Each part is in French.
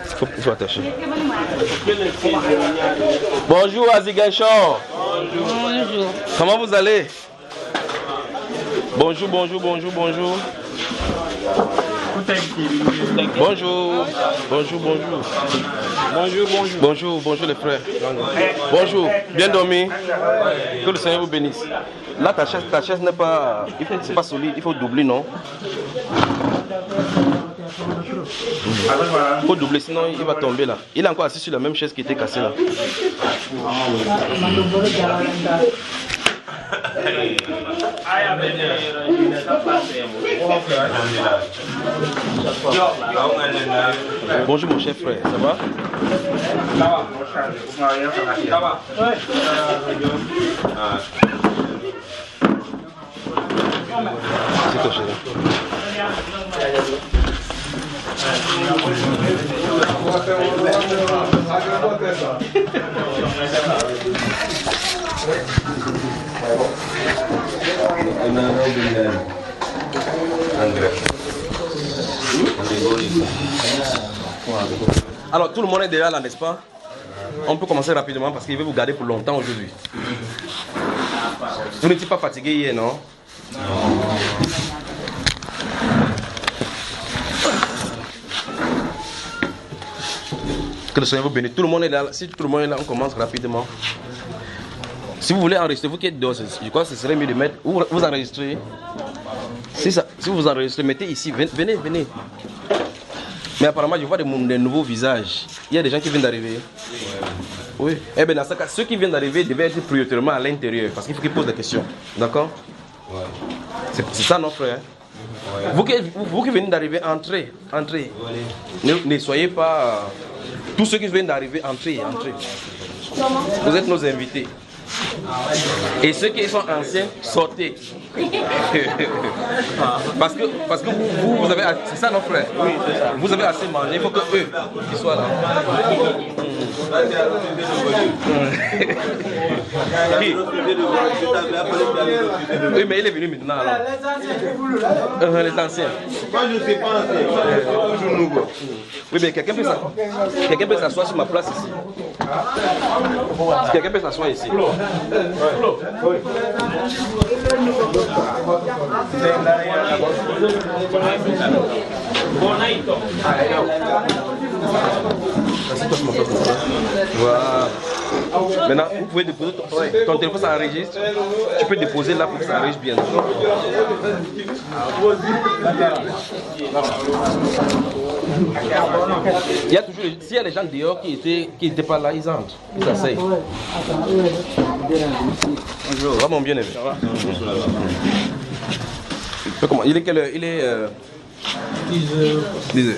Il faut attacher. Bonjour Aziguinchon. Bonjour. Comment vous allez? Bonjour, bonjour, bonjour, bonjour. Bonjour, bonjour, bonjour. Bonjour, bonjour. Bonjour, bonjour les frères. Bonjour, bien dormi. Que le Seigneur vous bénisse. Là, ta chaise n'est pas, c'est pas solide, il faut doubler, non? Il faut doubler, sinon il va tomber là. Il est encore assis sur la même chaise qui était cassée là. Bonjour mon cher frère, ça va? C'est toi chérie. Alors tout le monde est déjà là, n'est-ce pas? On peut commencer rapidement parce qu'il veut vous garder pour longtemps aujourd'hui. Vous n'étiez pas fatigué hier, non? Que le Seigneur vous bénisse. Tout le monde est là. Si tout le monde est là, on commence rapidement. Si vous voulez enregistrer, vous qui êtes dehors, je crois que ce serait mieux de mettre. Vous enregistrez. Si vous enregistrez, mettez ici. Venez, venez. Mais apparemment, je vois des nouveaux visages. Il y a des gens qui viennent d'arriver. Oui. Eh bien, dans ce cas, ceux qui viennent d'arriver devaient être prioritairement à l'intérieur. Parce qu'il faut qu'ils posent des questions. D'accord? C'est ça, notre frère. Vous qui venez d'arriver, entrez. Entrez. Ne soyez pas. Tous ceux qui viennent d'arriver, entrez. Vous êtes nos invités. Et ceux qui sont anciens, sortez. Parce que vous avez. C'est ça, nos frères. Oui, vous avez assez mangé. Il faut que eux ils soient là. Oui, mais il est venu maintenant alors. Les anciens. Moi je ne sais pas ancien. Oui, mais quelqu'un peut s'asseoir sur ma place ici. Quelqu'un peut s'asseoir ici. Voilà. Maintenant, vous pouvez déposer ton téléphone, ça enregistre. Tu peux déposer là pour que ça enregistre bien. Il y a toujours, s'il y a des gens dehors qui étaient pas là, ils entrent. Ils s'asseyent. Bonjour. Va mon bien-aimé. Ça va? Comment? Il est quelle heure? Il est 10h.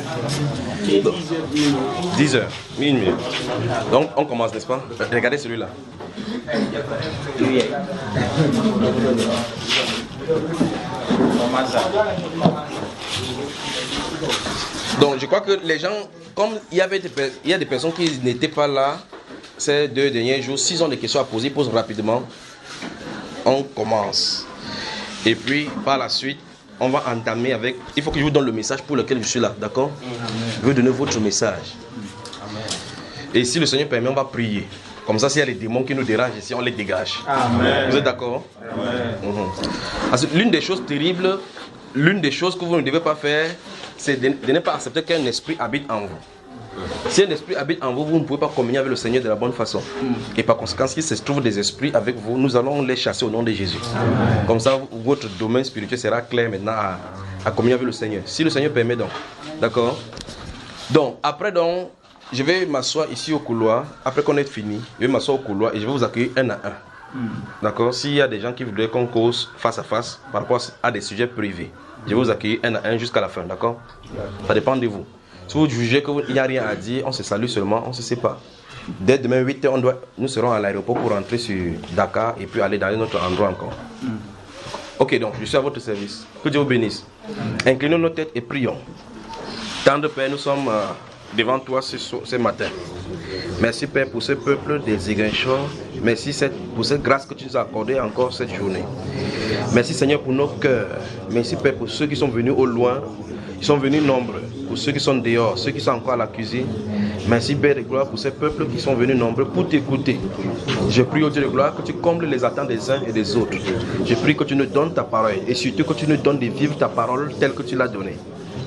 10h. Minuit. Donc on commence, n'est-ce pas? Regardez celui-là. Donc je crois que les gens, comme il y a des personnes qui n'étaient pas là ces 2 derniers jours, s'ils ont des questions à poser, posent rapidement. On commence. Et puis par la suite, on va entamer avec. Il faut que je vous donne le message pour lequel je suis là, d'accord? Je veux donner votre message. Et si le Seigneur permet, on va prier. Comme ça, s'il y a les démons qui nous dérangent ici, on les dégage. Amen. Vous êtes d'accord? Parce que l'une des choses terribles, l'une des choses que vous ne devez pas faire, c'est de ne pas accepter qu'un esprit habite en vous. Si un esprit habite en vous, vous ne pouvez pas communier avec le Seigneur de la bonne façon. Et par conséquent, s'il se trouve des esprits avec vous, nous allons les chasser au nom de Jésus. Comme ça, votre domaine spirituel sera clair maintenant à communier avec le Seigneur. Si le Seigneur permet donc. D'accord? Donc, après donc, je vais m'asseoir ici au couloir. Après qu'on ait fini, je vais m'asseoir au couloir et je vais vous accueillir un à un. D'accord? S'il y a des gens qui voudraient qu'on cause face à face par rapport à des sujets privés, je vais vous accueillir un à un jusqu'à la fin. D'accord? Ça dépend de vous. Si vous jugez qu'il n'y a rien à dire, on se salue seulement, on ne se sépare. Dès demain 8h, nous serons à l'aéroport pour rentrer sur Dakar et puis aller dans un autre endroit encore. Ok, donc je suis à votre service. Que Dieu vous bénisse. Inclinons nos têtes et prions. Tendre Père, nous sommes devant toi ce matin. Merci Père pour ce peuple des Ziguinchor. Merci pour cette grâce que tu nous as accordée encore cette journée. Merci Seigneur pour nos cœurs. Merci Père pour ceux qui sont venus au loin Ils sont venus nombreux. Pour ceux qui sont dehors, ceux qui sont encore à la cuisine, merci Père de gloire pour ces peuples qui sont venus nombreux pour t'écouter. Je prie au Dieu de gloire que tu combles les attentes des uns et des autres. Je prie que tu nous donnes ta parole et surtout que tu nous donnes de vivre ta parole telle que tu l'as donnée.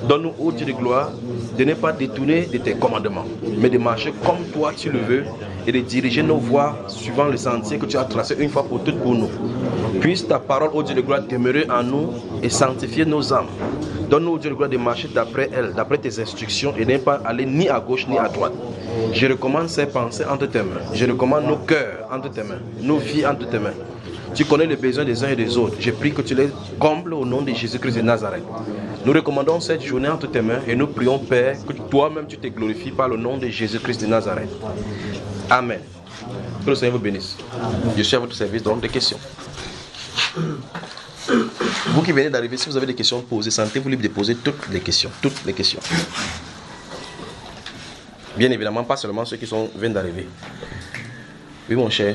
Donne-nous, ô Dieu de gloire, de ne pas détourner de tes commandements, mais de marcher comme toi tu le veux et de diriger nos voies suivant le sentier que tu as tracé une fois pour toutes pour nous. Puisse ta parole, ô Dieu de gloire, demeurer en nous et sanctifier nos âmes. Donne-nous, ô Dieu de gloire, de marcher d'après elle, d'après tes instructions et de ne pas aller ni à gauche ni à droite. Je recommande ces pensées entre tes mains. Je recommande nos cœurs entre tes mains, nos vies entre tes mains. Tu connais les besoins des uns et des autres. Je prie que tu les combles au nom de Jésus-Christ de Nazareth. Nous recommandons cette journée entre tes mains et nous prions, Père, que toi-même tu te glorifies par le nom de Jésus-Christ de Nazareth. Amen. Que le Seigneur vous bénisse. Je suis à votre service, donc des questions. Vous qui venez d'arriver, si vous avez des questions posées, sentez-vous libre de poser toutes les questions. Toutes les questions. Bien évidemment, pas seulement ceux qui viennent d'arriver. Oui, mon cher.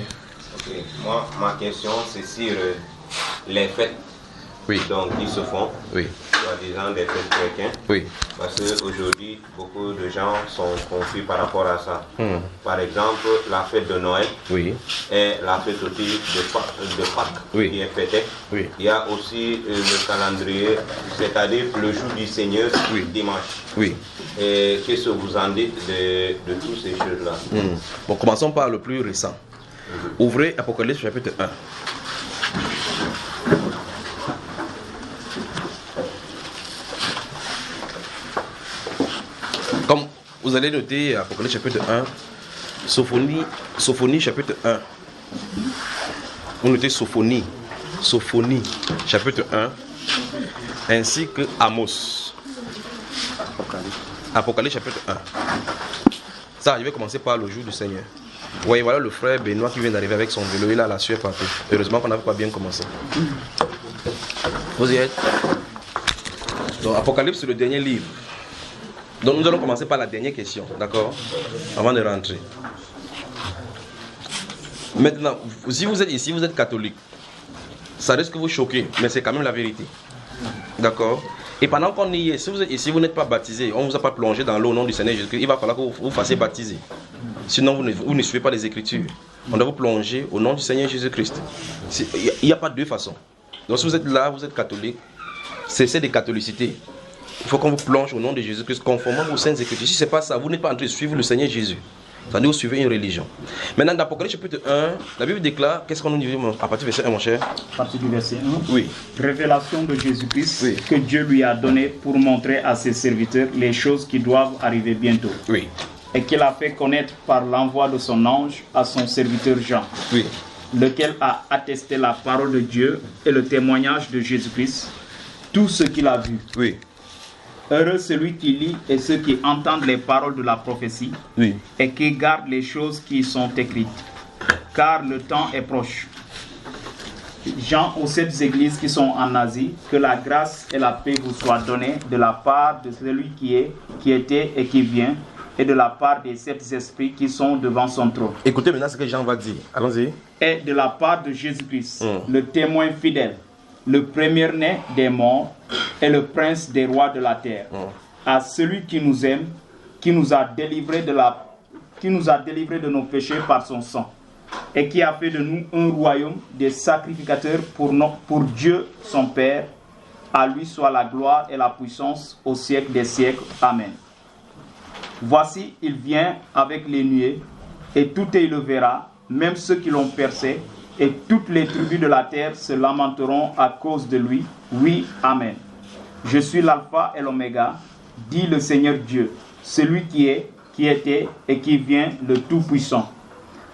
Okay. Moi, ma question, c'est sur les fêtes donc, qui se font, soi-disant des fêtes chrétiennes. Oui. Parce qu'aujourd'hui, beaucoup de gens sont confus par rapport à ça. Par exemple, la fête de Noël et la fête aussi de Pâques qui est fêtée. Il y a aussi le calendrier, c'est-à-dire le jour du Seigneur, dimanche. Et qu'est-ce que vous en dites de toutes ces choses-là? Bon, commençons par le plus récent. Ouvrez Apocalypse chapitre 1. Comme vous allez noter Apocalypse chapitre 1, Sophonie chapitre 1. Vous notez Sophonie chapitre 1, ainsi que Amos. Apocalypse chapitre 1. Ça, je vais commencer par le jour du Seigneur. Oui, voilà le frère Benoît qui vient d'arriver avec son vélo. Il a la sueur partout. Heureusement qu'on n'avait pas bien commencé. Vous y êtes? Donc, Apocalypse, c'est le dernier livre. Donc, nous allons commencer par la dernière question, d'accord? Avant de rentrer. Maintenant, si vous êtes ici, vous êtes catholique. Ça risque de vous choquer, mais c'est quand même la vérité. D'accord? Et pendant qu'on y est, si vous êtes ici, vous n'êtes pas baptisé, on ne vous a pas plongé dans l'eau au nom du Seigneur Jésus-Christ, il va falloir que vous vous fassiez baptiser. Sinon, vous ne suivez pas les Écritures. On doit vous plonger au nom du Seigneur Jésus-Christ. Il n'y a pas deux façons. Donc, si vous êtes là, vous êtes catholique, cessez de catholicité. Il faut qu'on vous plonge au nom de Jésus-Christ, conformément aux saintes Écritures. Si ce n'est pas ça, vous n'êtes pas en train de suivre le Seigneur Jésus. C'est-à-dire, vous suivez une religion. Maintenant, dans l'Apocalypse chapitre 1, la Bible déclare, qu'est-ce qu'on nous dit à partir du verset 1, mon cher? À partir du verset 1. Oui. Révélation de Jésus-Christ que Dieu lui a donnée pour montrer à ses serviteurs les choses qui doivent arriver bientôt. Oui. Et qu'il a fait connaître par l'envoi de son ange à son serviteur Jean. Oui. Lequel a attesté la parole de Dieu et le témoignage de Jésus-Christ, tout ce qu'il a vu. Oui. Heureux celui qui lit et ceux qui entendent les paroles de la prophétie et qui gardent les choses qui y sont écrites, car le temps est proche. Jean aux 7 églises qui sont en Asie, que la grâce et la paix vous soient données de la part de celui qui est, qui était et qui vient, et de la part des 7 esprits qui sont devant son trône. Écoutez maintenant ce que Jean va dire. Allons-y. Et de la part de Jésus-Christ, le témoin fidèle, le premier-né des morts et le prince des rois de la terre, à celui qui nous aime, qui nous a délivrés de nos péchés par son sang, et qui a fait de nous un royaume des sacrificateurs pour Dieu son Père. À lui soit la gloire et la puissance au siècle des siècles. Amen. Voici, il vient avec les nuées, et tout élevera, même ceux qui l'ont percé, et toutes les tribus de la terre se lamenteront à cause de lui. Oui, Amen. Je suis l'alpha et l'oméga, dit le Seigneur Dieu, celui qui est, qui était et qui vient, le Tout-Puissant.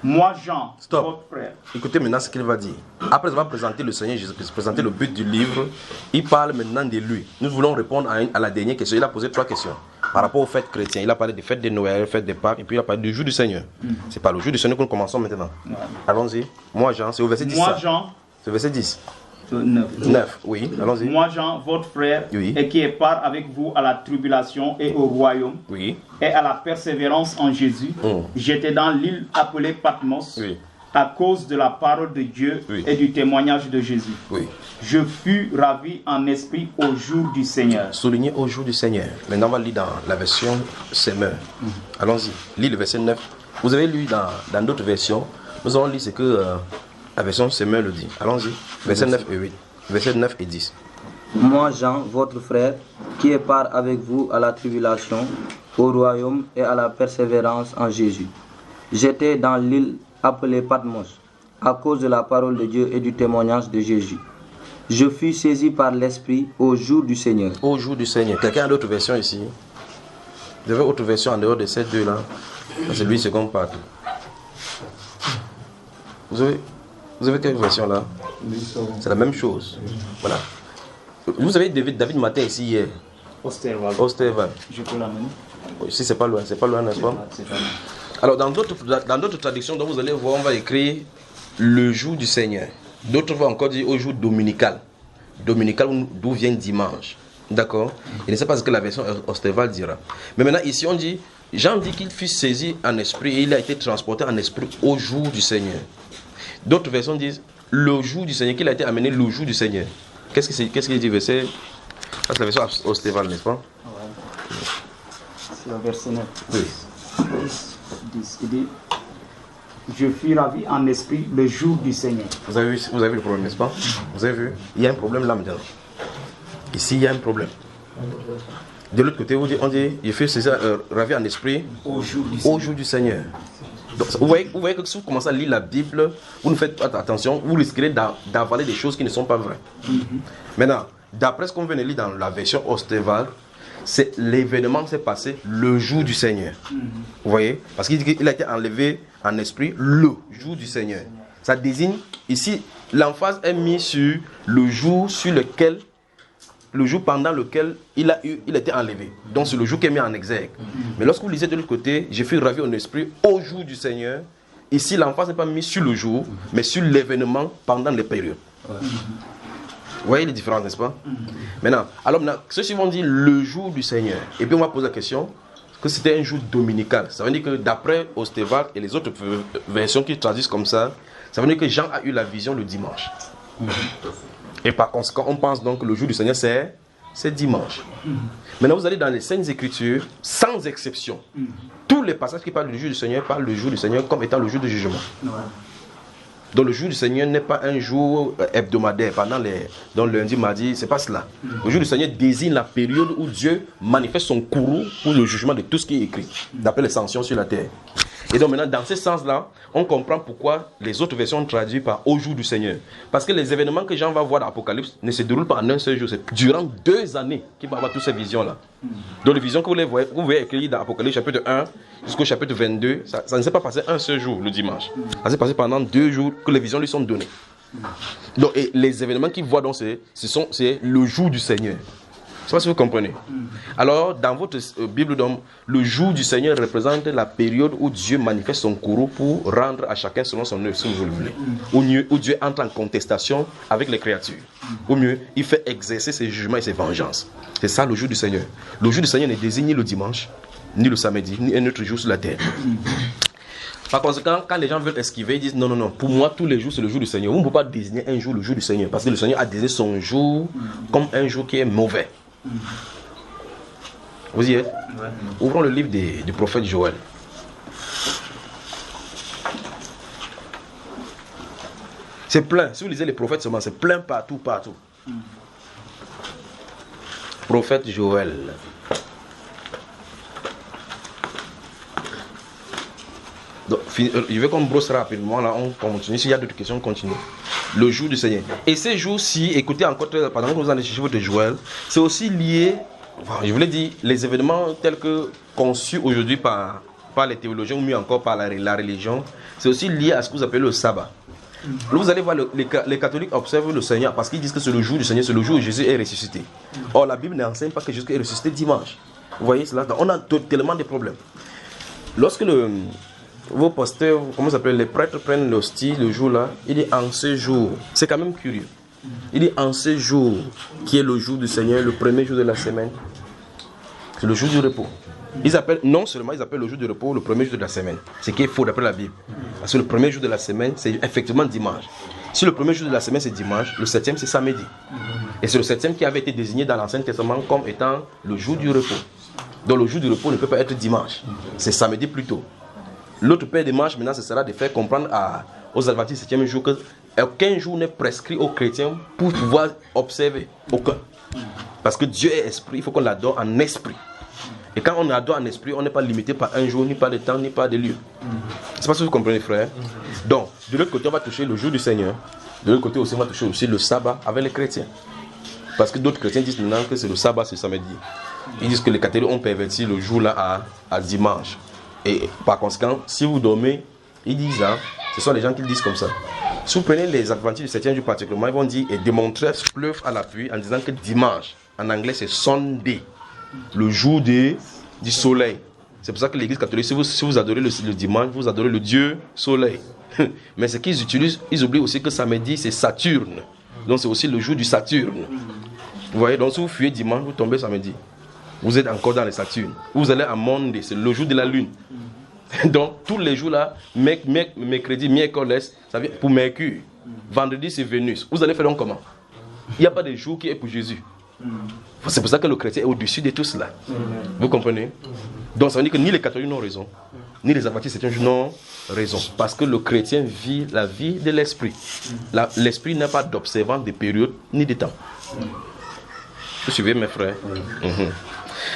Moi, Jean, votre frère. Écoutez maintenant ce qu'il va dire. Après avoir présenté le Seigneur Jésus-Christ, présenté le but du livre, il parle maintenant de lui. Nous voulons répondre à la dernière question. Il a posé 3 questions. Par rapport aux fêtes chrétiennes, il a parlé des fêtes de Noël, fêtes de Pâques, et puis il a parlé du jour du Seigneur. C'est par le jour du Seigneur que nous commençons maintenant. Allons-y. Moi, Jean, c'est au verset 10. Moi, Jean. C'est au verset 10. 9. Oui, allons-y. Moi, Jean, votre frère, et qui est part avec vous à la tribulation et au royaume, et à la persévérance en Jésus, j'étais dans l'île appelée Patmos, à cause de la parole de Dieu et du témoignage de Jésus. Je fus ravi en esprit au jour du Seigneur. Souligné au jour du Seigneur. Maintenant, on va lire dans la version Semeur. Allons-y, lis le verset 9. Vous avez lu dans d'autres versions. Nous allons lire ce que la version Semeur le dit. Allons-y, verset 9 et 8. Verset 9 et 10. Moi, Jean, votre frère, qui est part avec vous à la tribulation, au royaume et à la persévérance en Jésus. J'étais dans l'île appelée Patmos, à cause de la parole de Dieu et du témoignage de Jésus. Je fus saisi par l'Esprit au jour du Seigneur. Au jour du Seigneur. Quelqu'un a d'autres versions ici? Vous avez autre version en dehors de ces deux-là? C'est lui, second partout. Vous avez quelle version là? C'est la même chose. Voilà. Vous avez David Matin ici hier. Osterval. Je peux l'amener. Si c'est pas loin, n'est-ce pas? Alors dans d'autres traductions, donc vous allez voir, on va écrire le jour du Seigneur. D'autres vont encore dire au jour dominical. Dominical d'où vient dimanche. D'accord? Je ne sais pas ce que la version Osterval dira. Mais maintenant ici on dit, Jean dit qu'il fut saisi en esprit et il a été transporté en esprit au jour du Seigneur. D'autres versions disent le jour du Seigneur, qu'il a été amené le jour du Seigneur. Qu'est-ce qu'il dit verset? C'est la version Osterval, n'est-ce pas? Ouais. C'est le verset 9. Oui. 10. Il dit, je fus ravi en esprit le jour du Seigneur. Vous avez vu le problème, n'est-ce pas? Vous avez vu? Il y a un problème là maintenant. Ici, il y a un problème. De l'autre côté, on dit, je fus ravi en esprit au jour du Seigneur. Donc, vous voyez que si vous commencez à lire la Bible, vous ne faites pas attention, vous risquerez d'avaler des choses qui ne sont pas vraies. Maintenant, d'après ce qu'on vient de lire dans la version Osterval, c'est l'événement s'est passé le jour du Seigneur. Vous voyez? Parce qu'il dit qu'il a été enlevé en esprit le jour du Seigneur. Ça désigne, ici, l'emphase est mise sur le jour pendant lequel il a été enlevé. Donc c'est le jour qui est mis en exergue. Mais lorsque vous lisez de l'autre côté, j'ai fait ravi en esprit au jour du Seigneur. Ici, l'emphase n'est pas mise sur le jour, mais sur l'événement pendant les périodes. Vous voyez les différences, n'est-ce pas? Maintenant, ceux-ci vont dire le jour du Seigneur. Et puis on va poser la question que c'était un jour dominical. Ça veut dire que d'après Osterval et les autres versions qui traduisent comme ça veut dire que Jean a eu la vision le dimanche. Et par conséquent, on pense donc que le jour du Seigneur, c'est dimanche. Maintenant, vous allez dans les Saintes Écritures, sans exception. Tous les passages qui parlent du jour du Seigneur parlent du jour du Seigneur comme étant le jour du jugement. Donc le jour du Seigneur n'est pas un jour hebdomadaire, donc lundi, mardi, c'est pas cela. Le jour du Seigneur désigne la période où Dieu manifeste son courroux pour le jugement de tout ce qui est écrit, d'après les sanctions sur la terre. Et donc maintenant, dans ce sens-là, on comprend pourquoi les autres versions ont traduit par au jour du Seigneur. Parce que les événements que Jean va voir dans l'Apocalypse ne se déroulent pas en un seul jour, c'est durant 2 années qu'il va avoir toutes ces visions-là. Donc les visions que vous voyez écrites dans l'Apocalypse chapitre 1 jusqu'au chapitre 22, ça ne s'est pas passé un seul jour le dimanche. Ça s'est passé pendant 2 jours que les visions lui sont données. Donc et les événements qu'il voit, c'est le jour du Seigneur. Je ne sais pas si vous comprenez. Alors, dans votre Bible, le jour du Seigneur représente la période où Dieu manifeste son courroux pour rendre à chacun selon son œuvre, si vous le voulez. Où Dieu entre en contestation avec les créatures. Ou mieux, il fait exercer ses jugements et ses vengeances. C'est ça le jour du Seigneur. Le jour du Seigneur ne désigne ni le dimanche, ni le samedi, ni un autre jour sur la terre. Par conséquent, quand les gens veulent esquiver, ils disent non, pour moi tous les jours c'est le jour du Seigneur. Vous ne pouvez pas désigner un jour le jour du Seigneur, parce que le Seigneur a désigné son jour comme un jour qui est mauvais. Vous y êtes? Ouais. Ouvrons le livre du prophète Joël. C'est plein. Si vous lisez les prophètes seulement, c'est plein partout. Prophète Joël. Donc, je vais qu'on brosse rapidement, là, on continue. S'il y a d'autres questions, on continue. Le jour du Seigneur. Et ces jours-ci, écoutez encore, pendant que vous allez chercher votre Joël, c'est aussi lié, je voulais dire, les événements tels que conçus aujourd'hui par les théologiens, ou mieux encore par la religion, c'est aussi lié à ce que vous appelez le sabbat. Là, vous allez voir, les catholiques observent le Seigneur parce qu'ils disent que c'est le jour du Seigneur, c'est le jour où Jésus est ressuscité. Or, la Bible n'enseigne pas que Jésus est ressuscité dimanche. Vous voyez cela? Donc, on a tellement de problèmes. Lorsque vos pasteurs, comment ça s'appelle, les prêtres prennent l'hostie le jour-là, il dit en ce jour, c'est quand même curieux. Il dit en ce jour, qui est le jour du Seigneur, le premier jour de la semaine, c'est le jour du repos. Non seulement ils appellent le jour de repos le premier jour de la semaine, ce qui est faux d'après la Bible. Parce que le premier jour de la semaine, c'est effectivement dimanche. Si le premier jour de la semaine c'est dimanche, le septième c'est samedi. Et c'est le septième qui avait été désigné dans l'Ancien Testament comme étant le jour du repos. Donc le jour du repos ne peut pas être dimanche, c'est samedi plutôt. L'autre paire de manches maintenant, ce sera de faire comprendre aux adventistes du 7e jour qu'aucun jour n'est prescrit aux chrétiens pour pouvoir observer. Aucun. Parce que Dieu est esprit, il faut qu'on l'adore en esprit. Et quand on adore en esprit, on n'est pas limité par un jour, ni par le temps, ni par des lieux. C'est pas ce que vous comprenez, frère. Donc, de l'autre côté, on va toucher le jour du Seigneur. De l'autre côté aussi, on va toucher aussi le sabbat avec les chrétiens. Parce que d'autres chrétiens disent maintenant que c'est le sabbat, c'est le samedi. Ils disent que les catholiques ont perverti le jour là à dimanche. Et par conséquent, si vous dormez, ils disent ça, ce sont les gens qui le disent comme ça. Si vous prenez les adventistes du 7e jour particulièrement, ils vont dire et démontrer preuve à l'appui en disant que dimanche, en anglais c'est Sunday, le jour du soleil. C'est pour ça que l'église catholique, si vous adorez le dimanche, vous adorez le Dieu soleil. Mais ce qu'ils utilisent, ils oublient aussi que samedi c'est Saturne. Donc c'est aussi le jour du Saturne. Vous voyez, donc si vous fuyez dimanche, vous tombez samedi. Vous êtes encore dans les Saturnes. Vous allez à Monday, c'est le jour de la lune. Donc tous les jours là, mercredi, miércoles, ça vient pour Mercure. Vendredi c'est Vénus. Vous allez faire donc comment? Il n'y a pas de jour qui est pour Jésus. C'est pour ça que le chrétien est au-dessus de tout cela. Vous comprenez? Donc ça veut dire que ni les catholiques n'ont raison, ni les adventistes n'ont raison. Parce que le chrétien vit la vie de l'esprit. L'esprit n'a pas d'observant de période ni de temps. Vous suivez mes frères?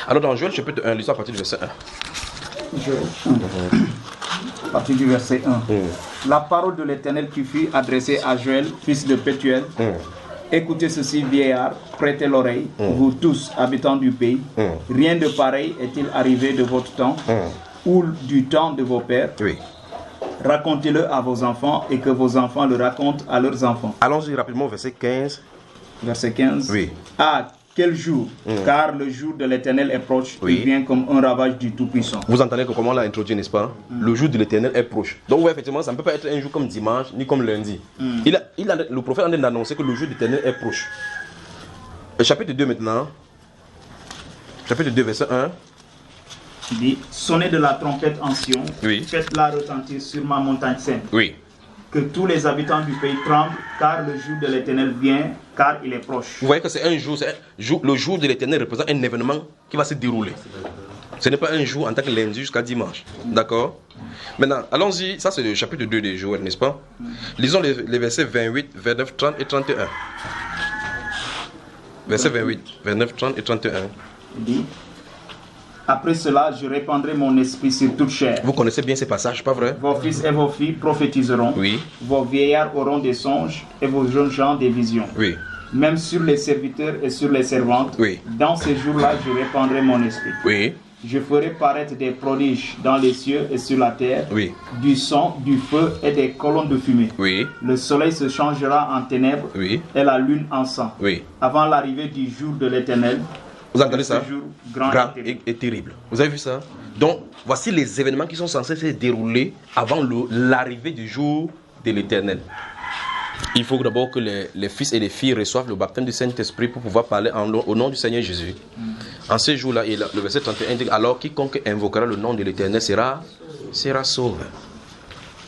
Alors dans Joël chapitre 1, lisons à partir du verset 1. Joël 1, à partir du verset 1. La parole de l'Éternel qui fut adressée à Joël, fils de Pétuel. Écoutez ceci, vieillard, prêtez l'oreille, vous tous, habitants du pays. Rien de pareil est-il arrivé de votre temps ou du temps de vos pères. Oui. Racontez-le à vos enfants et que vos enfants le racontent à leurs enfants. Allons-y rapidement au verset 15. Verset 15. Oui. Ah, quel jour, car le jour de l'Éternel est proche, il vient comme un ravage du Tout-Puissant. Vous entendez comment on l'a introduit, n'est-ce pas? Le jour de l'Éternel est proche. Donc ouais, effectivement, ça ne peut pas être un jour comme dimanche, ni comme lundi. Le prophète a annoncé que le jour de l'Éternel est proche. Chapitre 2 maintenant. Chapitre 2, verset 1. Il dit, sonnez de la trompette en Sion, faites-la retentir sur ma montagne sainte. Oui. Que tous les habitants du pays tremblent, car le jour de l'Éternel vient, car il est proche. Vous voyez que c'est un jour, le jour de l'Éternel représente un événement qui va se dérouler. Ce n'est pas un jour en tant que lundi jusqu'à dimanche. D'accord? Maintenant, allons-y, ça c'est le chapitre 2 de Joël, n'est-ce pas? Lisons les versets 28, 29, 30 et 31. Versets 28, 29, 30 et 31. Il dit, après cela, je répandrai mon esprit sur toute chair. Vous connaissez bien ces passages, pas vrai? Vos fils et vos filles prophétiseront. Oui. Vos vieillards auront des songes et vos jeunes gens des visions. Oui. Même sur les serviteurs et sur les servantes. Oui. Dans ces jours-là, je répandrai mon esprit. Oui. Je ferai paraître des prodiges dans les cieux et sur la terre. Oui. Du sang, du feu et des colonnes de fumée. Oui. Le soleil se changera en ténèbres. Oui. Et la lune en sang. Oui. Avant l'arrivée du jour de l'Éternel. Vous entendez ça? Jour grand et terrible. Vous avez vu ça? Donc, voici les événements qui sont censés se dérouler avant l'arrivée du jour de l'Éternel. Il faut d'abord que les fils et les filles reçoivent le baptême du Saint-Esprit pour pouvoir parler au nom du Seigneur Jésus. En ce jour-là, le verset 31 dit, alors quiconque invoquera le nom de l'Éternel sera sauvé.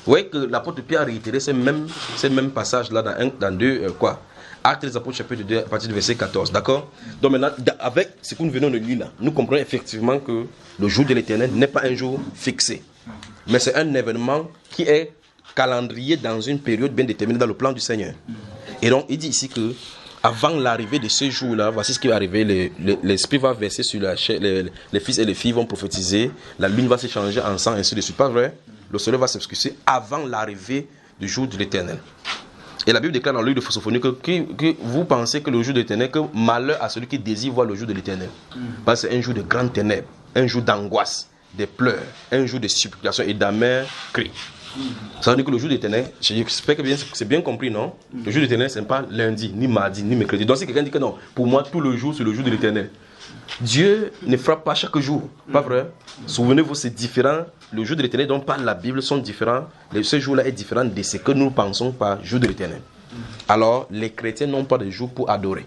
Vous voyez que l'apôtre Pierre a réitéré ces mêmes passages-là dans deux Actes des Apôtres chapitre 2 à partir du verset 14, d'accord? Donc maintenant, avec ce que nous venons de lire là, nous comprenons effectivement que le jour de l'Éternel n'est pas un jour fixé. Mais c'est un événement qui est calendrier dans une période bien déterminée dans le plan du Seigneur. Et donc, il dit ici que avant l'arrivée de ce jour-là, voici ce qui va arriver, l'Esprit va verser sur la chair, les fils et les filles vont prophétiser, la lune va se changer en sang, ainsi de suite. Pas vrai? Le soleil va s'obscurcir avant l'arrivée du jour de l'Éternel. Et la Bible déclare dans le livre de Sophonie que vous pensez que le jour de l'Éternel, que malheur à celui qui désire voir le jour de l'Éternel. Parce que c'est un jour de grandes ténèbres, un jour d'angoisse, de pleurs, un jour de supplication et d'amers cris. Ça veut dire que le jour de l'Éternel, j'espère que c'est bien compris, non? Le jour de l'Éternel, ce n'est pas lundi, ni mardi, ni mercredi. Donc si quelqu'un dit que non, pour moi, tout le jour, c'est le jour de l'Éternel. Dieu ne frappe pas chaque jour, pas vrai? Souvenez-vous, c'est différent. Le jour de l'Éternel dont parle la Bible sont différents. Ce jour-là est différent de ce que nous pensons par jour de l'Éternel. Alors, les chrétiens n'ont pas de jour pour adorer.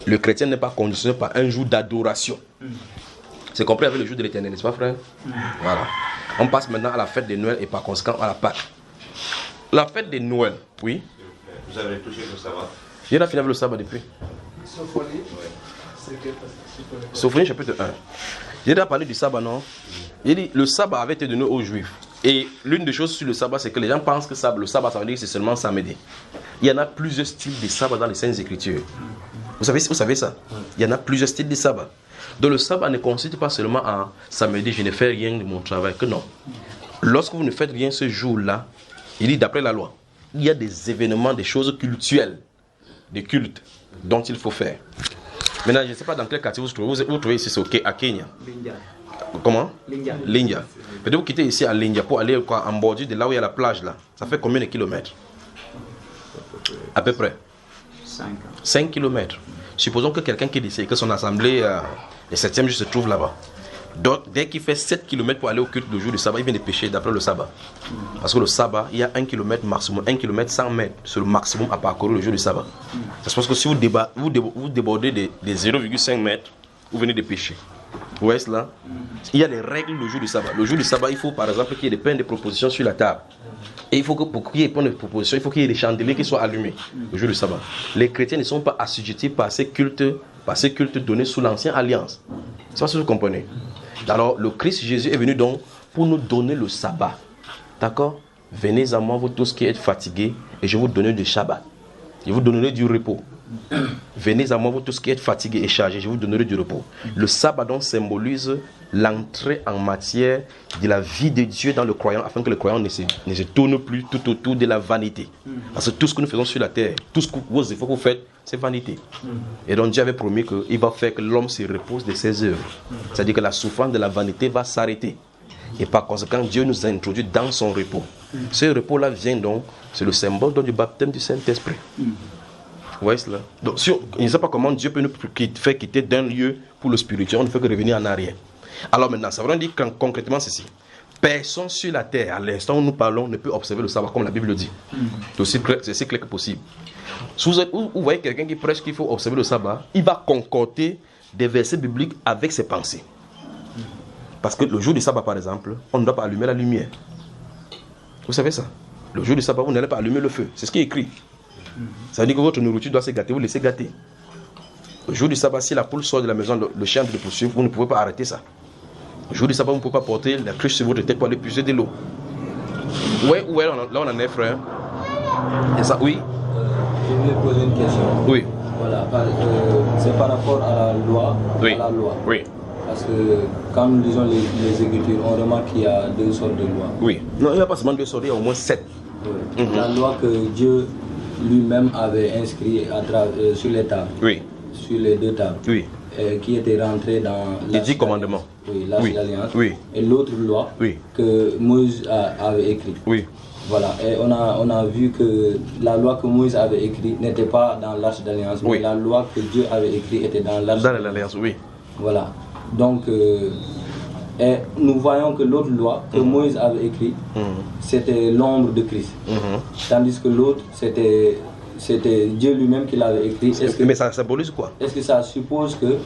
Le chrétien n'est pas conditionné par un jour d'adoration. C'est compris avec le jour de l'éternel, n'est-ce pas, frère? Voilà. On passe maintenant à la fête de Noël et par conséquent à la Pâque. La fête de Noël, oui. Vous avez touché le sabbat? Il a fini avec le sabbat depuis. Sophonie chapitre 1. J'ai déjà parlé du sabbat, non? Il dit le sabbat avait été donné aux Juifs. Et l'une des choses sur le sabbat, c'est que les gens pensent que le sabbat, ça veut dire que c'est seulement samedi. Il y en a plusieurs styles de sabbat dans les Saintes Écritures. Vous savez ça? Il y en a plusieurs styles de sabbat. Donc le sabbat ne consiste pas seulement à samedi, je ne fais rien de mon travail, que non. Lorsque vous ne faites rien ce jour-là, il dit d'après la loi, il y a des événements, des choses cultuelles, des cultes dont il faut faire. Maintenant, je ne sais pas dans quel quartier vous trouvez. Vous trouvez ici, c'est à Kenya. Comment? Lindia. Peut-être vous quittez ici à Lindia pour aller en bordure de là où il y a la plage là. Ça fait combien de kilomètres? À peu près 5 kilomètres. Supposons que quelqu'un qui décide que son assemblée, le 7e jour, se trouve là-bas. Donc, dès qu'il fait 7 km pour aller au culte le jour du sabbat, il vient de pécher d'après le sabbat. Parce que le sabbat, il y a 1 km maximum, 1 km 100 mètres, c'est le maximum à parcourir le jour du sabbat. C'est parce que si vous débordez des 0,5 mètres, vous venez de pécher. Vous voyez cela? Il y a des règles le jour du sabbat. Le jour du sabbat, il faut par exemple qu'il y ait des pains de proposition sur la table. Et il faut que pour qu'il y ait des pains de proposition, il faut qu'il y ait des chandeliers qui soient allumés le jour du sabbat. Les chrétiens ne sont pas assujettis par ces cultes donnés sous l'ancienne alliance. C'est ça que vous comprenez? Alors, le Christ Jésus est venu donc pour nous donner le sabbat. D'accord? Venez à moi, vous tous qui êtes fatigués, et je vous donnerai du Shabbat. Je vous donnerai du repos. Venez à moi, vous tous qui êtes fatigués et chargés, je vous donnerai du repos. Le sabbat donc symbolise l'entrée en matière de la vie de Dieu dans le croyant, afin que le croyant ne se tourne plus tout autour de la vanité. Parce que tout ce que nous faisons sur la terre, tout ce que vos efforts que vous faites, c'est vanité. Et donc Dieu avait promis qu'il va faire que l'homme se repose de ses œuvres. C'est-à-dire que la souffrance de la vanité va s'arrêter. Et par conséquent, Dieu nous a introduits dans son repos. Ce repos-là vient donc, c'est le symbole donc, du baptême du Saint-Esprit. Vous voyez cela? Donc, si on ne sait pas comment Dieu peut nous faire quitter d'un lieu pour le spirituel, on ne fait que revenir en arrière. Alors maintenant, ça veut dire concrètement ceci. Personne sur la terre, à l'instant où nous parlons, ne peut observer le sabbat comme la Bible le dit. C'est aussi clair que possible. Si vous voyez quelqu'un qui prêche qu'il faut observer le sabbat, il va concorder des versets bibliques avec ses pensées. Parce que le jour du sabbat, par exemple, on ne doit pas allumer la lumière. Vous savez ça? Le jour du sabbat, vous n'allez pas allumer le feu. C'est ce qui est écrit. Ça veut dire que votre nourriture doit se gâter, vous laissez gâter. Le jour du sabbat, si la poule sort de la maison, le chien de le poursuivre, vous ne pouvez pas arrêter ça. Le jour du sabbat, vous ne pouvez pas porter la cruche sur votre tête pour aller puiser de l'eau. Ouais, là on en est, frère. Et ça, oui. Je voulais poser une question. Oui. Voilà, c'est par rapport à la loi. Oui. À la loi. Oui. Parce que quand nous lisons les Écritures, on remarque qu'il y a 2 sortes de lois. Oui. Non, il n'y a pas seulement 2 sortes, il y a au moins 7. Oui. La loi que Dieu lui-même avait inscrite sur les tables. Oui. Sur les 2 tables. Oui. Qui était rentrée dans les 10 commandements. Oui, l'Arche d'Alliance. Oui. Et l'autre loi que Moïse avait écrite. Oui. Voilà, et on a vu que la loi que Moïse avait écrite n'était pas dans l'Arche d'Alliance, mais la loi que Dieu avait écrite était dans l'Arche d'Alliance. Oui. Voilà. Donc, et nous voyons que l'autre loi que Moïse avait écrite, c'était l'ombre de Christ. Tandis que l'autre, c'était Dieu lui-même qui l'avait écrit. Mais ça symbolise quoi? Est-ce que ça suppose que...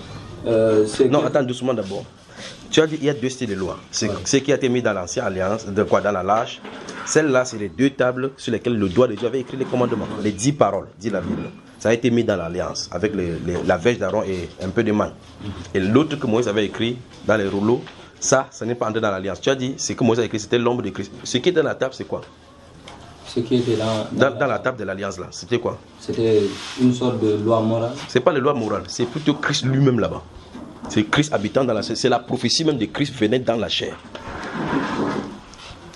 non, attends doucement d'abord. Tu as dit qu'il y a 2 styles de loi. Ce qui a été mis dans l'ancienne alliance, dans la lâche. Celle-là, c'est les 2 tables sur lesquelles le doigt de Dieu avait écrit les commandements. Les 10 paroles, dit la Bible. Ça a été mis dans l'alliance, avec la verge d'Aaron et un peu de manne. Et l'autre que Moïse avait écrit dans les rouleaux, ça n'est pas entré dans l'alliance. Tu as dit, ce que Moïse a écrit, c'était l'ombre de Christ. Ce qui était dans la table, c'est quoi? Ce qui était dans la table de l'alliance, là, c'était quoi? C'était une sorte de loi morale. C'est pas la loi morale, c'est plutôt Christ lui-même là-bas. C'est Christ habitant dans la chair. C'est la prophétie même de Christ venait dans la chair.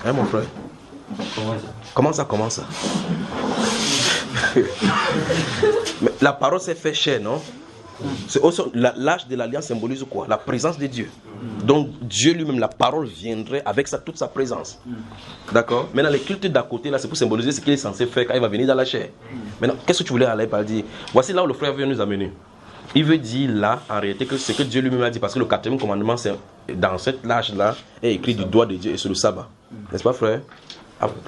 Hein, mon frère? Comment ça? Mais la parole s'est fait chair, non? L'âge de l'alliance symbolise quoi? La présence de Dieu. Donc Dieu lui-même, la parole viendrait avec toute sa présence. D'accord? Maintenant les cultes d'à côté, là, c'est pour symboliser ce qu'il est censé faire quand il va venir dans la chair. Maintenant, qu'est-ce que tu voulais aller par dire? Voici là où le frère veut nous amener. Il veut dire là, en réalité, que ce que Dieu lui-même a dit, parce que le 4e commandement, c'est dans cette lâche-là, est écrit du doigt de Dieu et sur le sabbat. N'est-ce pas, frère?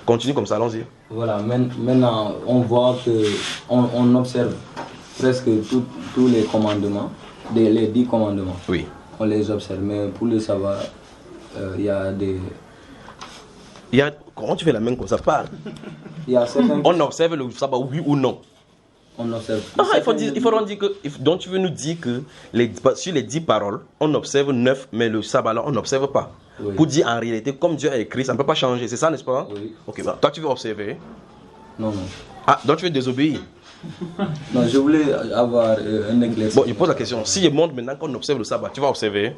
Continue comme ça, allons-y. Voilà, maintenant, on voit qu'on observe presque tous les commandements, les 10 commandements. Oui. on les observe, mais pour le sabbat, il y a des... Comment tu fais la main comme ça? Parle. Il y a certains... On observe le sabbat, oui ou non? On observe. Il faut dire que... Donc tu veux nous dire que sur les 10 paroles, on observe 9, mais le sabbat là, on n'observe pas. Oui. Pour dire en réalité, comme Dieu a écrit, ça ne peut pas changer, c'est ça, n'est-ce pas? Oui. Ok, bah, toi tu veux observer? Non. Ah, donc tu veux désobéir? Non, je voulais avoir un éclaircissement. Bon, je pose la question. Si je montre maintenant qu'on observe le sabbat, tu vas observer?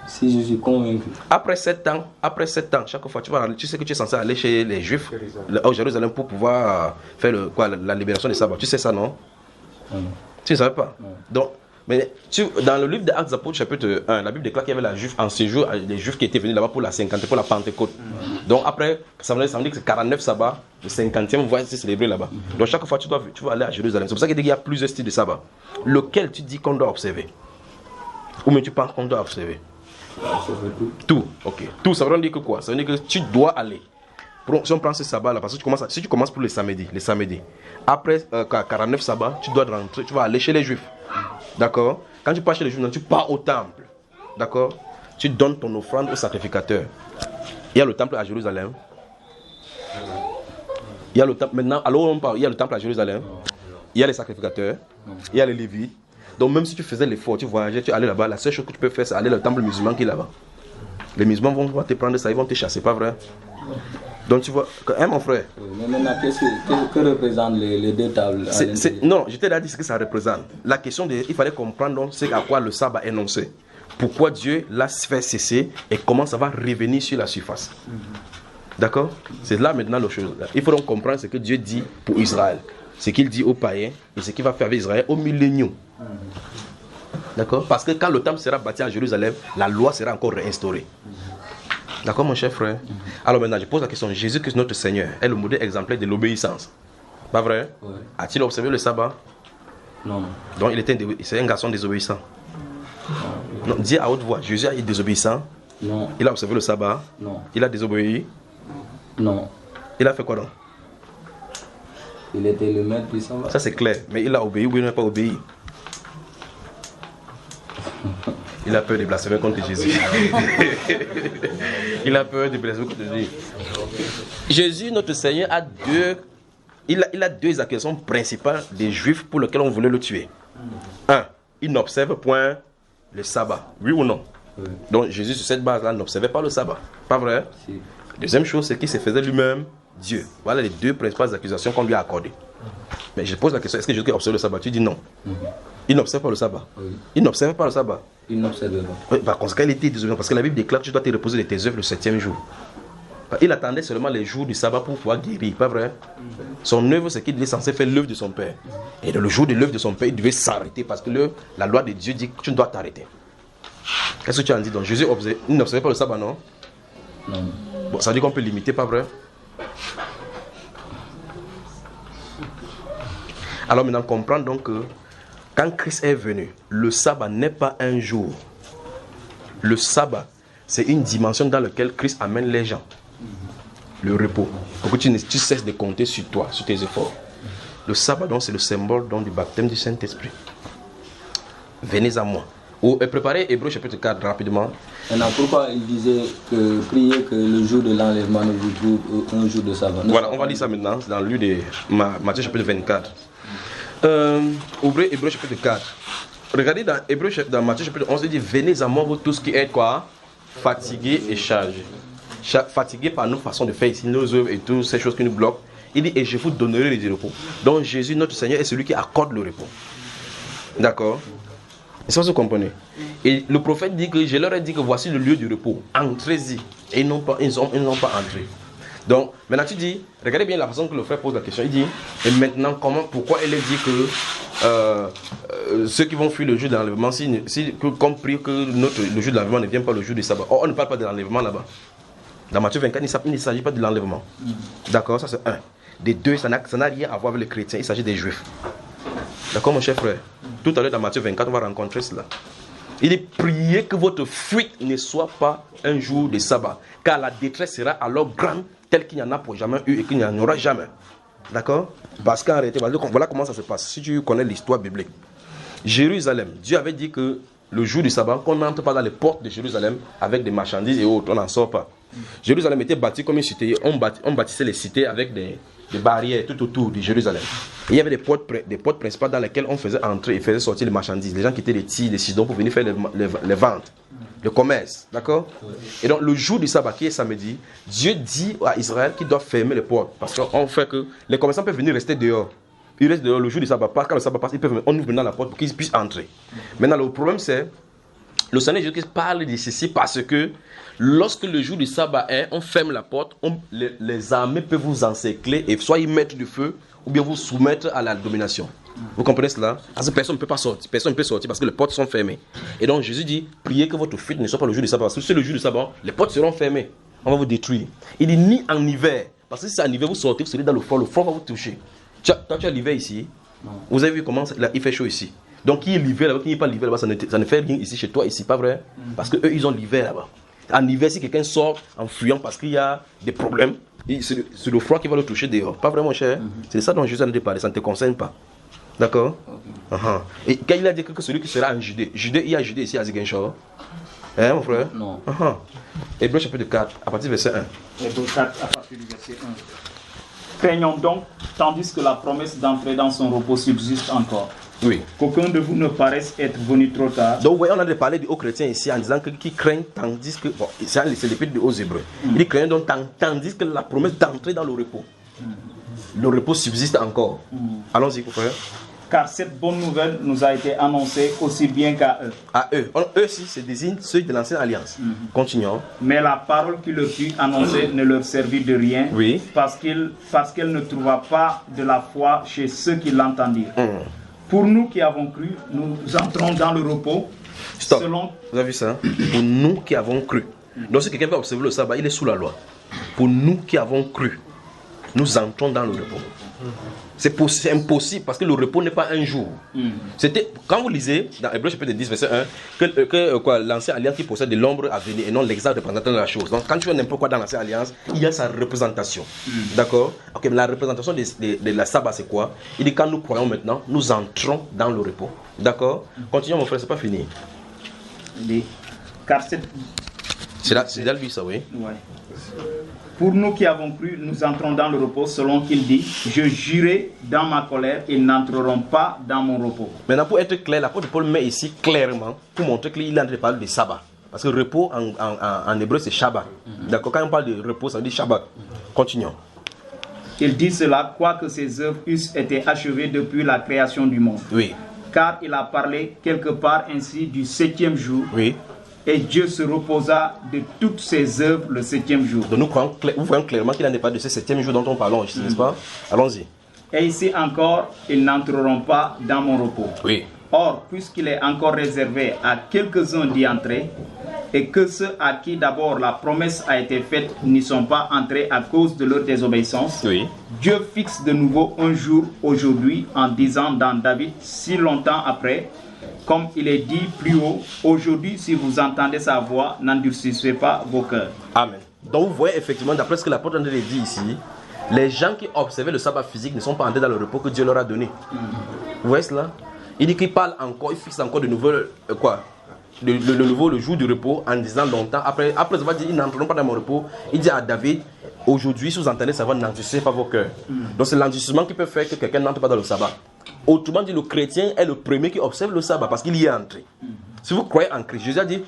Si je suis convaincu. Après 7 ans, chaque fois, tu sais que tu es censé aller chez les Juifs au Jérusalem pour pouvoir faire la libération du sabbat. Tu sais ça, non? Non. Tu ne savais pas? Non. Donc, mais dans le livre des Actes des Apôtres, chapitre 1, la Bible déclare qu'il y avait la Juif en séjour, les Juifs qui étaient venus là-bas pour la 50e, pour la Pentecôte. Donc après, ça veut dire que c'est 49 sabbats, le 50e va être célébré là-bas. Donc chaque fois, tu vas aller à Jérusalem. C'est pour ça qu'il y a plusieurs styles de sabbat. Lequel tu dis qu'on doit observer? Ou même tu penses qu'on doit observer? Tout, ok. Tout, ça veut dire que quoi? Ça veut dire que tu dois aller. Si on prend ce sabbat là, parce que si tu commences pour les samedis, après 49 sabbats, tu dois rentrer, tu vas aller chez les Juifs. D'accord? Quand tu pars chez les Juifs, tu pars au temple. D'accord? Tu donnes ton offrande au sacrificateur. Il y a le temple à Jérusalem. Il y a le temple, maintenant, alors on parle, il y a le temple à Jérusalem. Il y a les sacrificateurs. Il y a les Lévites. Donc même si tu faisais l'effort, tu voyageais, tu allais là-bas, la seule chose que tu peux faire, c'est aller au temple musulman qui est là-bas. Les musulmans vont te prendre ça, ils vont te chasser, pas vrai? Donc tu vois, mon frère. Mais maintenant, que représentent les deux tables? Non, je t'ai dit ce que ça représente. La question, il fallait comprendre donc, c'est à quoi le sabbat est énoncé. Pourquoi Dieu l'a fait cesser et comment ça va revenir sur la surface. D'accord? C'est là maintenant la chose. Il faut donc comprendre ce que Dieu dit pour Israël. Ce qu'il dit aux païens et ce qu'il va faire avec Israël au millénium. D'accord? Parce que quand le temple sera bâti à Jérusalem, la loi sera encore réinstaurée. D'accord, mon cher frère? Alors maintenant, je pose la question. Jésus-Christ, notre Seigneur, est le modèle exemplaire de l'obéissance. Pas vrai? Oui. A-t-il observé le sabbat? Non. Donc, c'est un garçon désobéissant. Non, dis à haute voix, Jésus est désobéissant? Non. Il a observé le sabbat? Non. Il a désobéi? Non. Il a fait quoi donc? Il était le maître du sabbat. Ça c'est clair, mais il a obéi ou il n'a pas obéi? Il a peur de blasphémer contre Jésus. Il a peur de blasphémer contre Jésus. Jésus, notre Seigneur, a deux accusations principales des Juifs pour lesquels on voulait le tuer. Un, il n'observe point le sabbat. Oui ou non? Oui. Donc Jésus, sur cette base-là, n'observait pas le sabbat. Pas vrai? Si. Deuxième chose, c'est qu'il se faisait lui-même Dieu. Voilà les deux principales accusations qu'on lui a accordées. Mais je pose la question, est-ce que Jésus observe le sabbat? Tu dis non. Il n'observe pas le sabbat. Oui. Il n'observe pas le sabbat. Il n'observe pas. Oui, par conséquent, il était désobéissant. Parce que la Bible déclare que tu dois te reposer de tes œuvres le 7e jour. Il attendait seulement les jours du sabbat pour pouvoir guérir, pas vrai? Son œuvre, c'est qu'il est censé faire l'œuvre de son Père. Et le jour de l'œuvre de son Père, il devait s'arrêter parce que la loi de Dieu dit que tu dois t'arrêter. Qu'est-ce que tu as dit? Donc Jésus n'observait pas le sabbat, non? Non. Bon, ça veut dire qu'on peut limiter, pas vrai? Alors maintenant, comprendre donc que quand Christ est venu, le sabbat n'est pas un jour. Le sabbat, c'est une dimension dans laquelle Christ amène les gens. Le repos. Pour que tu cesses de compter sur toi, sur tes efforts. Le sabbat, donc, c'est le symbole donc, du baptême du Saint-Esprit. Venez à moi. Préparez Hébreux chapitre 4 rapidement. Maintenant, pourquoi il disait que prier que le jour de l'enlèvement ne vous trouve un jour de sabbat? Voilà, on va lire ça maintenant. C'est dans le livre de Matthieu chapitre 24. Ouvrez Hébreux chapitre 4. Regardez dans Matthieu chapitre 11, il dit venez à moi vous tous qui êtes quoi? Fatigués et chargés. Fatigués par nos façons de faire ici, nos œuvres et toutes ces choses qui nous bloquent. Il dit et je vous donnerai le repos. Donc Jésus notre Seigneur est celui qui accorde le repos. D'accord? C'est ce que vous comprenez. Et le prophète dit que je leur ai dit que voici le lieu du repos. Entrez-y. Et ils n'ont pas entré. Donc, maintenant tu dis, regardez bien la façon que le frère pose la question. Il dit, et maintenant, pourquoi il a dit que ceux qui vont fuir le jour de l'enlèvement, qu'on prie que le jour de l'enlèvement ne vient pas le jour du sabbat. Or, on ne parle pas de l'enlèvement là-bas. Dans Matthieu 24, il ne s'agit pas de l'enlèvement. D'accord, ça c'est un. Des deux, ça n'a rien à voir avec les chrétiens, il s'agit des juifs. D'accord, mon cher frère? Tout à l'heure, dans Matthieu 24, on va rencontrer cela. Il est prié que votre fuite ne soit pas un jour de sabbat, car la détresse sera alors grande, telle qu'il n'y en a pour jamais eu et qu'il n'y en aura jamais. D'accord? Parce qu'en réalité, voilà comment ça se passe. Si tu connais l'histoire biblique, Jérusalem, Dieu avait dit que le jour du sabbat, qu'on n'entre pas dans les portes de Jérusalem avec des marchandises et autres, on n'en sort pas. Jérusalem était bâtie comme une cité, on bâtissait les cités avec des barrières tout autour de Jérusalem. Et il y avait des portes principales dans lesquelles on faisait entrer et faisait sortir les marchandises, les gens qui étaient des Tyr, des Sidon pour venir faire les ventes, le commerce, d'accord? Et donc le jour du sabbat qui est samedi, Dieu dit à Israël qu'il doit fermer les portes, parce qu'on fait que les commerçants peuvent venir rester dehors. Ils restent dehors le jour du sabbat, quand le sabbat passe, on ouvre maintenant la porte pour qu'ils puissent entrer. Maintenant le problème c'est, le Seigneur Jésus-Christ parle de ceci parce que lorsque le jour du sabbat est, on ferme la porte, les armées peuvent vous encercler et soit y mettre du feu ou bien vous soumettre à la domination. Vous comprenez cela? Parce que personne ne peut pas sortir, personne ne peut sortir parce que les portes sont fermées. Et donc Jésus dit, priez que votre fuite ne soit pas le jour du sabbat. Parce que si c'est le jour du sabbat, les portes seront fermées. On va vous détruire. Il dit ni en hiver. Parce que si c'est en hiver, vous sortez, vous serez dans le froid va vous toucher. Toi, tu as l'hiver ici. Vous avez vu comment il fait chaud ici. Donc qui est l'hiver là-bas, qui n'est pas l'hiver là-bas, ça ne fait rien ici chez toi, ici, pas vrai? Parce qu'eux, ils ont l'hiver là-bas. En hiver, si quelqu'un sort en fuyant parce qu'il y a des problèmes, c'est le froid qui va le toucher dehors. Pas vraiment cher. C'est ça dont Jésus en a parlé, ça ne te concerne pas. D'accord? Et quand il a dit que celui qui sera en Judée, il y a Judée ici à Ziguinchor. Hein mon frère? Non. Hébreux chapitre 4, à partir du verset 1. Hébreux 4, à partir du verset 1. Craignons donc, tandis que la promesse d'entrer dans son repos subsiste encore. Oui. Qu'aucun de vous ne paraisse être venu trop tard. Donc, voyez, on a parlé aux chrétiens ici en disant qu'ils craignent tandis que. Bon, c'est l'épître aux Hébreux. Ils craignent donc tandis que la promesse d'entrer dans le repos. Le repos subsiste encore. Allons-y, frère. Car cette bonne nouvelle nous a été annoncée aussi bien qu'à eux. À eux. Eux, si, se désigne ceux de l'ancienne alliance. Continuons. Mais la parole qui leur fut annoncée ne leur servit de rien. Oui. Parce qu'elle ne trouva pas de la foi chez ceux qui l'entendirent. Pour nous qui avons cru, nous entrons dans le repos. Stop. Vous avez vu ça? Pour nous qui avons cru. Donc si quelqu'un veut observer le sabbat, il est sous la loi. Pour nous qui avons cru, nous entrons dans le repos. C'est impossible parce que le repos n'est pas un jour. C'était, quand vous lisez dans Hébreux chapitre 10 verset 1 que l'ancienne alliance qui possède de l'ombre à venir et non l'exact représentant de la chose. Donc quand tu vois n'importe quoi dans l'ancienne alliance, il y a sa représentation. D'accord? Ok, mais la représentation de la sabbat c'est quoi? Il dit quand nous croyons maintenant, nous entrons dans le repos. D'accord? Continuons mon frère, c'est pas fini. Car c'est là lui ça, oui. Ouais. Pour nous qui avons cru, nous entrons dans le repos selon qu'il dit, je jurai dans ma colère, ils n'entreront pas dans mon repos. Maintenant pour être clair, l'apôtre Paul met ici clairement pour montrer qu'il est en train de parler de sabbat. Parce que repos en hébreu c'est Shabbat. D'accord, quand on parle de repos ça veut dire Shabbat. Continuons. Il dit cela, quoique ses œuvres eussent été achevées depuis la création du monde. Oui. Car il a parlé quelque part ainsi du 7e jour. Oui. Et Dieu se reposa de toutes ses œuvres le 7e jour. Donc nous voyons clairement qu'il n'en est pas de ce 7e jour dont on parle, n'est-ce pas? Allons-y. Et ici encore, ils n'entreront pas dans mon repos. Oui. Or, puisqu'il est encore réservé à quelques-uns d'y entrer, et que ceux à qui d'abord la promesse a été faite n'y sont pas entrés à cause de leur désobéissance, oui. Dieu fixe de nouveau un jour aujourd'hui en disant dans David si longtemps après, comme il est dit plus haut, aujourd'hui si vous entendez sa voix, n'endurcissez pas vos cœurs. Amen. Donc vous voyez effectivement, d'après ce que l'apôtre André dit ici, les gens qui observaient le sabbat physique ne sont pas entrés dans le repos que Dieu leur a donné. Vous voyez cela? Il dit qu'il parle encore, il fixe encore de nouveau le jour du repos en disant longtemps. Après avoir dit ils n'entreront pas dans mon repos, il dit à David, aujourd'hui si vous entendez sa voix, n'endurcissez pas vos cœurs. Donc c'est l'endurcissement qui peut faire que quelqu'un n'entre pas dans le sabbat. Autrement dit, le chrétien est le premier qui observe le sabbat parce qu'il y est entré. Si vous croyez en Christ, Jésus a dit,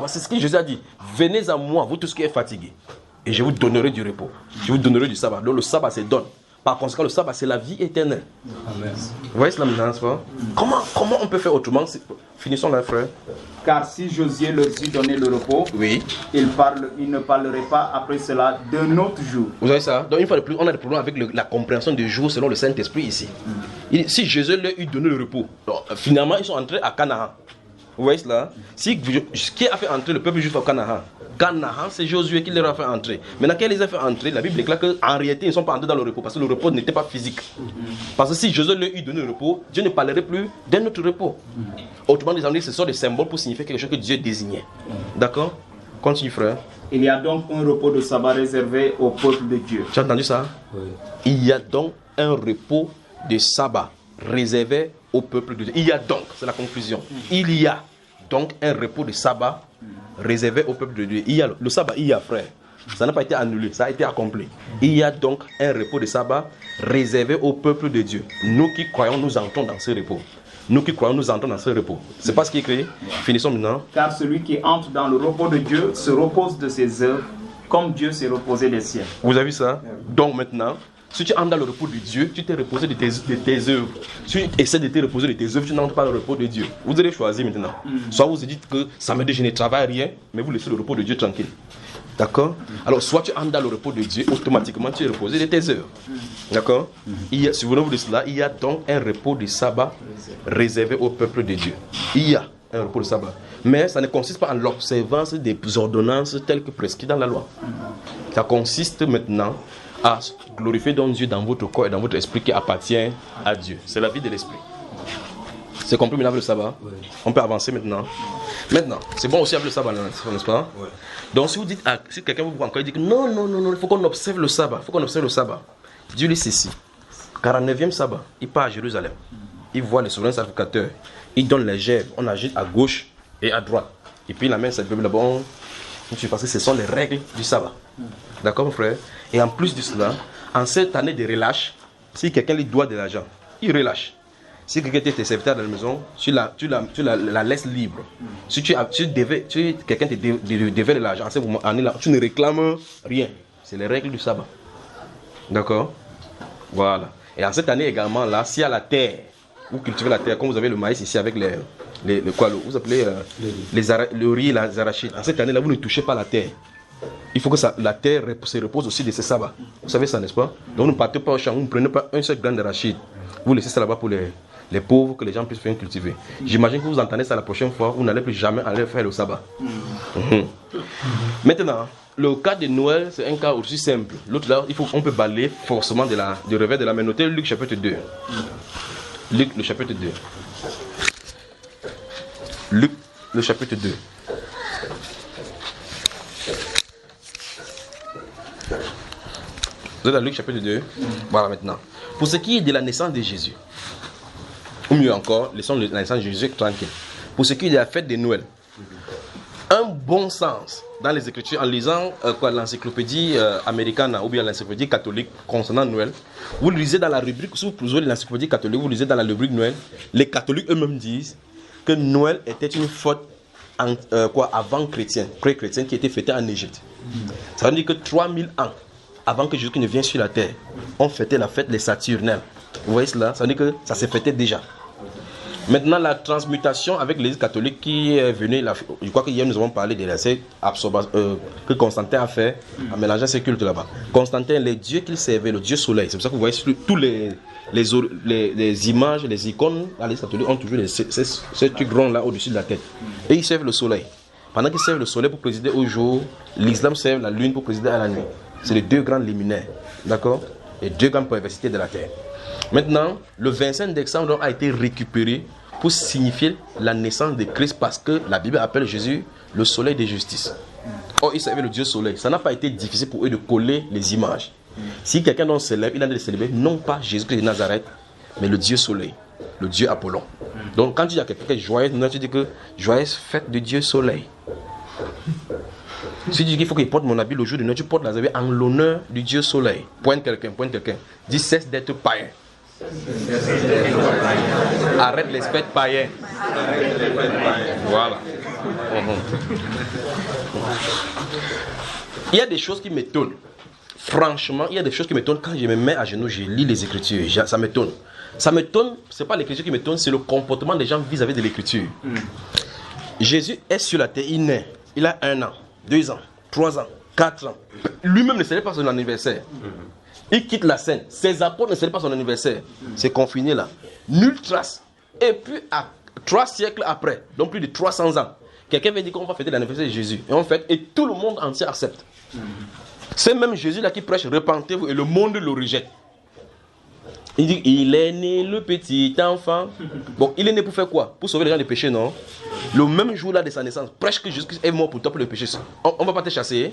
c'est ce que Jésus a dit, venez à moi, vous tous qui êtes fatigués, et je vous donnerai du repos. Je vous donnerai du sabbat. Donc le sabbat se donne. Par conséquent, le sabbat c'est la vie éternelle. Amen. Vous voyez cela maintenant, n'est-ce pas? Comment on peut faire autrement? Finissons là, frère. Car si Josué leur eût donné le repos, oui. il ne parlerait pas après cela d'un autre jour. Vous avez ça? Donc une fois de plus, on a des problèmes avec la compréhension du jour selon le Saint-Esprit ici. Si Jésus leur eût donné le repos, donc, finalement ils sont entrés à Canaan. Vous voyez cela? Qui a fait entrer le peuple juif à Canaan? Canaan, c'est Josué qui les a fait entrer. Maintenant, quand il les a fait entrer, la Bible déclare qu'en réalité, ils ne sont pas entrés dans le repos parce que le repos n'était pas physique. Parce que si Josué leur eût donné le repos, Dieu ne parlerait plus d'un autre repos. Autrement dit, ce sont des symboles pour signifier quelque chose que Dieu désignait. D'accord? Continue, frère. Il y a donc un repos de sabbat réservé au peuple de Dieu. Tu as entendu ça? Oui. Il y a donc un repos de sabbat réservé au peuple de Dieu. Il y a donc, c'est la conclusion. Il y a donc un repos de sabbat réservé au peuple de Dieu. Il y a le sabbat, il y a, frère. Ça n'a pas été annulé, ça a été accompli. Il y a donc un repos de sabbat réservé au peuple de Dieu. Nous qui croyons, nous entrons dans ce repos. Nous qui croyons, nous entrons dans ce repos. C'est pas ce qui est écrit. Finissons maintenant. Car celui qui entre dans le repos de Dieu se repose de ses œuvres, comme Dieu s'est reposé des siens. Vous avez vu ça? Donc maintenant, si tu entres dans le repos de Dieu, tu t'es reposé de tes œuvres. Si tu essaies de te reposer de tes œuvres, tu n'entres pas dans le repos de Dieu. Vous allez choisir maintenant. Soit vous vous dites que samedi je ne travaille rien, mais vous laissez le repos de Dieu tranquille. D'accord? Alors, soit tu entres dans le repos de Dieu, automatiquement tu es reposé de tes œuvres. D'accord? Souvenez-vous de cela, il y a donc un repos de sabbat réservé au peuple de Dieu. Il y a un repos de sabbat. Mais ça ne consiste pas en l'observance des ordonnances telles que prescrites dans la loi. Ça consiste maintenant à glorifier donc Dieu dans votre corps et dans votre esprit qui appartient à Dieu. C'est la vie de l'esprit. C'est compris maintenant avec le sabbat? Oui. On peut avancer maintenant. Maintenant, c'est bon aussi avec le sabbat, n'est-ce pas? Oui. Donc si vous dites, si quelqu'un vous voit encore, il dit que non, il faut qu'on observe le sabbat. Il faut qu'on observe le sabbat. Dieu lui ceci. 49e sabbat, il part à Jérusalem. Il voit les souverains sacrificateurs. Il donne les gerbes. On agite à gauche et à droite. Et puis la main, c'est le peuple là-bas. Parce que ce sont les règles du sabbat. D'accord, mon frère? Et en plus de cela, en cette année de relâche, si quelqu'un lui doit de l'argent, il relâche. Si quelqu'un était serviteur dans la maison, tu la laisses libre. Si quelqu'un te devait de l'argent, en ce moment-là, tu ne réclames rien. C'est les règles du sabbat. D'accord? Voilà. Et en cette année également, là, s'il y a la terre, vous cultivez la terre, comme vous avez le maïs ici avec vous appelez le riz et les arachides. En cette année-là, vous ne touchez pas la terre. Il faut que la terre se repose aussi de ces sabbats. Vous savez ça, n'est-ce pas? Donc ne partez pas au champ, vous ne prenez pas un seul grain d'arachide. Vous laissez ça là-bas pour les pauvres, que les gens puissent faire cultiver. J'imagine que vous entendez ça la prochaine fois, vous n'allez plus jamais aller faire le sabbat. Maintenant, le cas de Noël, c'est un cas aussi simple. L'autre là, on peut balayer forcément du revers de la main. Notez Luc chapitre 2. Luc le chapitre 2. Luc le chapitre 2. Vous êtes dans Luc chapitre 2. Voilà maintenant. Pour ce qui est de la naissance de Jésus, ou mieux encore, laissons la naissance de Jésus tranquille. Pour ce qui est de la fête de Noël, un bon sens dans les Écritures, en lisant l'encyclopédie américaine ou bien l'encyclopédie catholique concernant Noël, vous lisez dans la rubrique, si vous lisez l'encyclopédie catholique, vous lisez dans la rubrique Noël, les catholiques eux-mêmes disent que Noël était une fête avant chrétienne, pré-chrétienne, qui était fêtée en Égypte. Ça veut dire que 3000 ans avant que Jésus ne vienne sur la terre, on fêtait la fête des Saturnales. Vous voyez cela? Ça veut dire que ça se fêtait déjà. Maintenant, la transmutation avec l'Église catholique qui est venue, je crois qu'hier nous avons parlé de l'essai que Constantin a fait en mélangeant ces cultes là-bas. Constantin, les dieux qu'il servait, le dieu soleil, c'est pour ça que vous voyez tous les images, les icônes à l'Église catholique ont toujours ces trucs ronds là au-dessus de la tête. Et ils servent le soleil. Pendant qu'ils servent le soleil pour présider au jour, l'islam serve la lune pour présider à la nuit. C'est les deux grands luminaires, d'accord? Les deux grandes perversités de la terre. Maintenant, le 25 décembre a été récupéré pour signifier la naissance de Christ parce que la Bible appelle Jésus le soleil de justice. Or, ils savaient le Dieu soleil. Ça n'a pas été difficile pour eux de coller les images. Si quelqu'un donc célèbre, il a de célébrer non pas Jésus-Christ de Nazareth, mais le Dieu soleil, le Dieu Apollon. Donc, quand tu dis à quelqu'un joyeuse Noël, tu dis que joyeuse fête de Dieu soleil. Si tu dis qu'il faut qu'il porte mon habit le jour de Noël, tu portes l'habit en l'honneur du Dieu soleil. Pointe quelqu'un. Dis cesse d'être païen. Arrête les fêtes païens. Voilà. Il y a des choses qui m'étonnent. Franchement, il y a des choses qui m'étonnent quand je me mets à genoux, je lis les Écritures. Ça m'étonne. Ça m'étonne, c'est pas l'Écriture qui m'étonne, c'est le comportement des gens vis-à-vis de l'Écriture. Jésus est sur la terre, il naît. Il a 1 an, 2 ans, 3 ans, 4 ans. Lui-même ne célèbre pas son anniversaire. Il quitte la scène. Ses apôtres ne célèbrent pas son anniversaire. C'est confiné là. Nulle trace. Et puis, à 3 siècles après, donc plus de 300 ans, quelqu'un vient dire qu'on va fêter l'anniversaire de Jésus. Et on fête, et tout le monde entier accepte. C'est même Jésus là qui prêche, repentez-vous, et le monde le rejette. Il dit, il est né le petit enfant. Bon, il est né pour faire quoi? Pour sauver les gens des péchés, non? Le même jour là de sa naissance, prêche que Jésus est mort pour toi pour le péché. On ne va pas te chasser.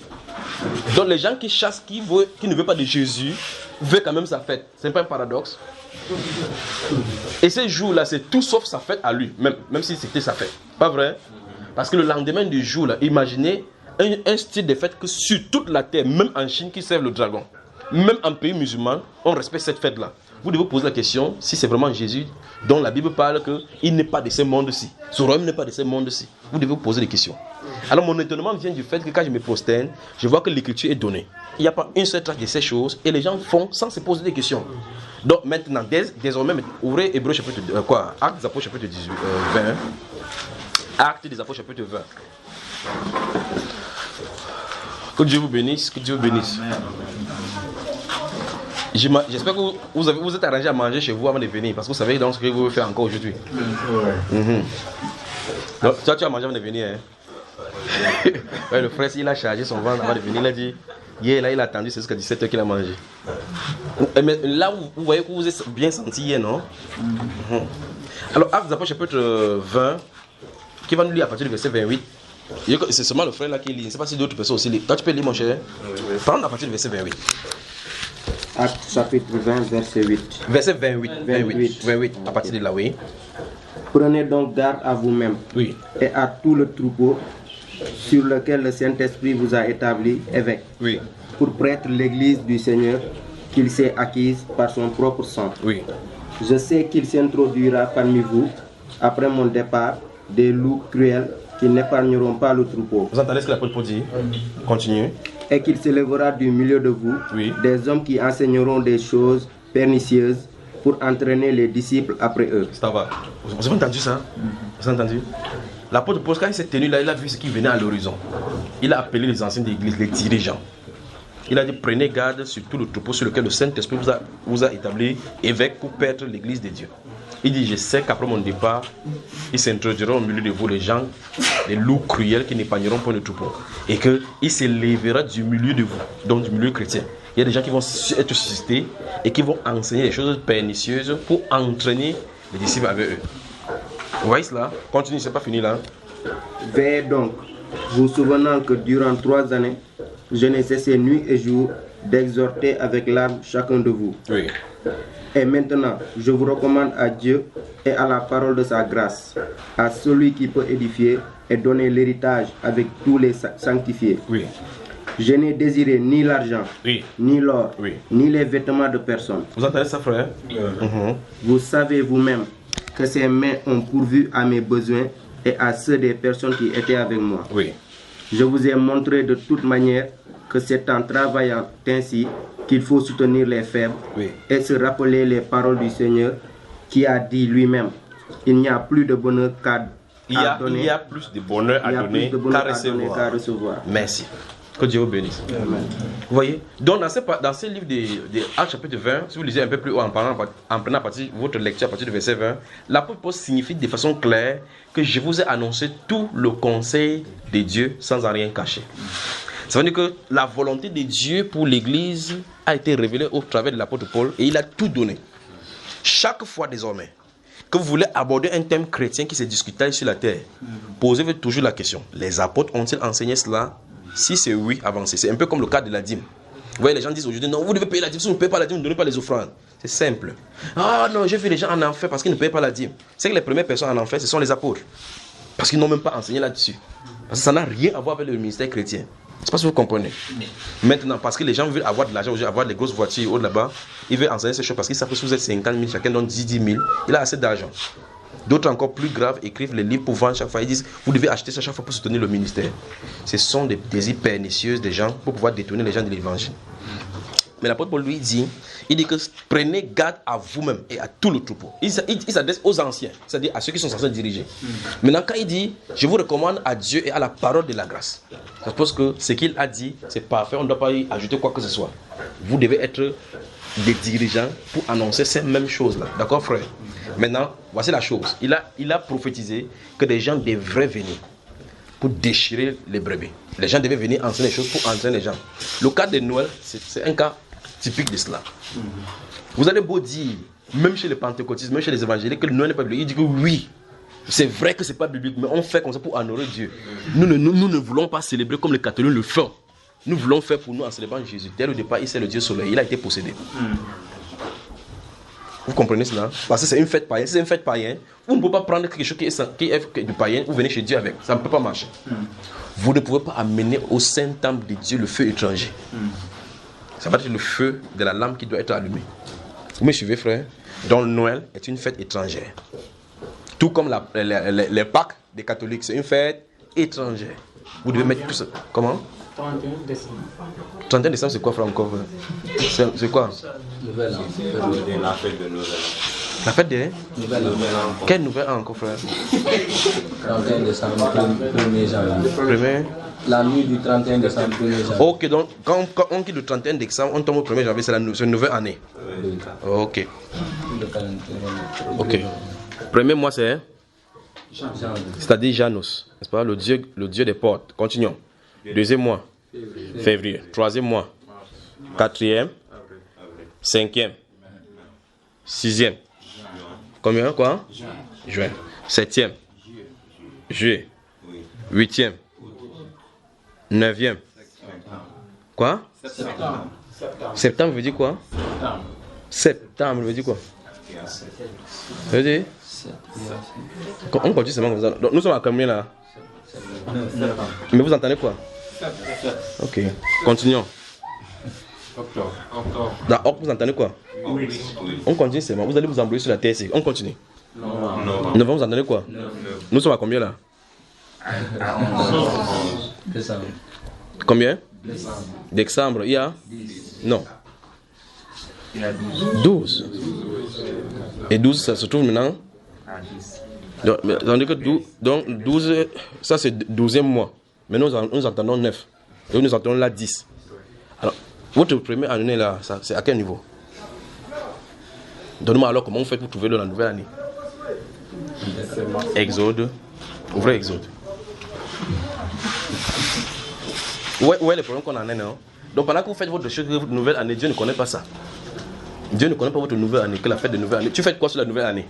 Donc les gens qui chassent, qui ne veulent pas de Jésus, veulent quand même sa fête. Ce n'est pas un paradoxe. Et ce jour là, c'est tout sauf sa fête à lui, même si c'était sa fête. Pas vrai? Parce que le lendemain du jour, là, imaginez un style de fête que sur toute la terre, même en Chine qui servent le dragon, même en pays musulman, on respecte cette fête-là. Vous devez vous poser la question si c'est vraiment Jésus dont la Bible parle qu'il n'est pas de ce monde-ci. Ce royaume n'est pas de ce monde-ci. Vous devez vous poser des questions. Alors mon étonnement vient du fait que quand je me prosterne, je vois que l'écriture est donnée. Il n'y a pas une seule trace de ces choses et les gens font sans se poser des questions. Donc maintenant, désormais, ouvrez Hébreux chapitre Actes des Apôtres chapitre 20. Actes des Apôtres chapitre 20. Que Dieu vous bénisse, que Dieu vous bénisse. J'espère que vous êtes arrangé à manger chez vous avant de venir, parce que vous savez donc ce que vous faites encore aujourd'hui. Donc, toi, tu as mangé avant de venir. Hein? Ouais, le frère, il a chargé son ventre avant de venir. Il a dit, hier, là, il a attendu jusqu'à 17h qu'il a mangé. Mais là, vous voyez que vous êtes bien senti hier, non? Alors, Actes des Apôtres chapitre 20, qui va nous lire à partir du verset 28. C'est seulement le frère là qui lit. Je ne sais pas si d'autres personnes aussi lisent. Toi, tu peux lire, mon cher. Prends à partir du verset 28. Actes chapitre 20, verset 8. Verset 28, à partir de là, oui. Prenez donc garde à vous-même et à tout le troupeau sur lequel le Saint-Esprit vous a établi évêque, pour prêtre l'église du Seigneur qu'il s'est acquise par son propre sang. Je sais qu'il s'introduira parmi vous, après mon départ, des loups cruels qui n'épargneront pas le troupeau. Vous entendez ce que l'apôtre Paul dit? Continue. Et qu'il s'élèvera du milieu de vous des hommes qui enseigneront des choses pernicieuses pour entraîner les disciples après eux. Ça va. Vous avez entendu ça? Vous avez entendu? L'apôtre Paul, quand il s'est tenu là, il a vu ce qui venait à l'horizon. Il a appelé les anciens d'église, les dirigeants. Il a dit, prenez garde sur tout le troupeau sur lequel le Saint-Esprit vous a établi évêque pour perdre l'église de Dieu. Il dit, je sais qu'après mon départ, ils s'introduiront au milieu de vous les gens, les loups cruels qui n'épargneront pas le troupeau. Et qu'il s'élèvera du milieu de vous, donc du milieu chrétien. Il y a des gens qui vont être suscités et qui vont enseigner des choses pernicieuses pour entraîner les disciples avec eux. Vous voyez cela? Continue, c'est pas fini là. Veillez donc, vous souvenant que durant 3 années, je n'ai cessé nuit et jour d'exhorter avec larmes chacun de vous. Et maintenant, je vous recommande à Dieu et à la parole de sa grâce, à celui qui peut édifier et donner l'héritage avec tous les sanctifiés. Je n'ai désiré ni l'argent, ni l'or, ni les vêtements de personne. Vous entendez ça, frère? Vous savez vous-même que ces mains ont pourvu à mes besoins et à ceux des personnes qui étaient avec moi. Je vous ai montré de toute manière que c'est en travaillant ainsi qu'il faut soutenir les faibles et se rappeler les paroles du Seigneur qui a dit lui-même, il n'y a plus de bonheur qu'à donner. Il y a plus de bonheur à donner qu'à recevoir. Merci. Que Dieu vous bénisse. Amen. Vous voyez? Donc dans ce livre de Actes chapitre 20, si vous lisez un peu plus haut en prenant à partir votre lecture à partir du verset 20, l'apôtre Paul signifie de façon claire que je vous ai annoncé tout le conseil de Dieu sans en rien cacher. Ça veut dire que la volonté de Dieu pour l'église a été révélée au travers de l'apôtre Paul et il a tout donné. Chaque fois désormais que vous voulez aborder un thème chrétien qui se discute sur la terre, posez-vous toujours la question, les apôtres ont-ils enseigné cela? Si c'est oui, avancez. C'est un peu comme le cas de la dîme. Vous voyez, les gens disent aujourd'hui, non, vous devez payer la dîme. Si vous ne payez pas la dîme, ne donnez pas les offrandes. C'est simple. Ah non, j'ai vu les gens en enfer parce qu'ils ne payaient pas la dîme. C'est que les premières personnes en enfer, ce sont les apôtres. Parce qu'ils n'ont même pas enseigné là-dessus. Parce que ça n'a rien à voir avec le ministère chrétien. Je ne sais pas si vous comprenez. Maintenant, parce que les gens veulent avoir de l'argent, avoir des grosses voitures haut là-bas, ils veulent enseigner ces choses parce qu'ils savent que si vous êtes 50 000, chacun donne 10 000, il a assez d'argent. D'autres encore plus graves écrivent les livres pour vendre chaque fois. Ils disent, vous devez acheter ça chaque fois pour soutenir le ministère. Ce sont des désirs pernicieux des gens pour pouvoir détourner les gens de l'évangile. Mais l'apôtre Paul lui dit, il dit que prenez garde à vous-même et à tout le troupeau. Il s'adresse aux anciens, c'est-à-dire à ceux qui sont censés diriger. Maintenant, quand il dit, je vous recommande à Dieu et à la parole de la grâce, je pense que ce qu'il a dit, c'est parfait, on ne doit pas y ajouter quoi que ce soit. Vous devez être des dirigeants pour annoncer ces mêmes choses-là. D'accord, frère? Maintenant, voici la chose. Il a prophétisé que des gens devraient venir pour déchirer les brebis. Les gens devaient venir enseigner des choses pour entraîner les gens. Le cas de Noël, c'est un cas typique de cela. Vous allez beau dire, même chez les pentecôtistes, même chez les évangéliques, que Noël n'est pas biblique. Il dit que oui, c'est vrai que ce n'est pas biblique, mais on fait comme ça pour honorer Dieu. Nous ne voulons pas célébrer comme les catholiques le font. Nous voulons faire pour nous en célébrant Jésus. Dès le départ, il c'est le Dieu soleil. Il a été possédé. Vous comprenez cela? Parce que c'est une fête païenne. Si c'est une fête païenne, vous ne pouvez pas prendre quelque chose qui est du païen, vous venez chez Dieu avec. Ça ne peut pas marcher. Vous ne pouvez pas amener au saint temple de Dieu le feu étranger. Ça va être le feu de la lampe qui doit être allumé. Vous me suivez, frère? Donc Noël est une fête étrangère. Tout comme les Pâques des catholiques, c'est une fête étrangère. Vous devez mettre tout ça. Comment? 31 décembre. 31 décembre, c'est quoi, frère, encore? C'est quoi? La fête de Noël. La fête des Nouvel an. Quelle nouvelle an encore, frère? 31 décembre, 1er janvier. Premier. La nuit du 31 décembre, 1er janvier. Ok, donc quand on quitte le 31 décembre, on tombe au 1er janvier, c'est une nouvelle année. Ok. Ok. Premier mois, c'est? C'est-à-dire Janus, n'est-ce pas? Le dieu des portes. Continuons. Deuxième mois, février. Troisième mois, quatrième, cinquième, sixième. Combien, quoi? Juin. Septième, juillet. Huitième, neuvième. Quoi? Septembre veut dire quoi? Septembre veut dire quoi? Ça veut dire? On continue seulement comme ça. Donc, nous sommes à combien là? Mais vous entendez quoi? Ok. Continuons. Octobre. Dans octobre, vous entendez quoi? On continue seulement. Vous allez vous embrouiller sur la terre. On continue. Novembre, vous entendez quoi? Nous sommes à combien là? Décembre. Combien? Décembre. Il y a? Non. Il y a 12. 12. Et 12, ça se trouve maintenant? Donc 12, ça c'est 12e mois. Mais nous entendons 9. Et nous entendons là 10. Alors, votre première année là, c'est à quel niveau? Donnez-moi alors comment vous faites pour trouver la nouvelle année. Exode. Ouvrez Exode. Ouais, les problèmes qu'on en a, non? Donc pendant que vous faites votre nouvelle année, Dieu ne connaît pas ça. Dieu ne connaît pas votre nouvelle année, que la fête de nouvelle année. Tu fais quoi sur la nouvelle année?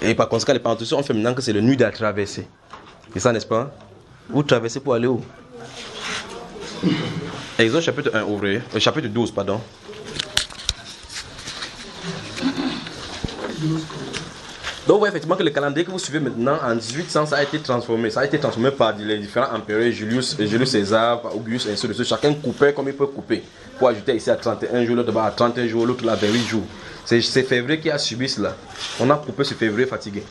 Et par conséquent, les pentécostales, on fait maintenant que c'est la nuit de la traversée. C'est ça, n'est-ce pas? Vous traversez pour aller où? Exode chapitre 1, ouvrez. Chapitre 12, pardon. Donc, vous voyez effectivement que le calendrier que vous suivez maintenant, en 1800, ça a été transformé. Ça a été transformé par les différents empereurs, Julius César, Auguste, et ainsi de suite. Chacun coupait comme il peut couper. Pour ajouter ici à 31 jours, l'autre à 31 jours, l'autre là à 28 jours. C'est février qui a subi cela. On a coupé ce février fatigué.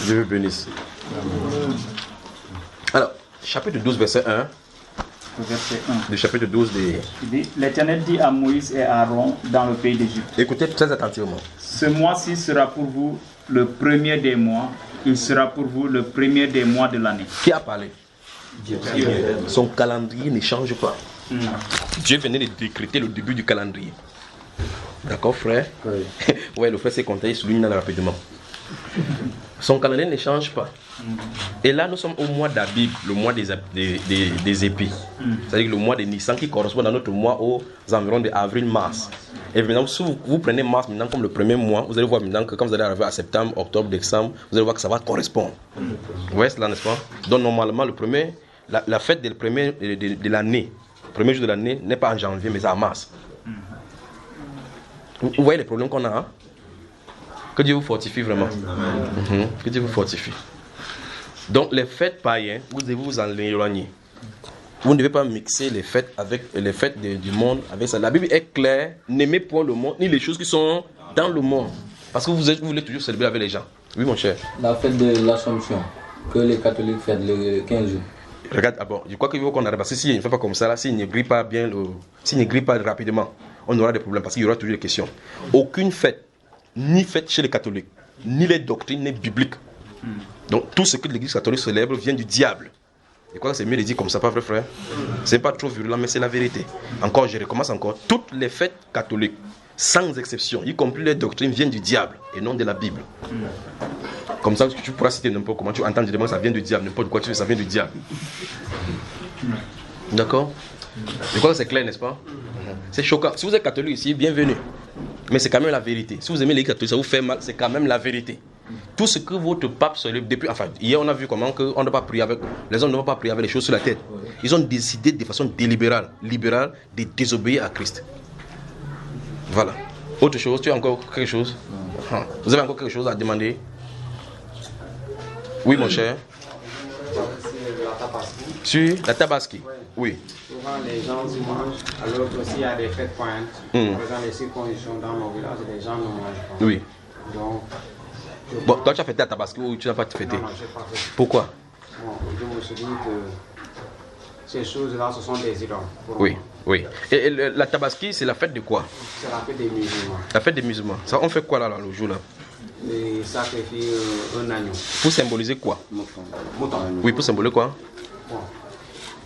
Dieu vous bénisse. Alors, chapitre 12, verset 1. Verset 1. Le chapitre 12 des... Il dit, l'Éternel dit à Moïse et à Aaron dans le pays d'Égypte. Écoutez très attentivement. Ce mois-ci sera pour vous le premier des mois. Il sera pour vous le premier des mois de l'année. Qui a parlé? Dieu. Son calendrier ne change pas. Dieu venait de décréter le début du calendrier. D'accord, frère? Oui. Ouais, le frère s'est compté, il souligne rapidement. Son calendrier ne change pas. Et là, nous sommes au mois d'Abib, le mois des épis. C'est-à-dire le mois de Nissan qui correspond à notre mois aux environs d'avril-mars. Et maintenant, si vous prenez mars maintenant comme le premier mois, vous allez voir maintenant que quand vous allez arriver à septembre, octobre, décembre, vous allez voir que ça va correspondre. Vous voyez cela, n'est-ce pas? Donc normalement, la fête de l'année, le premier jour de l'année n'est pas en janvier, mais en mars. Vous voyez les problèmes qu'on a, hein? Que Dieu vous fortifie vraiment. Que Dieu vous fortifie. Donc les fêtes païennes, vous devez vous en éloigner. Vous ne devez pas mixer les fêtes avec les fêtes du monde avec ça. La Bible est claire, n'aimez point le monde, ni les choses qui sont dans le monde. Parce que vous voulez toujours célébrer avec les gens. Oui mon cher. La fête de l'Assomption, que les catholiques fêtent le 15 jours. Regarde, je crois qu'il faut qu'on arrête. Parce que s'il ne fait pas comme ça, s'il ne grille pas bien, s'il ne grille pas rapidement, on aura des problèmes. Parce qu'il y aura toujours des questions. Aucune fête, ni fête chez les catholiques, ni les doctrines, ni bibliques. Donc tout ce que l'église catholique célèbre vient du diable. Et quoi, c'est mieux de dire comme ça, pas vrai frère? C'est pas trop virulent, mais c'est la vérité. Encore, je recommence encore. Toutes les fêtes catholiques, sans exception, y compris les doctrines, viennent du diable et non de la Bible. Comme ça, tu pourras citer n'importe comment. Tu entends directement que ça vient du diable, n'importe quoi tu veux, ça vient du diable. D'accord? Je crois que c'est clair, n'est-ce pas? C'est choquant. Si vous êtes catholique ici, bienvenue. Mais c'est quand même la vérité. Si vous aimez les catholiques, ça vous fait mal, c'est quand même la vérité. Tout ce que votre pape se lève depuis, enfin, hier on a vu comment on ne doit pas prier avec, les hommes ne doivent pas prier avec les choses sur la tête. Ils ont décidé de façon libérale de désobéir à Christ. Vous Voilà. Autre chose, tu as encore quelque chose? Vous avez encore quelque chose à demander? Oui, mon cher. Sur la tabaski? Oui. Souvent les gens y mangent, alors que s'il y a des fêtes pointes, par exemple les circoncisions dans nos villages, les gens ne mangent pas. Oui. Donc, bon, toi tu as fêté la tabaski ou tu n'as pas fêté? Non, je n'ai pas fêté. Pourquoi? Bon, je me suis dit que ces choses-là, ce sont des idoles. Oui, oui. Et la tabaski, c'est la fête de quoi? C'est la fête des musulmans. La fête des musulmans. Ça, on fait quoi là, le jour là? Ils sacrifient un agneau. Pour symboliser quoi? Mouton. Oui, pour symboliser quoi? Bon.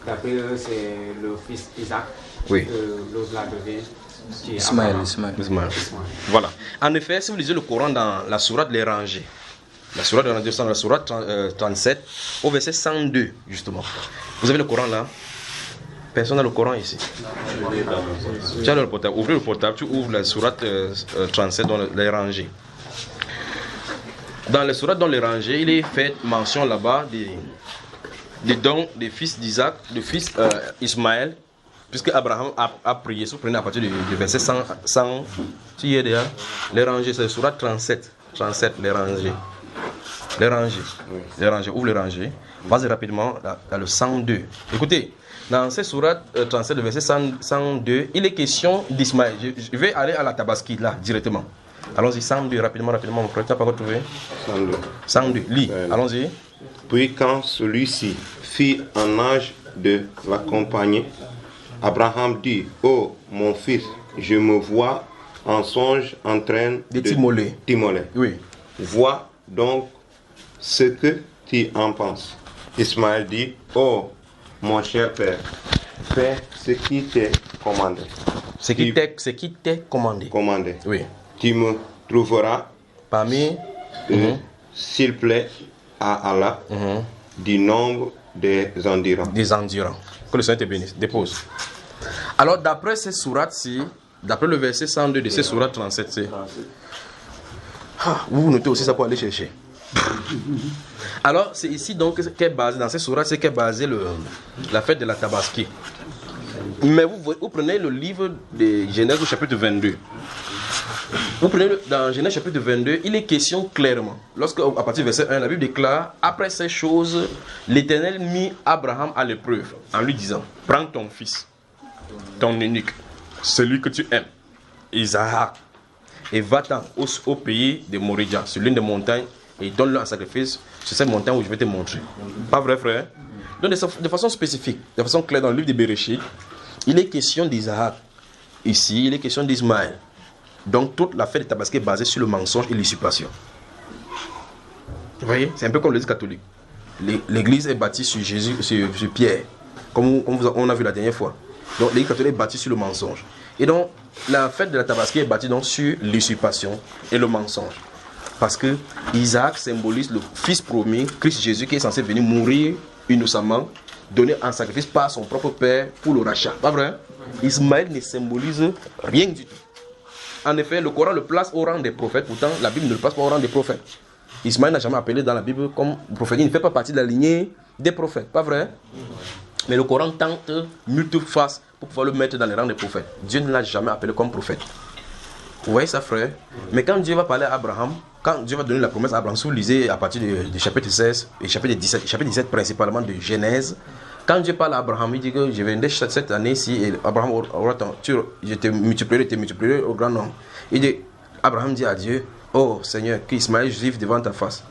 D'après eux, c'est le fils Isaac. Oui. L'autre là devient Ismaël. Voilà. En effet, si vous lisez le Coran dans la sourate Les Rangées, la sourate de la sourate 37, au verset 102, justement. Vous avez le Coran là? Personne n'a le Coran ici. Tu as le portable. Ouvrez le portable, tu ouvres la sourate 37 dans les Rangées. Dans les sourates dans les Rangées, il est fait mention là-bas des dons des fils d'Isaac, du fils Ismaël, puisque Abraham a prié. Si vous prenez à partir du verset 100 tu y es déjà. Les Rangées, c'est la sourate 37, les Rangées. Les Rangées, ouvre les Rangées. Vas-y rapidement dans le 102. Écoutez, dans cette sourate 37, le verset 102, il est question d'Ismaël. Je vais aller à la tabaski là, directement. Allons-y, 102, rapidement, mon frère, tu n'as pas retrouvé? 102, lis, allons-y. Puis quand celui-ci fit en âge de l'accompagner, Abraham dit, ô mon fils, je me vois en songe en train de t'immoler. Oui. Vois donc ce que tu en penses. Ismaël dit, ô mon cher père, fais ce qui t'est commandé. Ce qui t'est commandé. Oui. Tu me trouveras parmi, s'il plaît à Allah, du nombre des endurants. Que le Seigneur te bénisse. Dépose. Alors, d'après ces sourates-ci, d'après le verset 102 de ces sourates 37, vous notez aussi ça pour aller chercher. Alors, c'est ici donc qu'est basé, dans ces sourates, c'est qu'est basé la fête de la tabaski. Mais vous prenez le livre de Genèse au chapitre 22. Vous prenez dans Genèse chapitre 22, il est question clairement. Lorsque, à partir du verset 1, la Bible déclare, après ces choses, l'Éternel mit Abraham à l'épreuve en lui disant, prends ton fils, ton unique, celui que tu aimes, Isaac, et va-t'en au pays de Moria, sur l'une des montagnes, et donne-le en sacrifice sur cette montagne où je vais te montrer. Pas vrai, frère? Donc, de façon spécifique, de façon claire, dans le livre de Béréchit, il est question d'Isaac. Ici, il est question d'Ismaël. Donc, toute la fête de tabaski est basée sur le mensonge et l'usurpation. Vous voyez? C'est un peu comme l'église catholique. L'église est bâtie sur Jésus, sur Pierre, comme on a vu la dernière fois. Donc, l'église catholique est bâtie sur le mensonge. Et donc, la fête de la tabaski est bâtie donc sur l'usurpation et le mensonge. Parce que Isaac symbolise le fils promis, Christ Jésus, qui est censé venir mourir innocemment, donné en sacrifice par son propre père pour le rachat. Pas vrai? Ismaël ne symbolise rien du tout. En effet, le Coran le place au rang des prophètes, pourtant la Bible ne le place pas au rang des prophètes. Ismaël n'a jamais appelé dans la Bible comme prophète, il ne fait pas partie de la lignée des prophètes, pas vrai? Mais le Coran tente multiples faces pour pouvoir le mettre dans les rangs des prophètes. Dieu ne l'a jamais appelé comme prophète. Vous voyez ça, frère? Mais quand Dieu va parler à Abraham, quand Dieu va donner la promesse à Abraham, si vous lisez à partir du chapitre 16 et chapitre 17 principalement de Genèse, quand Dieu parle à Abraham, il dit que je viendrai cette année-ci et Abraham aura je te multiplierai au grand nombre. Abraham dit à Dieu, oh Seigneur, qu'Ismaël vive devant ta face.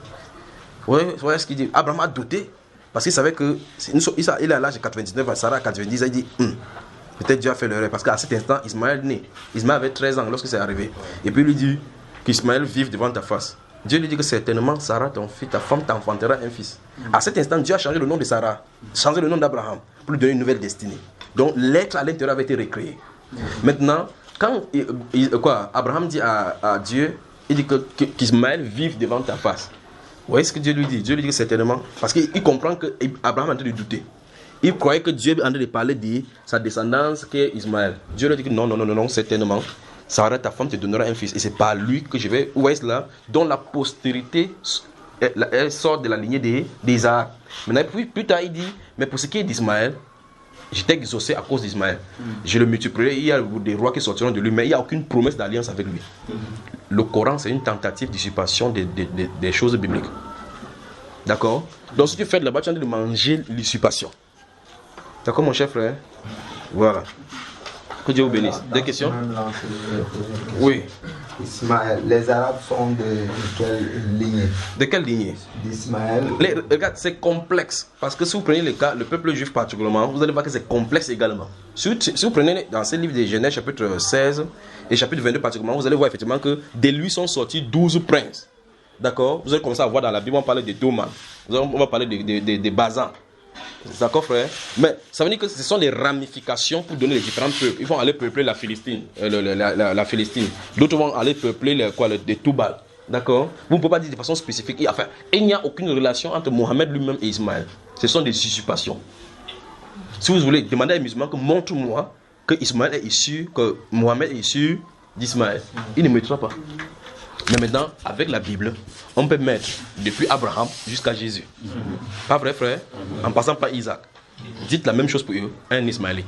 Vous voyez ce qu'il dit? Abraham a douté parce qu'il savait que il est à l'âge de 99 ans, Sarah à 90 ans, il dit, peut-être Dieu a fait l'erreur parce qu'à cet instant, Ismaël naît. Ismaël avait 13 ans lorsque c'est arrivé. Et puis il lui dit qu'Ismaël vive devant ta face. Dieu lui dit que certainement Sarah, ton fils, ta femme t'enfantera un fils. À cet instant, Dieu a changé le nom de Sarah, changé le nom d'Abraham pour lui donner une nouvelle destinée. Donc l'être à l'intérieur avait été recréé. Maintenant, quand Abraham dit à Dieu, il dit qu'Ismaël vive devant ta face. Vous voyez ce que Dieu lui dit? Dieu lui dit que certainement, parce qu'il comprend qu'Abraham est en train de douter. Il croyait que Dieu est en train de parler de sa descendance qui est Ismaël. Dieu lui dit que non, certainement. Sarah, ta femme te donnera un fils. Et c'est par lui que je vais, où est-ce là, dont la postérité elle sort de la lignée d'Isaac. Maintenant, plus tard, il dit, mais pour ce qui est d'Ismaël, j'étais exaucé à cause d'Ismaël. Je le multiplierai, il y a des rois qui sortiront de lui, mais il n'y a aucune promesse d'alliance avec lui. Le Coran, c'est une tentative d'usurpation des choses bibliques. D'accord? Donc si tu fais de là-bas, tu es en train de manger l'usurpation. D'accord, mon cher frère? Voilà. Que Dieu vous bénisse. Des questions? Oui. Ismaël, les Arabes sont de quelle lignée? De quelle lignée? D'Ismaël. Regarde, c'est complexe. Parce que si vous prenez le cas, le peuple juif particulièrement, vous allez voir que c'est complexe également. Si vous prenez dans ce livre de Genèse, chapitre 16 et chapitre 22 particulièrement, vous allez voir effectivement que de lui sont sortis 12 princes. D'accord? Vous allez commencer à voir dans la Bible, on parle de Doman. On va parler de Bazan. D'accord, frère? Mais ça veut dire que ce sont les ramifications pour donner les différents peuples. Ils vont aller peupler la Philistine. La Philistine. D'autres vont aller peupler les Toubal. D'accord? Vous ne pouvez pas dire de façon spécifique. Enfin, il n'y a aucune relation entre Mohammed lui-même et Ismaël. Ce sont des usurpations. Si vous voulez demander à un musulman que montre-moi que Ismaël est issu, que Mohammed est issu d'Ismaël, il ne mettra pas. Mais maintenant, avec la Bible, on peut mettre depuis Abraham jusqu'à Jésus. Pas vrai, frère? En passant par Isaac. Dites la même chose pour eux, un Ismaélite.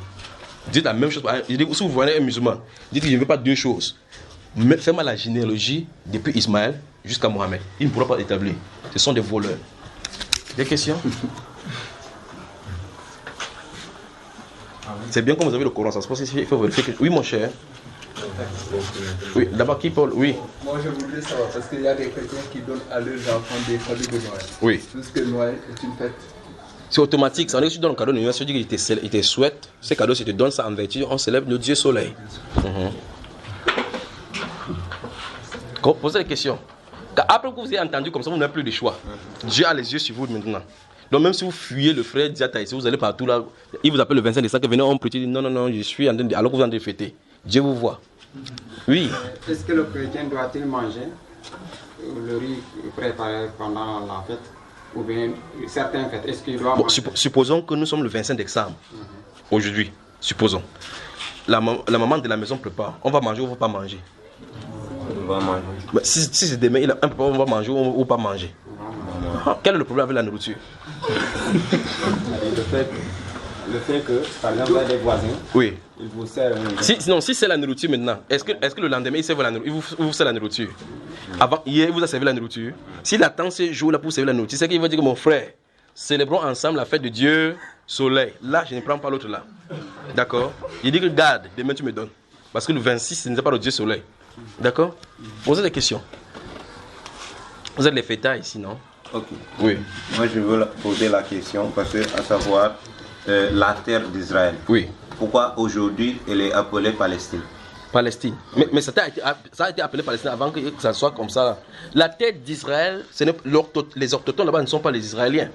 Dites la même chose pour un. Si vous voyez un musulman, dites que je ne veux pas deux choses. Faites-moi la généalogie depuis Ismaël jusqu'à Mohammed. Il ne pourra pas établir. Ce sont des voleurs. Des questions? C'est bien comme vous avez le Coran, ça se passe ici. Il faut vérifier que. Oui, mon cher. Oui, d'abord qui parle? Oui. Moi je voudrais savoir, parce qu'il y a des chrétiens qui donnent à leurs enfants des cadeaux de Noël. Oui. Puisque Noël est une fête. C'est automatique, ça veut dire que tu donnes un cadeau de Noël, ça veut dire qu'il te souhaite, ces cadeaux, si tu te donnes ça en vertu, on célèbre le Dieu Soleil. Posez des questions. Car après que vous avez entendu comme ça, vous n'avez plus de choix. Dieu a les yeux sur vous maintenant. Donc même si vous fuyez le frère Diata ici, vous allez partout là, il vous appelle le 25 décembre, venez, on peut dire non, je suis en train de, alors que vous êtes en train de fêter. Dieu vous voit. Oui. Est-ce que le chrétien doit-il manger le riz préparé pendant la fête ou bien certaines fêtes? Est-ce qu'il doit manger? Supposons que nous sommes le 25 décembre aujourd'hui. Supposons. La maman de la maison prépare. On va manger ou on ne va pas manger? On va manger. Mais si c'est demain, il a un peu, on va manger ou pas manger? Quel est le problème avec la nourriture? Le fait que, par exemple, il y a des voisins, oui. Ils vous servent. Si c'est la nourriture maintenant, est-ce que le lendemain il servent la nourriture, il vous sert la nourriture? Avant, hier, il vous a servi la nourriture. S'il attend ces jours-là pour servir la nourriture, c'est qu'il va dire que mon frère, célébrons ensemble la fête de Dieu, soleil. Là, je ne prends pas l'autre là. D'accord? Il dit que garde, demain tu me donnes. Parce que le 26, ce n'est pas le Dieu soleil. D'accord? Posez des questions. Vous êtes les fêtards ici, non? Ok. Oui. Moi, je veux poser la question parce que, à savoir, la terre d'Israël. Oui. Pourquoi aujourd'hui elle est appelée Palestine? Palestine. Mais ça a été appelé Palestine avant que ça soit comme ça. La terre d'Israël, les orthodoxes là-bas ne sont pas les Israéliens.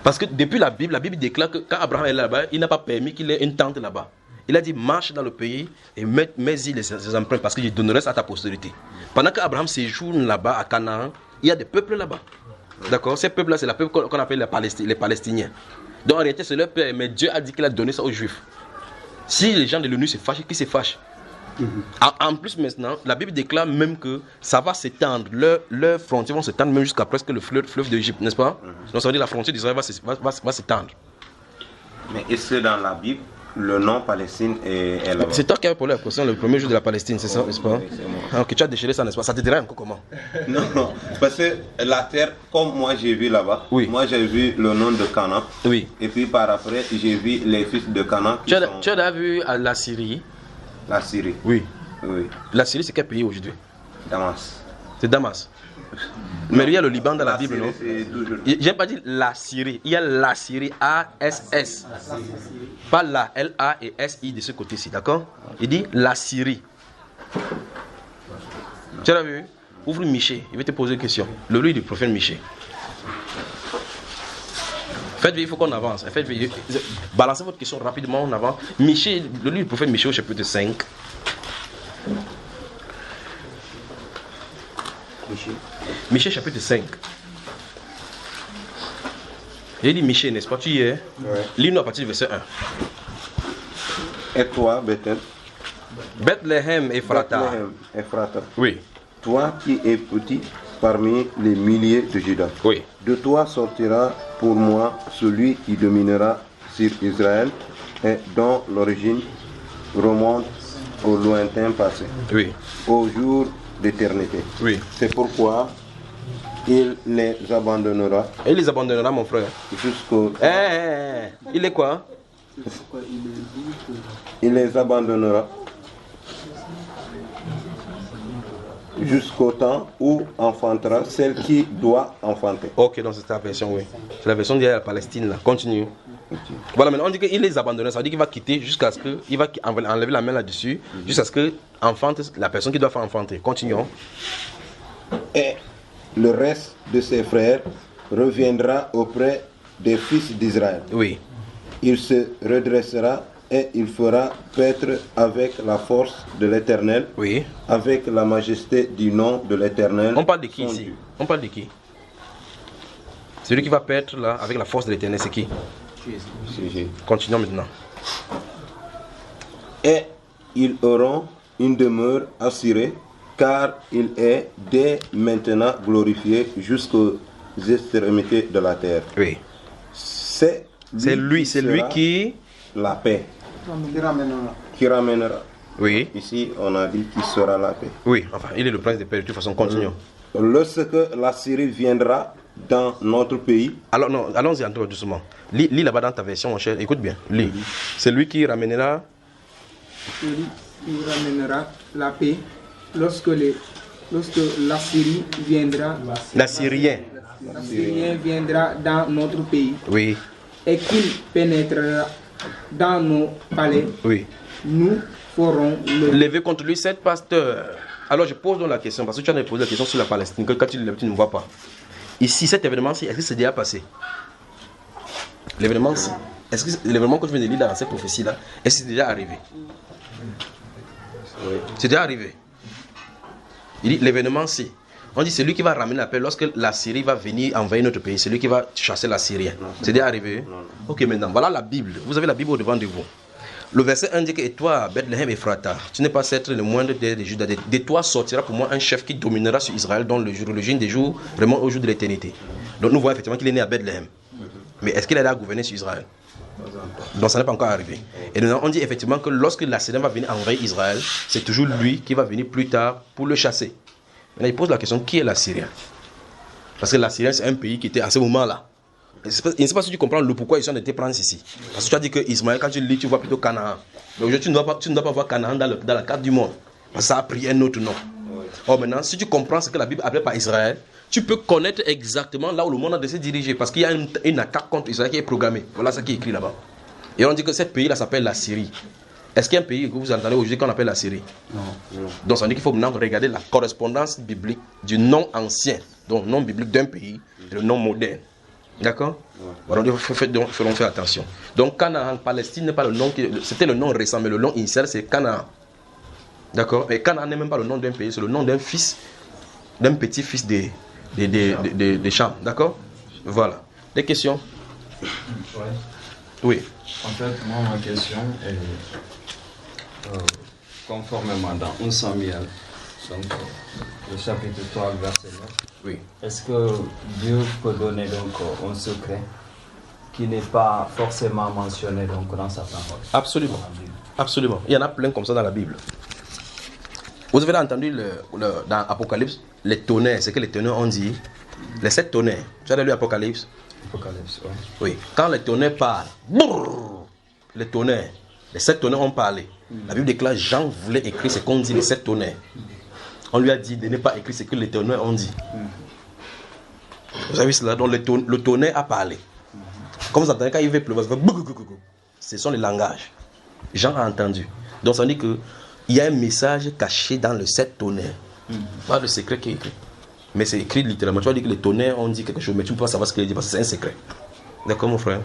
Parce que depuis la Bible déclare que quand Abraham est là-bas, il n'a pas permis qu'il ait une tente là-bas. Il a dit marche dans le pays et mets-y ses empreintes parce que je donnerai ça à ta postérité. Pendant qu'Abraham séjourne là-bas à Canaan, il y a des peuples là-bas. D'accord? Ces peuples-là, c'est le peuple qu'on appelle les Palestiniens. Donc en réalité, c'est leur père, mais Dieu a dit qu'il a donné ça aux Juifs. Si les gens de l'ONU se fâchent, qui se fâchent? En plus maintenant, la Bible déclare même que ça va s'étendre, leurs frontières vont s'étendre même jusqu'à presque le fleuve d'Égypte, n'est-ce pas? Donc ça veut dire que la frontière d'Israël va s'étendre. Mais est-ce que dans la Bible, le nom Palestine est là-bas? C'est toi qui avais posé la question le premier jour de la Palestine, c'est ça, n'est-ce pas? Oui, c'est moi. Ok, tu as déchiré ça, n'est-ce pas? Ça te dirait encore comment? Non, parce que la terre, comme moi j'ai vu là-bas, oui. Moi j'ai vu le nom de Canaan. Oui. Et puis par après, j'ai vu les fils de Canaan. Tu as vu la Syrie? La Syrie. Oui. Oui. La Syrie, c'est quel pays aujourd'hui? Damas. C'est Damas. Mais il y a le Liban dans la Bible, non? Je n'ai pas dit la Syrie. Il y a la Syrie, A-S-S. Pas la, L-A et-S-I de ce côté-ci, d'accord? Il dit la Syrie. Tu l'as vu? Ouvre Michée, il va te poser une question. Le livre du prophète Michée. Faites, il faut qu'on avance. Faites, balancez votre question rapidement en avant. Michée, le livre du prophète Michée au chapitre 5. Michée chapitre 5. Il dit Michée, n'est-ce pas? Tu y es? Ouais. Lis-nous à partir du verset 1. Et toi, Bethel? Bethléem, Ephrata. Oui. Toi qui es petit parmi les milliers de Juda. Oui. De toi sortira pour moi celui qui dominera sur Israël et dont l'origine remonte au lointain passé, au jour d'éternité. C'est pourquoi il les abandonnera. Il les abandonnera, mon frère. Jusqu'au... Il est quoi? Il les abandonnera jusqu'au temps où enfantera celle qui doit enfanter. Ok, donc c'est ta version, oui. C'est la version de la Palestine, là. Continue. Okay. Voilà, maintenant on dit qu'il les abandonnera, ça veut dire qu'il va quitter jusqu'à ce qu'il va enlever la main là-dessus, jusqu'à ce que enfante la personne qui doit faire enfanter. Continuons. Et le reste de ses frères reviendra auprès des fils d'Israël. Oui. Il se redressera et il fera paître avec la force de l'Éternel, avec la majesté du nom de l'Éternel. On parle de qui ici? On parle de qui? Celui qui va paître là avec la force de l'Éternel, c'est qui? Jésus. Continuons maintenant. Et ils auront une demeure assurée, car il est dès maintenant glorifié jusqu'aux extrémités de la terre. Oui. C'est lui qui... La paix. Qui ramènera. Oui. Ici, on a dit qu'il sera la paix. Oui, enfin, il est le prince de paix. De toute façon, continuons. Lorsque la Syrie viendra dans notre pays. Alors, non, allons-y un peu doucement. Lis là-bas dans ta version, mon cher. Écoute bien. Lis. C'est lui qui ramènera. Celui qui ramènera la paix lorsque la Syrie viendra. L'Assyrien viendra dans notre pays. Oui. Et qu'il pénétrera dans nos palais. Oui. Nous ferons lever contre lui 7 pasteurs. Alors je pose donc la question, parce que tu as posé la question sur la Palestine, que quand tu lèves, tu ne vois pas. Ici, cet événement-ci, est-ce que c'est déjà passé? L'événement-ci, est-ce que l'événement que je viens de lire dans cette prophétie-là, est-ce que c'est déjà arrivé? Oui. C'est déjà arrivé. Il dit l'événement-ci. On dit c'est lui qui va ramener la paix lorsque la Syrie va venir envahir notre pays. C'est lui qui va chasser la Syrie. C'est déjà arrivé? Non. Ok, maintenant, voilà la Bible. Vous avez la Bible au-devant de vous. Le verset indique, et toi, Bethléem Ephrata, tu n'es pas être le moindre des Judas. De toi sortira pour moi un chef qui dominera sur Israël dans le jour des jours, vraiment au jour de l'éternité. Donc nous voyons effectivement qu'il est né à Bethléem. Mais est-ce qu'il est là à gouverner sur Israël? Donc ça n'est pas encore arrivé. Et maintenant, on dit effectivement que lorsque la Syrie va venir envahir Israël, c'est toujours lui qui va venir plus tard pour le chasser. Maintenant, il pose la question, qui est la Syrie? Parce que la Syrie, c'est un pays qui était à ce moment-là. Je ne sais pas si tu comprends le pourquoi ils ont été pris ici. Parce que tu as dit que Ismaël, quand tu lis, tu vois plutôt Canaan. Mais aujourd'hui, tu ne dois pas voir Canaan dans la carte du monde. Parce que ça a pris un autre nom. Or maintenant, si tu comprends ce que la Bible appelle par Israël, tu peux connaître exactement là où le monde a de se diriger. Parce qu'il y a une attaque contre Israël qui est programmée. Voilà ce qui est écrit là-bas. Et on dit que ce pays-là s'appelle la Syrie. Est-ce qu'il y a un pays que vous entendez aujourd'hui qu'on appelle la Syrie? Non. Donc ça veut dire qu'il faut maintenant regarder la correspondance biblique du nom ancien, donc nom biblique d'un pays, et le nom moderne. D'accord? Voilà, donc faisons faire attention. Donc Canaan, Palestine n'est pas le nom, c'était le nom récent, mais le nom initial c'est Canaan. D'accord? Et Canaan n'est même pas le nom d'un pays, c'est le nom d'un fils, d'un petit-fils des Cham. D'accord? Voilà. Des questions? Oui. En fait, moi, ma question est conformément dans 1 Samuel, donc le chapitre 3, verset 9. Oui. Est-ce que Dieu peut donner donc un secret qui n'est pas forcément mentionné donc dans sa parole? Absolument. Absolument. Il y en a plein comme ça dans la Bible. Vous avez entendu dans Apocalypse, les tonnerres, c'est que les tonnerres ont dit, les 7 tonnerres. Tu as lu Apocalypse? Apocalypse, oui. Oui. Quand les tonnerres parlent, les tonnerres, les 7 tonnerres ont parlé. La Bible déclare, Jean voulait écrire ce qu'on dit les 7 tonnerres. On lui a dit de ne pas écrire ce que les tonnerres ont dit. Vous avez vu cela? Donc le tonnerre a parlé. Comme vous entendez, quand il veut pleuvoir, ce sont les langages. Jean a entendu. Donc ça veut dire qu'il y a un message caché dans le 7 tonnerres. Pas de secret qui est écrit. Mais c'est écrit littéralement. Tu vas dire que les tonnerres ont dit quelque chose, mais tu ne peux pas savoir ce qu'il dit parce que c'est un secret. D'accord, mon frère?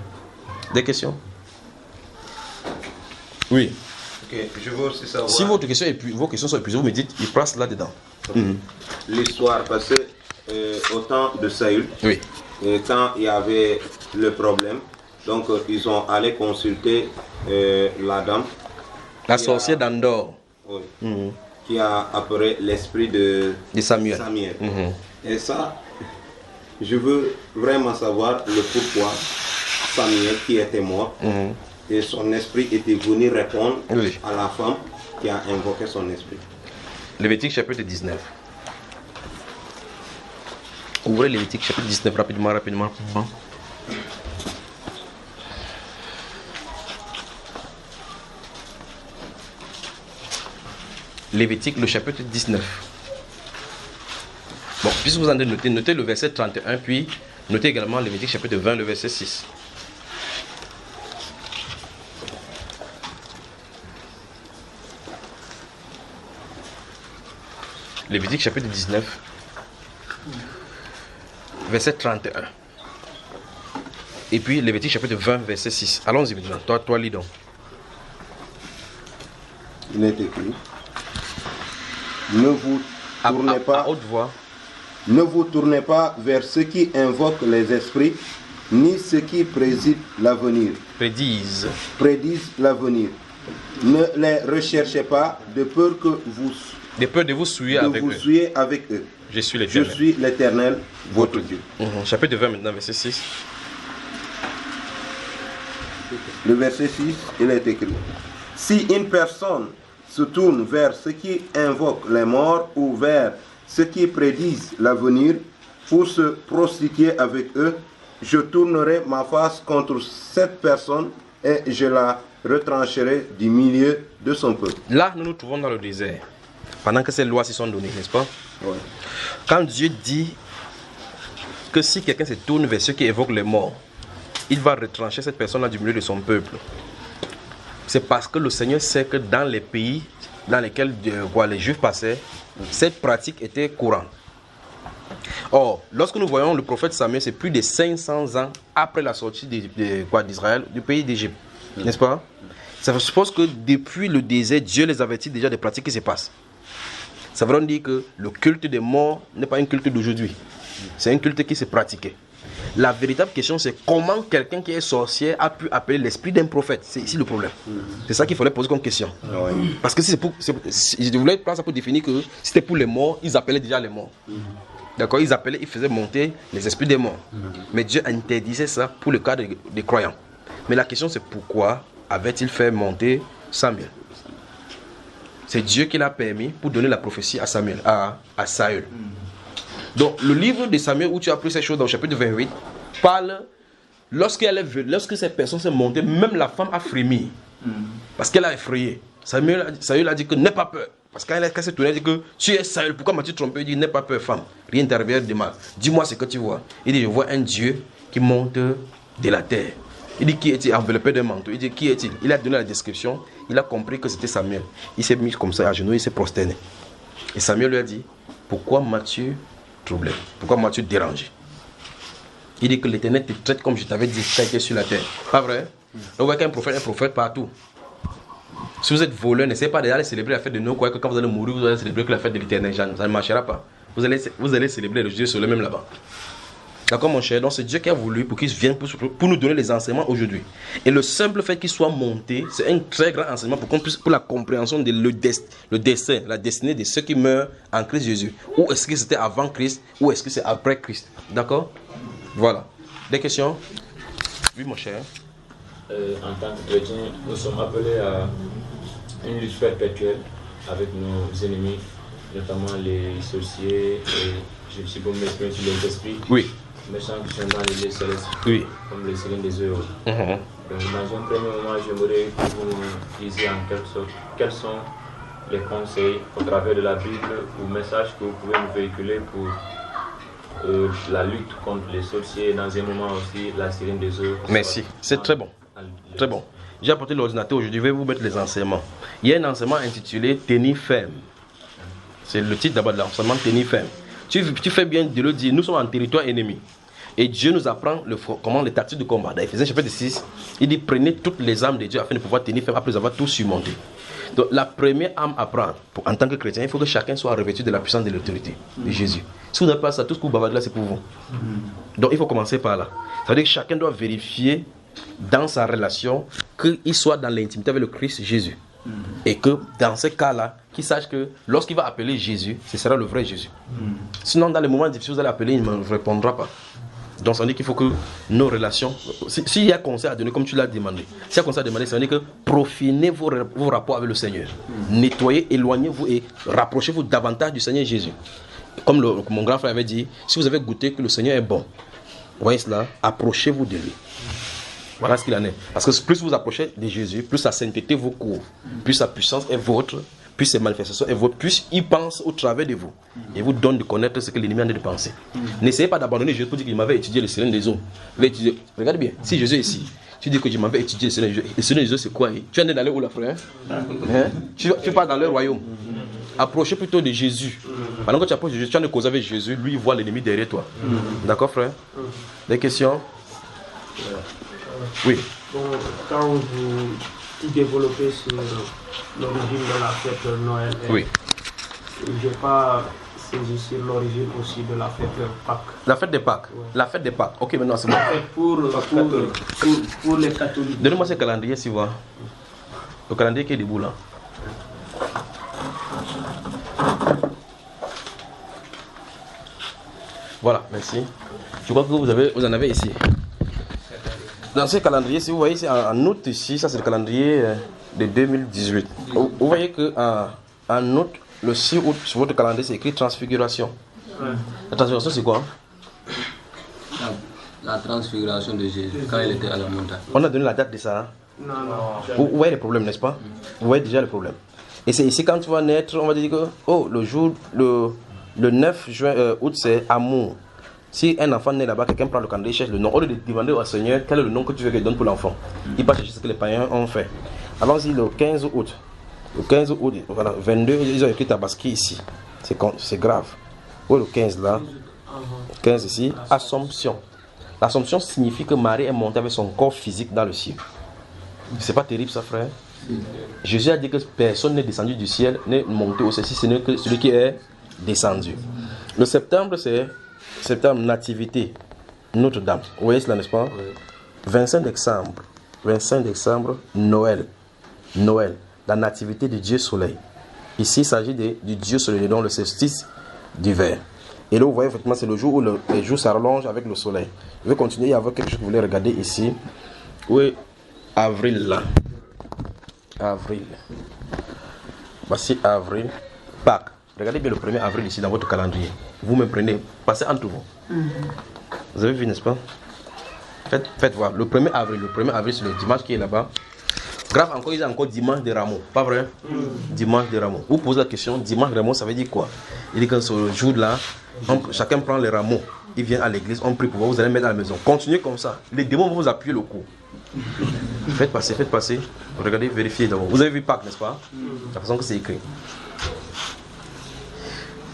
Des questions? Oui. Okay, je veux aussi savoir. Si vos questions sont épuisées, vous me dites, il place là-dedans. L'histoire, parce que au temps de Saül, oui. Quand il y avait le problème, donc ils ont allé consulter la dame. La sorcière d'Andor. Oui. Qui a appelé l'esprit de Samuel. Et ça, je veux vraiment savoir le pourquoi Samuel qui était mort. Et son esprit était venu répondre à la femme qui a invoqué son esprit. Lévitique chapitre 19. Ouvrez Lévitique chapitre 19 rapidement. Lévitique, le chapitre 19. Bon, puisque vous en avez noté, notez le verset 31, puis notez également Lévitique chapitre 20, le verset 6. Lévitique chapitre 19, verset 31. Et puis Lévitique chapitre 20, verset 6. Allons-y maintenant. Toi, lis donc. Il est écrit: ne vous tournez pas à haute voix. Ne vous tournez pas vers ceux qui invoquent les esprits, ni ceux qui prédisent l'avenir. Prédisent l'avenir. Ne les recherchez pas de peur que vous de vous souiller avec eux. Je suis l'Éternel. Je suis l'Éternel, votre Dieu. Chapitre 20 maintenant, verset 6. Le verset 6, il est écrit: si une personne se tourne vers ceux qui invoquent les morts ou vers ceux qui prédisent l'avenir pour se prostituer avec eux, je tournerai ma face contre cette personne et je la retrancherai du milieu de son peuple. Là, nous nous trouvons dans le désert, pendant que ces lois s'y sont données, n'est-ce pas? Oui. Quand Dieu dit que si quelqu'un se tourne vers ceux qui évoquent les morts, il va retrancher cette personne-là du milieu de son peuple. C'est parce que le Seigneur sait que dans les pays dans lesquels les Juifs passaient, cette pratique était courante. Or, lorsque nous voyons le prophète Samuel, c'est plus de 500 ans après la sortie d'Israël, du pays d'Égypte, n'est-ce pas? Ça suppose que depuis le désert, Dieu les avertit déjà des pratiques qui se passent. Ça veut dire que le culte des morts n'est pas un culte d'aujourd'hui. C'est un culte qui se pratiquait. La véritable question, c'est comment quelqu'un qui est sorcier a pu appeler l'esprit d'un prophète. C'est ici le problème. C'est ça qu'il fallait poser comme question. Parce que je voulais prendre ça pour définir que si c'était pour les morts, ils appelaient déjà les morts. D'accord, ils faisaient monter les esprits des morts. Mais Dieu interdisait ça pour le cas des croyants. Mais la question, c'est pourquoi avait-il fait monter Samuel? C'est Dieu qui l'a permis pour donner la prophétie à Samuel, à Saül. Donc, le livre de Samuel, où tu as appris ces choses dans le chapitre 28, parle, lorsque ces personnes sont montées, même la femme a frémi. Parce qu'elle a effrayé. Saül a dit que n'aie pas peur. Parce qu'elle s'est tournée, elle dit que tu es Saül, pourquoi m'as-tu trompé? Il dit n'aie pas peur, femme. Rien t'arrivera de mal. Dis-moi ce que tu vois. Il dit je vois un Dieu qui monte de la terre. Il dit qui est-il? Enveloppé d'un manteau. Il dit qui est-il? Il a donné la description. Il a compris que c'était Samuel. Il s'est mis comme ça à genoux, il s'est prosterné. Et Samuel lui a dit pourquoi m'as-tu troublé? Pourquoi m'as-tu dérangé? Il dit que l'Éternel te traite comme je t'avais dit, tu as été sur la terre. Pas vrai? On voit qu'un prophète est un prophète partout. Si vous êtes voleur, n'essayez pas d'aller célébrer la fête de Noël, que quand vous allez mourir, vous allez célébrer que la fête de l'Éternel. Ça ne marchera pas. Vous allez célébrer le Dieu sur le même là-bas. D'accord mon cher? Donc c'est Dieu qui a voulu pour qu'il vienne pour nous donner les enseignements aujourd'hui. Et le simple fait qu'il soit monté, c'est un très grand enseignement pour la compréhension de le destin, la destinée de ceux qui meurent en Christ Jésus. Ou est-ce que c'était avant Christ, ou est-ce que c'est après Christ? D'accord? Voilà. Des questions? Oui mon cher. En tant que chrétien, nous sommes appelés à une lutte perpétuelle avec nos ennemis, notamment les sorciers et je suis pour m'exprimer sur les esprits. Oui. Méchants qui sont dans les lieux célestes, oui. Comme les sirènes des eaux. Donc dans un premier moment, j'aimerais que vous nous disiez en quelque sorte quels sont les conseils au travers de la Bible ou messages que vous pouvez nous véhiculer pour la lutte contre les sorciers et dans un moment aussi la sirène des eaux. Merci, c'est très bon. Très bon. J'ai apporté l'ordinateur aujourd'hui, je vais vous mettre les enseignements. Il y a un enseignement intitulé Tenir ferme. C'est le titre d'abord de l'enseignement, Tenir ferme. Tu fais bien de le dire, nous sommes en territoire ennemi. Et Dieu nous apprend comment les tactiques de combat. Dans Ephésiens chapitre 6, il dit prenez toutes les armes de Dieu afin de pouvoir tenir ferme après avoir tout surmonté. Donc la première arme à prendre, en tant que chrétien, il faut que chacun soit revêtu de la puissance de l'autorité de Jésus. Si vous n'avez pas ça, tout ce que vous bavardez là, c'est pour vous. Donc il faut commencer par là. Ça veut dire que chacun doit vérifier dans sa relation qu'il soit dans l'intimité avec le Christ Jésus. Et que dans ce cas-là, qu'il sache que lorsqu'il va appeler Jésus, ce sera le vrai Jésus. Sinon, dans les moments difficiles, vous allez appeler, il ne me répondra pas. Donc ça veut dire qu'il faut que nos relations, s'il y a conseil à donner comme tu l'as demandé, s'il y a conseil à demander, ça veut dire que profinez vos rapports avec le Seigneur. Nettoyez, éloignez-vous et rapprochez-vous davantage du Seigneur Jésus. Comme mon grand frère avait dit, si vous avez goûté que le Seigneur est bon, vous voyez cela, approchez-vous de lui. Voilà ce qu'il en est. Parce que plus vous approchez de Jésus, plus sa sainteté vous couvre, plus sa puissance est vôtre, plus ses manifestations est vôtre, plus il pense au travers de vous. Et vous donne de connaître ce que l'ennemi a de penser. N'essayez pas d'abandonner Jésus pour dire qu'il m'avait étudié le Seigneur des eaux. Regardez bien, si Jésus est ici, tu dis que je m'avais étudié le Seigneur des eaux. Le Seigneur des eaux, c'est quoi? Tu es d'aller où, là, frère? Tu pars dans le royaume. Approchez plutôt de Jésus. Pendant que tu approches de Jésus, tu as une cause avec Jésus, lui il voit l'ennemi derrière toi. D'accord, frère? Des questions? Oui. Bon, quand vous développez sur l'origine de la fête de Noël, oui. Je n'ai pas saisi sur l'origine aussi de la fête de Pâques. La fête des Pâques? Ouais. La fête des Pâques. Ok, maintenant c'est bon. Pour les catholiques. Donnez-moi ce calendrier, si vous voyez. Le calendrier qui est debout là. Voilà, merci. Je crois que vous en avez ici. Dans ce calendrier, si vous voyez, c'est en août ici, ça c'est le calendrier de 2018. Vous voyez qu'en août, le 6 août, sur votre calendrier, c'est écrit transfiguration. Ouais. La transfiguration, c'est quoi? La transfiguration de Jésus, quand il était à la montagne. On a donné la date de ça. Non. Vous voyez le problème, n'est-ce pas? Vous voyez déjà le problème. Et c'est ici, quand tu vas naître, on va dire que, le jour, le 9 août, c'est amour. Si un enfant naît là-bas, quelqu'un prend le calendrier, cherche le nom. Au lieu de demander au Seigneur quel est le nom que tu veux qu'il donne pour l'enfant, il va chercher ce que les païens ont fait. Allons-y, le 15 août. Le 15 août, voilà, 22, ils ont écrit Tabaski ici. C'est grave. Oui, le 15 là. 15 ici, Assomption. L'Assomption signifie que Marie est montée avec son corps physique dans le ciel. C'est pas terrible ça, frère? Jésus a dit que personne n'est descendu du ciel, n'est monté au ciel, si ce n'est que celui qui est descendu. Le septembre, c'est septembre, nativité, Notre-Dame. Vous voyez cela, n'est-ce pas? Oui. 25 décembre, Noël, la nativité du Dieu Soleil. Ici, il s'agit du Dieu Soleil, donc le solstice d'hiver. Et là, vous voyez, effectivement, c'est le jour où les jours s'allongent avec le soleil. Je vais continuer avec quelque chose que vous voulez regarder ici. Oui, avril, là. Avril. Voici avril, Pâques. Regardez bien le 1er avril ici dans votre calendrier. Vous me prenez, passez entre vous. Vous avez vu, n'est-ce pas? Faites voir. Le 1er avril, c'est le dimanche qui est là-bas. Grave encore, il y a encore dimanche de Rameaux. Pas vrai? Dimanche de Rameaux. Vous posez la question, dimanche de Rameaux, ça veut dire quoi? Il dit que ce jour-là, chacun prend les rameaux. Il vient à l'église, on prie pour vous, vous allez mettre à la maison. Continuez comme ça. Les démons vont vous appuyer le cou. Faites passer. Regardez, vérifiez d'abord. Vous avez vu Pâques, n'est-ce pas? La façon que c'est écrit.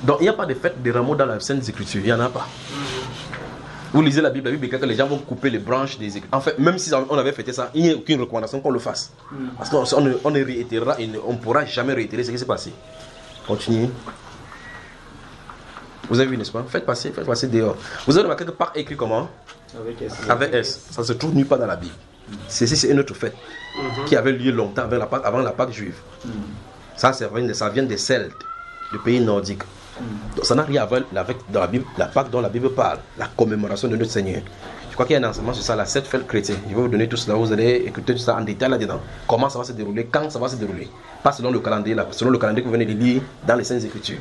Donc il n'y a pas de fête de rameaux dans la Sainte Écriture, il n'y en a pas. Vous lisez la Bible est que les gens vont couper les branches des écrits. En fait, même si on avait fêté ça, il n'y a aucune recommandation qu'on le fasse. Parce qu'on ne réitérera et on ne pourra jamais réitérer ce qui s'est passé. Continuez. Vous avez vu, n'est-ce pas? Faites passer dehors. Vous avez remarqué que Pâques est écrit comment? Avec S. Ça ne se trouve nulle part dans la Bible. C'est une autre fête qui avait lieu longtemps avant la Pâque juive. Ça vient des Celtes, du pays nordique. Donc, ça n'a rien à voir avec dans la Bible, la Pâque dont la Bible parle, la commémoration de notre Seigneur. Je crois qu'il y a un enseignement sur ça, la 7 fêtes chrétiennes. Je vais vous donner tout cela, vous allez écouter tout ça en détail là-dedans. Comment ça va se dérouler, quand ça va se dérouler. Pas selon le calendrier, selon le calendrier que vous venez de lire dans les Saintes Écritures.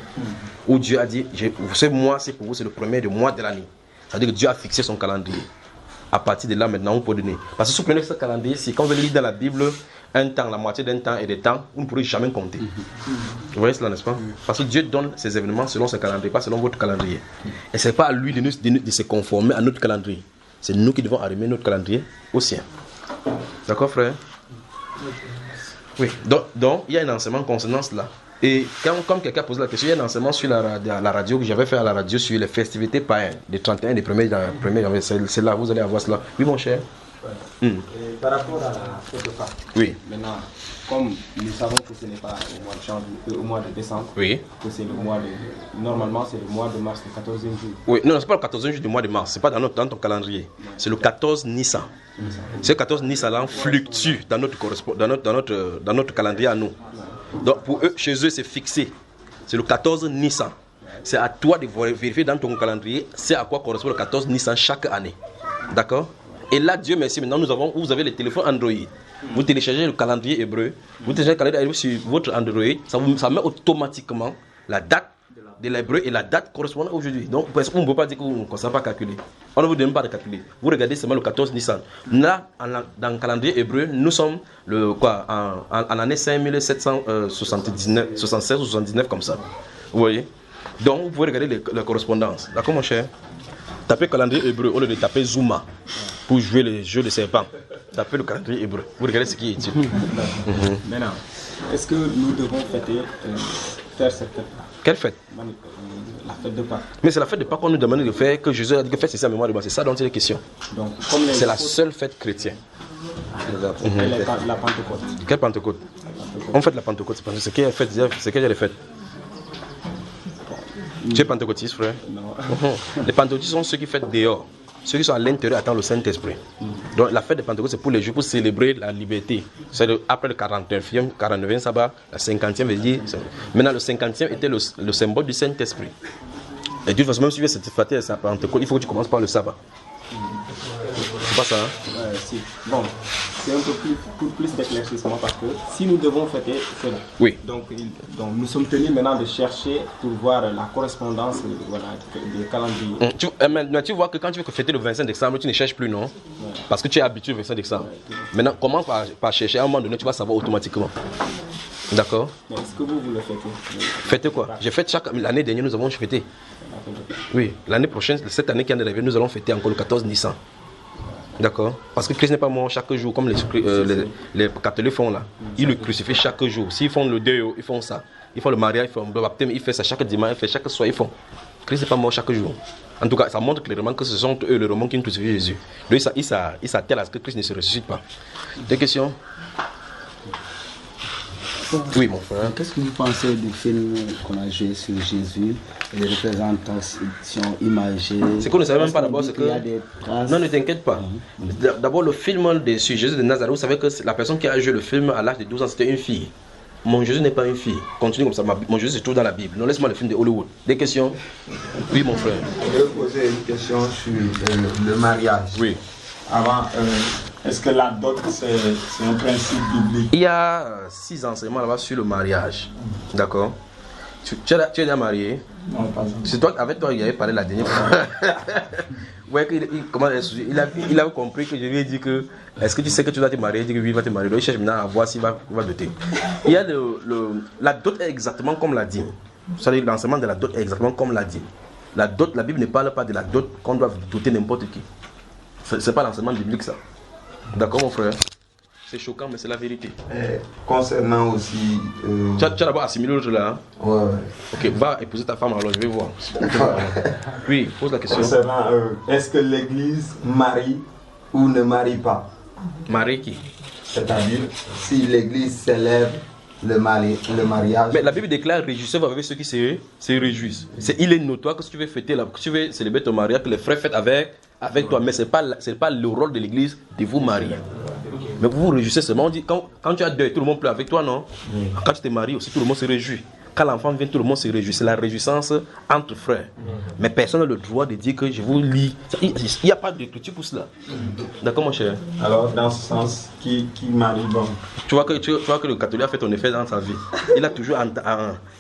Où Dieu a dit, ce mois c'est pour vous, c'est le premier du mois de l'année. Ça veut dire que Dieu a fixé son calendrier. À partir de là, maintenant, on peut donner. Parce que si vous prenez ce calendrier, si quand vous allez lire dans la Bible, un temps, la moitié d'un temps et des temps, vous ne pourrez jamais compter. Vous voyez cela, n'est-ce pas? Parce que Dieu donne ses événements selon ce calendrier, pas selon votre calendrier. Et ce n'est pas à lui de se conformer à notre calendrier. C'est nous qui devons arrimer notre calendrier au sien. D'accord, frère? Oui. Donc, il y a un enseignement concernant cela. Et comme quelqu'un pose la question, il y a un enseignement sur la radio que j'avais fait à la radio sur les festivités païennes, des 31 des 1er janvier. C'est là, vous allez avoir cela. Oui, mon cher. Et par rapport à la fête de Pâques, oui. Maintenant, comme nous savons que ce n'est pas au mois de janvier, au mois de décembre, oui. Que c'est le mois de... Normalement, c'est le mois de mars, le 14e jour. Oui, non, c'est pas le 14e jour du mois de mars, c'est pas dans ton calendrier. C'est le 14 Nissan. Ce 14 Nissan là fluctue dans notre calendrier à nous. Donc pour eux, chez eux, c'est fixé. C'est le 14 Nissan. c'est à toi de vérifier dans ton calendrier c'est à quoi correspond le 14 Nissan chaque année. D'accord? Et là, Dieu merci, maintenant vous avez les téléphones Android. Vous téléchargez le calendrier hébreu, vous téléchargez le calendrier hébreu sur votre Android, ça met automatiquement la date de l'hébreu et la date correspondant aujourd'hui. Donc, on ne peut pas dire qu'on ne savait pas calculer. On ne vous demande pas de calculer. Vous regardez seulement le 14 Nissan. Là, dans le calendrier hébreu, nous sommes en année 5779, 76 ou 79 comme ça. Vous voyez? Donc, vous pouvez regarder la correspondance. D'accord, mon cher? Tapez calendrier hébreu au lieu de taper Zuma pour jouer le jeu de serpent. Tapez le calendrier hébreu. Vous regardez ce qui est utile. Maintenant, est-ce que nous devons faire cette fête? Quelle fête? La fête de Pâques. Mais c'est la fête de Pâques qu'on nous demande de faire, que Jésus a dit que faites ceci en mémoire de moi. C'est ça dont il est question. C'est la seule fête chrétienne. La Pentecôte. Quelle Pentecôte? On fête la Pentecôte. C'est quelle fête? C'est quelle fête? Tu es pentecôtiste, frère? Non. Les pentecôtistes sont ceux qui fêtent dehors. Ceux qui sont à l'intérieur attendent le Saint-Esprit. Donc la fête de Pentecôte, c'est pour les Juifs, pour célébrer la liberté. C'est après le 49e sabbat, la 50e veut dire. Maintenant, le 50e était le symbole du Saint-Esprit. Et de toute façon, même si tu veux cette fête de Pentecôte, il faut que tu commences par le sabbat. C'est pas ça, hein? Si. Bon, c'est un peu plus d'éclaircissement parce que si nous devons fêter cela, oui. Donc nous sommes tenus maintenant de chercher pour voir la correspondance des calendriers. Mais tu vois que quand tu veux fêter le 25 décembre, tu ne cherches plus, non? Parce que tu es habitué au 25 décembre. Maintenant, commence par chercher. À un moment donné, tu vas savoir automatiquement. D'accord? Mais est-ce que vous le fêtez? Fêtez quoi? J'ai fêté l'année dernière, nous avons fêté. Oui, l'année prochaine, cette année qui est arrivée, nous allons fêter encore le 14 Nissan. D'accord? Parce que Christ n'est pas mort chaque jour comme les catholiques font là. Ils le crucifient chaque jour. S'ils font le deuil, ils font ça. Ils font le mariage, ils font le baptême, ils font ça chaque dimanche, ils font chaque soir, ils font. Christ n'est pas mort chaque jour. En tout cas, ça montre clairement que ce sont eux les Romains qui ont crucifié Jésus. Lui, ils s'attellent à ce que Christ ne se ressuscite pas. Des questions? Oui, mon frère. Qu'est-ce que vous pensez du film qu'on a joué sur Jésus, les représentations imagées? Ce qu'on ne savait même pas d'abord, c'est que... Non, ne t'inquiète pas. D'abord, le film sur Jésus de Nazareth, vous savez que la personne qui a joué le film à l'âge de 12 ans, c'était une fille. Mon Jésus n'est pas une fille. Continue comme ça. Mon Jésus se trouve dans la Bible. Non, laisse-moi le film de Hollywood. Des questions? Oui, mon frère. Je vais poser une question sur le mariage. Oui. Avant, est-ce que la dot, c'est un principe biblique? Il y a 6 enseignements là-bas sur le mariage. D'accord? Tu es déjà marié? Non, pas encore. C'est toi, avec toi, il avait parlé la dernière fois. Ouais, il avait compris que je lui ai dit que est-ce que tu sais que tu dois te marier? Il dit que oui, il va te marier. Donc il cherche maintenant à voir s'il va doter. Il y a la dot est exactement comme la dîme. C'est-à-dire l'enseignement de la dot est exactement comme la dîme. La dot, la Bible ne parle pas de la dot qu'on doit doter n'importe qui. C'est pas l'enseignement biblique ça. D'accord mon frère? C'est choquant mais c'est la vérité. Concernant aussi... Tu as d'abord assimilé l'autre là, hein? Ouais. Ok, va épouser ta femme alors je vais voir. Oui, pose la question. Concernant, est-ce que l'église marie ou ne marie pas? Marie qui? C'est-à-dire, si l'église célèbre le mariage... Mais la Bible déclare réjouissez-vous avec ceux qui se réjouissent. Il est notoire que si tu veux fêter, que tu veux célébrer ton mariage, que les frères fêtent avec toi, mais ce n'est pas le rôle de l'église de vous marier. Mais vous vous réjouissez seulement. On dit, quand tu as deuil, tout le monde pleure avec toi, non? Quand tu te maries aussi, tout le monde se réjouit. Quand l'enfant vient, tout le monde se réjouit. C'est la réjouissance entre frères. Mais personne n'a le droit de dire que je vous lis. Il n'y a pas d'écriture pour cela. D'accord, mon cher? Alors, dans ce sens, qui marie bon? Tu vois que le catholique a fait un effet dans sa vie. Il a toujours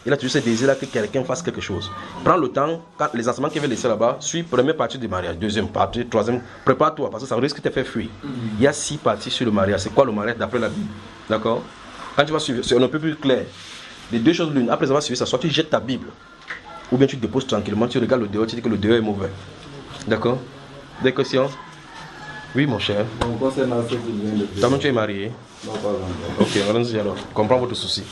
ce désir-là que quelqu'un fasse quelque chose. Prends le temps, quand les enseignements qu'il veut laisser là-bas, suis première partie du mariage, deuxième partie, troisième. Prépare-toi parce que ça risque de te faire fuir. Il y a 6 parties sur le mariage. C'est quoi le mariage d'après la Bible? D'accord? Quand tu vas suivre, c'est un peu plus clair. Les deux choses l'une, après avoir suivi ça, soit tu jettes ta Bible, ou bien tu te déposes tranquillement, tu regardes le dehors, tu dis que le dehors est mauvais. D'accord? Des questions? Oui, mon cher. Concernant ce que vous venez de dire. Toi-même, tu es marié? Non, pas encore. Ok, allons-y alors. Comprends votre souci.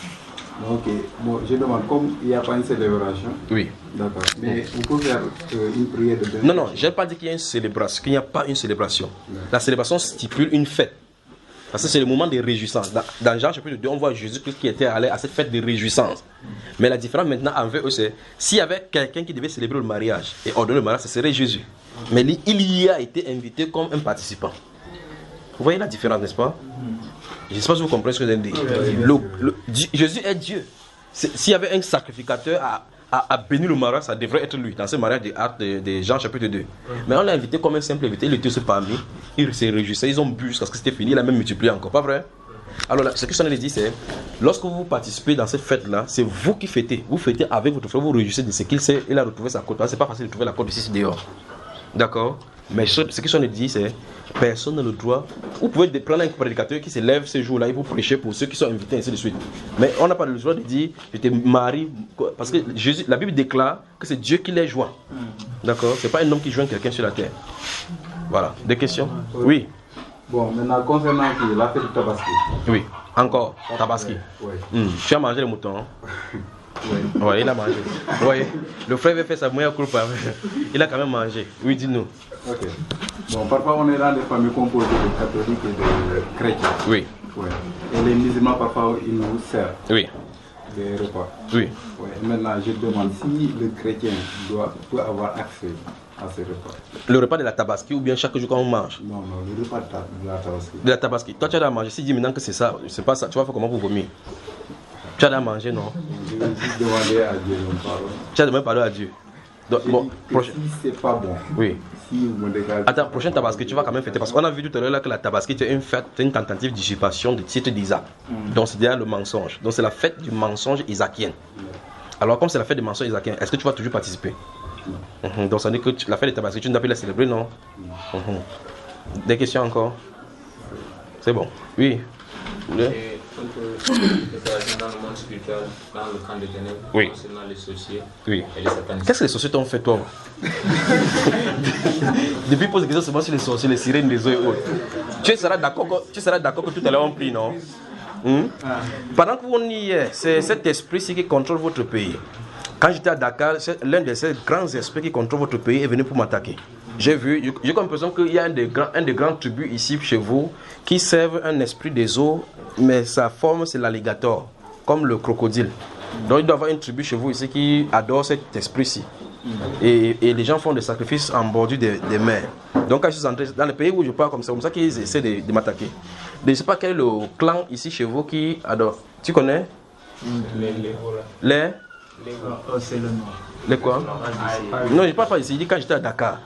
Ok. Bon, je demande, comme il n'y a pas une célébration. Oui. D'accord. Mais on peut faire une prière de bénédiction. Non, je n'ai pas dit qu'il y a une célébration, qu'il n'y a pas une célébration. La célébration stipule une fête. Parce que c'est le moment de réjouissance. Dans Jean chapitre 2, on voit Jésus-Christ qui était allé à cette fête de réjouissance. Mais la différence maintenant envers eux, c'est s'il y avait quelqu'un qui devait célébrer le mariage et ordonner le mariage, ce serait Jésus. Mais il y a été invité comme un participant. Vous voyez la différence, n'est-ce pas? Je ne sais pas si vous comprenez ce que je viens de dire. Jésus est Dieu. S'il y avait un sacrificateur a béni le mariage, ça devrait être lui, dans ce mariage des Actes de Jean chapitre 2. Mais on l'a invité comme un simple invité, il était aussi parmi, il s'est réjoui, ils ont bu jusqu'à ce que c'était fini, il a même multiplié encore, pas vrai? Alors là, ce que je t'en ai dit, c'est, lorsque vous participez dans cette fête-là, c'est vous qui fêtez. Vous fêtez avec votre frère, vous réjouissez de ce qu'il sait, il a retrouvé sa côte. C'est pas facile de trouver la côte ici dehors. D'accord? Mais ce que je t'en ai dit, c'est, personne n'a le droit. Vous pouvez prendre un prédicateur qui se lève ce jour-là et vous prêcher pour ceux qui sont invités, ainsi de suite. Mais on n'a pas le droit de dire, je te marie, parce que Jésus, la Bible déclare que c'est Dieu qui les joint. D'accord? C'est pas un homme qui joint quelqu'un sur la terre. Voilà. Des questions? Oui. Bon, maintenant, concernant la fête du Tabaski. Oui, encore, Tabaski. Oui. Tu as mangé le mouton, hein? Oui. Oui, il a mangé. Oui, le frère avait fait sa meilleure coupe. Il a quand même mangé. Oui, dis-nous. Ok. Bon, parfois on est dans des familles composées de catholiques et de chrétiens. Oui. Ouais. Et les musulmans, parfois, ils nous servent. Oui. Des repas. Oui. Ouais. Maintenant, je demande si le chrétien peut avoir accès à ces repas. Le repas de la Tabaski ou bien chaque jour quand on mange? Non, le repas de la Tabaski. De la Tabaski. Toi, tu as à manger. Si tu dis maintenant que c'est ça, c'est pas ça, tu vas faire comment pour vomir? Tu as à manger, non? Je vais juste demander à Dieu mon pardon. Tu as demandé pardon à Dieu. Donc, bon, si c'est pas bon. Oui. Si vous me dégagez. Attends, prochaine Tabaski, tu vas quand même fêter. Parce qu'on a vu tout à l'heure là que la Tabaski était une fête, une tentative d'usurpation du titre d'Isaac. Donc c'est derrière le mensonge. Donc c'est la fête du mensonge isaacien. Alors comme c'est la fête du mensonge isaacien, est-ce que tu vas toujours participer? Donc ça veut dire que la fête de Tabaski, tu ne dois plus la célébrer, non? Des questions encore? C'est bon. Oui. Dans le monde spirituel, dans le camp des ténèbres, oui. Concernant les sorciers oui. et les satanistes. Qu'est-ce que les sorciers t'ont fait, toi? Depuis pose des questions seulement sur les sorciers, les sirènes, les eaux et autres. Tu seras d'accord que tout à l'heure on prie, non? Pendant que vous y êtes, c'est cet esprit-ci qui contrôle votre pays. Quand j'étais à Dakar, l'un de ces grands esprits qui contrôle votre pays est venu pour m'attaquer. J'ai comme l'impression qu'il y a un des grands tribus ici chez vous qui servent un esprit des eaux, mais sa forme c'est l'alligator, comme le crocodile. Donc il doit y avoir une tribu chez vous ici qui adore cet esprit-ci. Et les gens font des sacrifices en bordure des mers. Donc quand je suis entré dans le pays où je parle comme ça qu'ils essaient de m'attaquer. Je ne sais pas quel est le clan ici chez vous qui adore. Tu connais? Les c'est le nom. Les quoi? Non, je ne parle pas ici. Il dit quand j'étais à Dakar.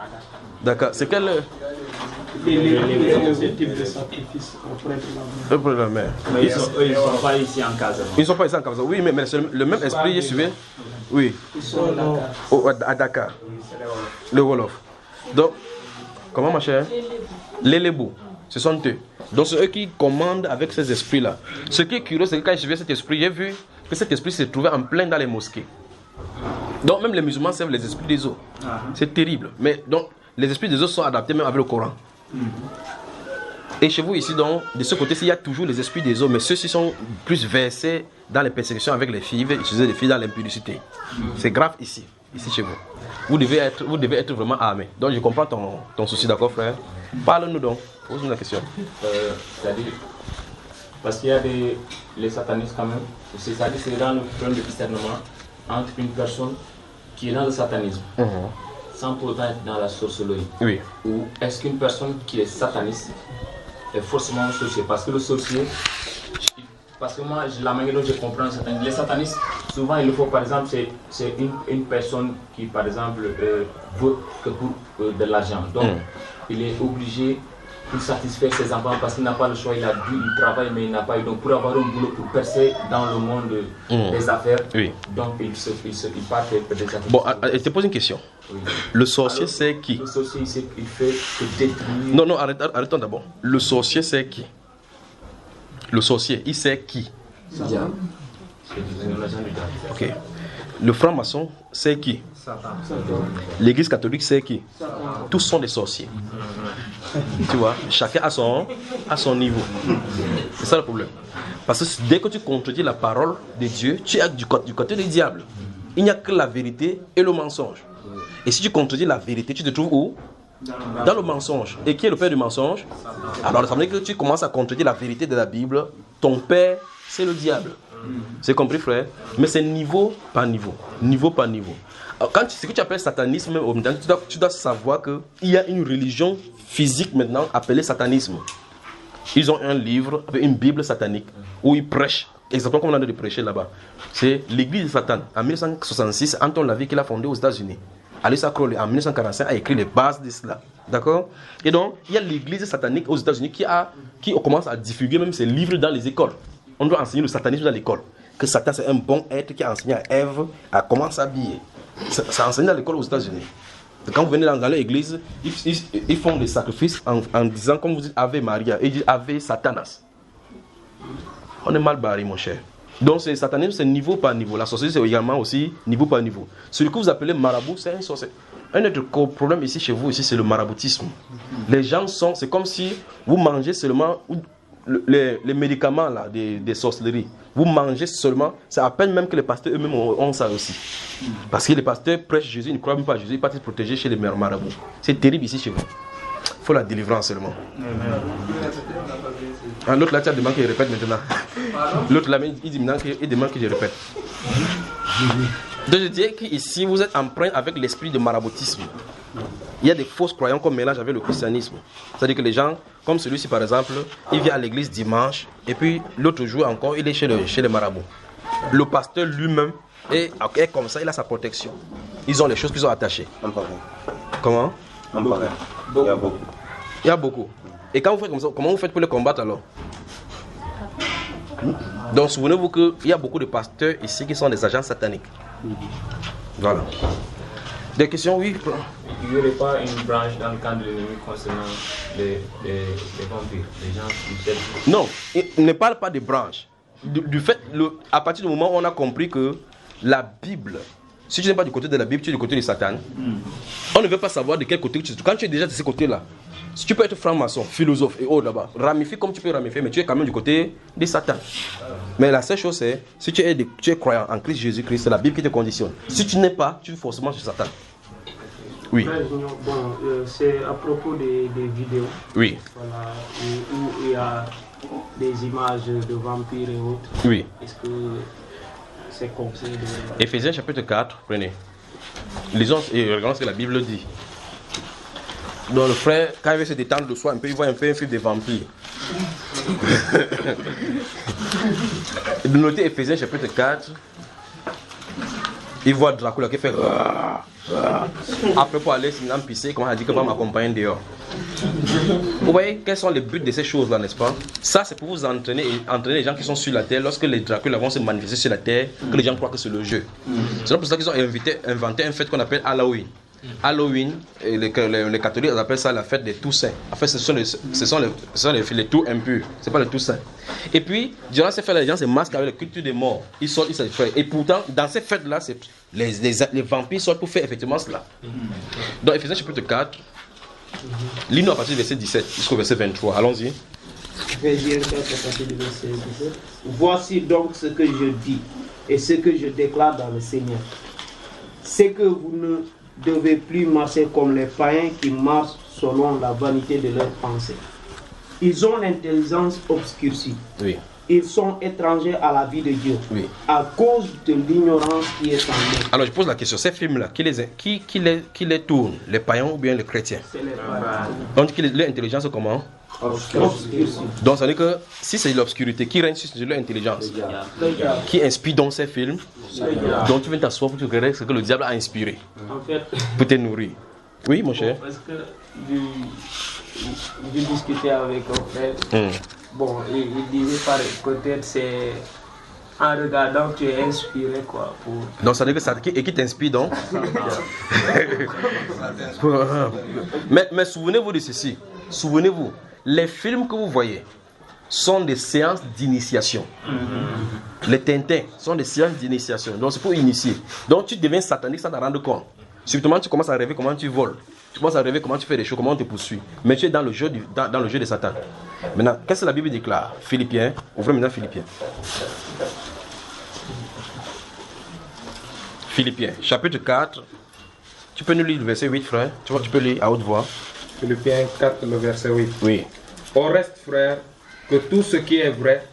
Dakar, c'est quel? Les types de sacrifices auprès de la mer. Mais ils ne sont pas ici en Casa. Ils ne sont pas ici en Casa. Oui, mais c'est le même esprit, il suivait. Oui. Ils sont à Dakar. Le Wolof. Donc, comment ma chère? Les Lébou. Ce sont eux. Donc, c'est eux qui commandent avec ces esprits-là. Ce qui est curieux, c'est que quand j'ai vu cet esprit, j'ai vu que cet esprit se trouvait en plein dans les mosquées. Donc, même les musulmans servent les esprits des eaux. C'est terrible. Mais donc, les esprits des eaux sont adaptés même avec le Coran. Et chez vous ici, donc, de ce côté-ci, il y a toujours les esprits des eaux, mais ceux-ci sont plus versés dans les persécutions avec les filles, utiliser les filles dans l'impudicité. C'est grave ici chez vous. Vous devez être vraiment armés. Donc, je comprends ton souci, d'accord, frère? Parle-nous donc. Pose-nous la question. C'est-à-dire, parce qu'il y a les satanistes quand même, c'est-à-dire c'est dans le problème de discernement entre une personne qui est dans le satanisme, sans pour autant être dans la sorcellerie. Oui. Ou est-ce qu'une personne qui est sataniste est forcément un sorcier? Parce que le sorcier, parce que moi, la manière dont je comprends les satanistes, souvent il le faut, par exemple, c'est une personne qui, par exemple, veut que pour de l'argent. Donc, il est obligé pour satisfaire ses enfants parce qu'il n'a pas le choix, il travaille mais il n'a pas eu. Donc, pour avoir un boulot, pour percer dans le monde des affaires, donc il part faire des affaires. Bon, je te pose une question. Oui. Le sorcier, c'est qui? Le sorcier, il fait que détruire. Non, arrêtons d'abord. Le sorcier, c'est qui? Le sorcier, il sait qui? Ok. Le franc-maçon, c'est qui? L'église catholique, c'est qui? Tous sont des sorciers. Tu vois, chacun a son niveau. C'est ça le problème. Parce que dès que tu contredis la parole de Dieu, tu es du côté du diable. Il n'y a que la vérité et le mensonge. Et si tu contredis la vérité, tu te trouves où? Dans le mensonge. Et qui est le père du mensonge? Alors ça veut dire que tu commences à contredire la vérité de la Bible. Ton père, c'est le diable. C'est compris, frère? Mais c'est niveau par niveau. Niveau par niveau. Alors, ce que tu appelles satanisme, tu dois savoir qu'il y a une religion physique maintenant appelée satanisme. Ils ont un livre avec une Bible satanique où ils prêchent exactement comme on a de prêcher là-bas. C'est l'église de Satan. En 1966, Anton Lavey, qu'il a fondé aux États-Unis. Alistair Crowley, en 1945, a écrit les bases de cela. D'accord? Et donc, il y a l'église satanique aux États-Unis qui commence à divulguer même ses livres dans les écoles. On doit enseigner le satanisme dans l'école. Que Satan, c'est un bon être qui a enseigné à Ève à comment s'habiller. Ça enseigne dans l'école aux États-Unis. Quand vous venez dans l'église, ils font des sacrifices en disant, comme vous dites, Ave Maria, et ils disent Ave Satanas. On est mal barré, mon cher. Donc, c'est satanisme, c'est niveau par niveau. La sorcellerie, c'est également aussi niveau par niveau. Celui que vous appelez marabout, c'est un sorcier. Un autre problème ici, chez vous, ici, c'est le maraboutisme. Les gens c'est comme si vous mangez seulement les médicaments là, des sorcelleries. Vous mangez seulement, c'est à peine même que les pasteurs eux-mêmes ont ça aussi. Parce que les pasteurs prêchent Jésus, ils ne croient même pas à Jésus, ils partent se protéger chez les marabouts. C'est terrible ici chez vous. Il faut la délivrance seulement. L'autre là, tu as demandé qu'il répète maintenant. L'autre là, il demande que je répète. Donc je dirais qu'ici, vous êtes empreint avec l'esprit de maraboutisme. Il y a des fausses croyants qu'on mélange avec le christianisme. C'est-à-dire que les gens, comme celui-ci par exemple, il vient à l'église dimanche, et puis l'autre jour encore, il est chez les marabouts. Le pasteur lui-même est comme ça, il a sa protection. Ils ont les choses qu'ils ont attachées. Comment? Il y a beaucoup. Il y a beaucoup. Et quand vous faites comme ça, comment vous faites pour les combattre alors? Donc souvenez-vous qu'il y a beaucoup de pasteurs ici qui sont des agents sataniques. Voilà. Des questions, oui. Il n'y aurait pas une branche dans le camp de l'ennemi concernant les vampires, les gens qui cherchent? Non, il ne parle pas de branches. Du fait, à partir du moment où on a compris que la Bible, si tu n'es pas du côté de la Bible, tu es du côté de Satan. On ne veut pas savoir de quel côté tu es. Quand tu es déjà de ce côté-là, si tu peux être franc-maçon, philosophe et autres là-bas, ramifie comme tu peux ramifier, mais tu es quand même du côté de Satan. Mais la seule chose c'est, si tu es croyant en Christ Jésus-Christ, c'est la Bible qui te conditionne. Si tu n'es pas, tu es forcément chez Satan. Oui. Bon, c'est à propos des vidéos. Oui. Voilà, où il y a des images de vampires et autres. Oui. Est-ce que c'est conseillé de... Éphésiens chapitre 4, prenez. Lisons et regardons ce que la Bible dit. Donc le frère, quand il veut se détendre le soir un peu, il voit un peu un film des vampires. Notez Éphésiens chapitre 4. Il voit Dracula qui fait... Après pour aller en pisser, comment on a dit que va m'accompagner dehors. Vous voyez quels sont les buts de ces choses là, n'est-ce pas? Ça c'est pour vous entraîner les gens qui sont sur la terre. Lorsque les Dracula vont se manifester sur la terre, que les gens croient que c'est le jeu. C'est pour ça qu'ils ont inventé un fête qu'on appelle Halloween. Halloween, et les catholiques appellent ça la fête des Toussaints. En fait, ce sont les tout impurs, c'est pas les Toussaints. Et puis, durant ces fêtes, les gens se masquent avec la culture des morts. Ils sortent, ils se font. Et pourtant, dans ces fêtes-là, les vampires sortent pour faire effectivement cela. Dans Éphésiens chapitre 4, lis-nous à partir du verset 17 jusqu'au verset 23. Allons-y. Éphésiens 4 à partir du verset 17. Voici donc ce que je dis et ce que je déclare dans le Seigneur. C'est que vous ne devez plus marcher comme les païens qui marchent selon la vanité de leurs pensées. Ils ont l'intelligence obscurcie. Oui. Ils sont étrangers à la vie de Dieu. Oui. À cause de l'ignorance qui est en eux. Alors je pose la question, ces films-là, qui les tourne? Les païens ou bien les chrétiens? C'est les païens. Donc l'intelligence comment? Obscurcie. Donc ça veut dire que si c'est l'obscurité qui règne sur leur intelligence, qui inspire dans ces films, donc tu viens t'asseoir pour te regarder ce que le diable a inspiré, en fait, pour te nourrir. Oui mon cher. Parce que j'ai discuté avec un frère, bon, il disait peut-être c'est en regardant que tu es inspiré quoi. Donc ça veut dire que ça qui t'inspire donc. mais souvenez-vous de ceci, souvenez-vous. Les films que vous voyez sont des séances d'initiation. Les Tintins sont des séances d'initiation. Donc c'est pour initier. Donc tu deviens satanique sans t'en rendre compte. Subtement tu commences à rêver comment tu voles. Tu commences à rêver comment tu fais des choses, comment on te poursuit. Mais tu es dans le jeu de Satan. Maintenant, qu'est-ce que la Bible déclare? Philippiens, ouvrez maintenant Philippiens. Philippiens, chapitre 4. Tu peux nous lire le verset 8, frère? Tu peux lire à haute voix. Philippiens 4, le verset 8. Oui. Au reste, frère, que tout ce qui est vrai,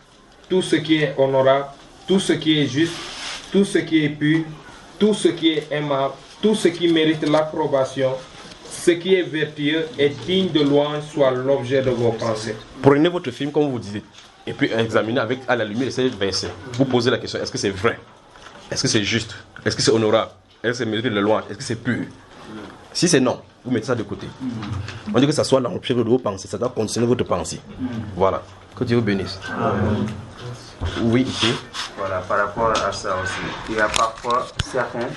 tout ce qui est honorable, tout ce qui est juste, tout ce qui est pur, tout ce qui est aimable, tout ce qui mérite l'approbation, ce qui est vertueux et digne de louange soit l'objet de vos pensées. Prenez votre film comme vous dites. et puis examiner à la lumière de ces versets. Vous posez la question, est-ce que c'est vrai? Est-ce que c'est juste? Est-ce que c'est honorable? Est-ce que c'est mérité de louange? Est-ce que c'est pur? Si c'est non, vous mettez ça de côté. On dit que ça soit l'empire de vos pensées, ça doit continuer votre pensée. Voilà. Que Dieu vous bénisse. Oui, ici. Voilà, par rapport à ça aussi. Il y a parfois certains,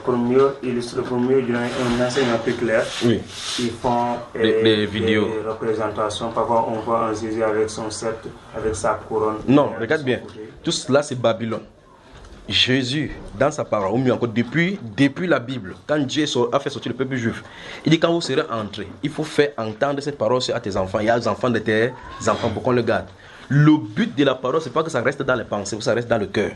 pour mieux illustrer, pour mieux donner un enseignement plus clair, oui. Ils font les vidéos. Des représentations. Parfois, on voit un Jésus avec son sceptre, avec sa couronne. Non, regarde bien. Tout cela, c'est Babylone. Jésus, dans sa parole, ou mieux encore, depuis la Bible, quand Dieu a fait sortir le peuple juif, il dit quand vous serez entrés, il faut faire entendre cette parole à tes enfants. Il y a des enfants de tes enfants pour qu'on le garde. Le but de la parole, c'est pas que ça reste dans les pensées, que ça reste dans le cœur.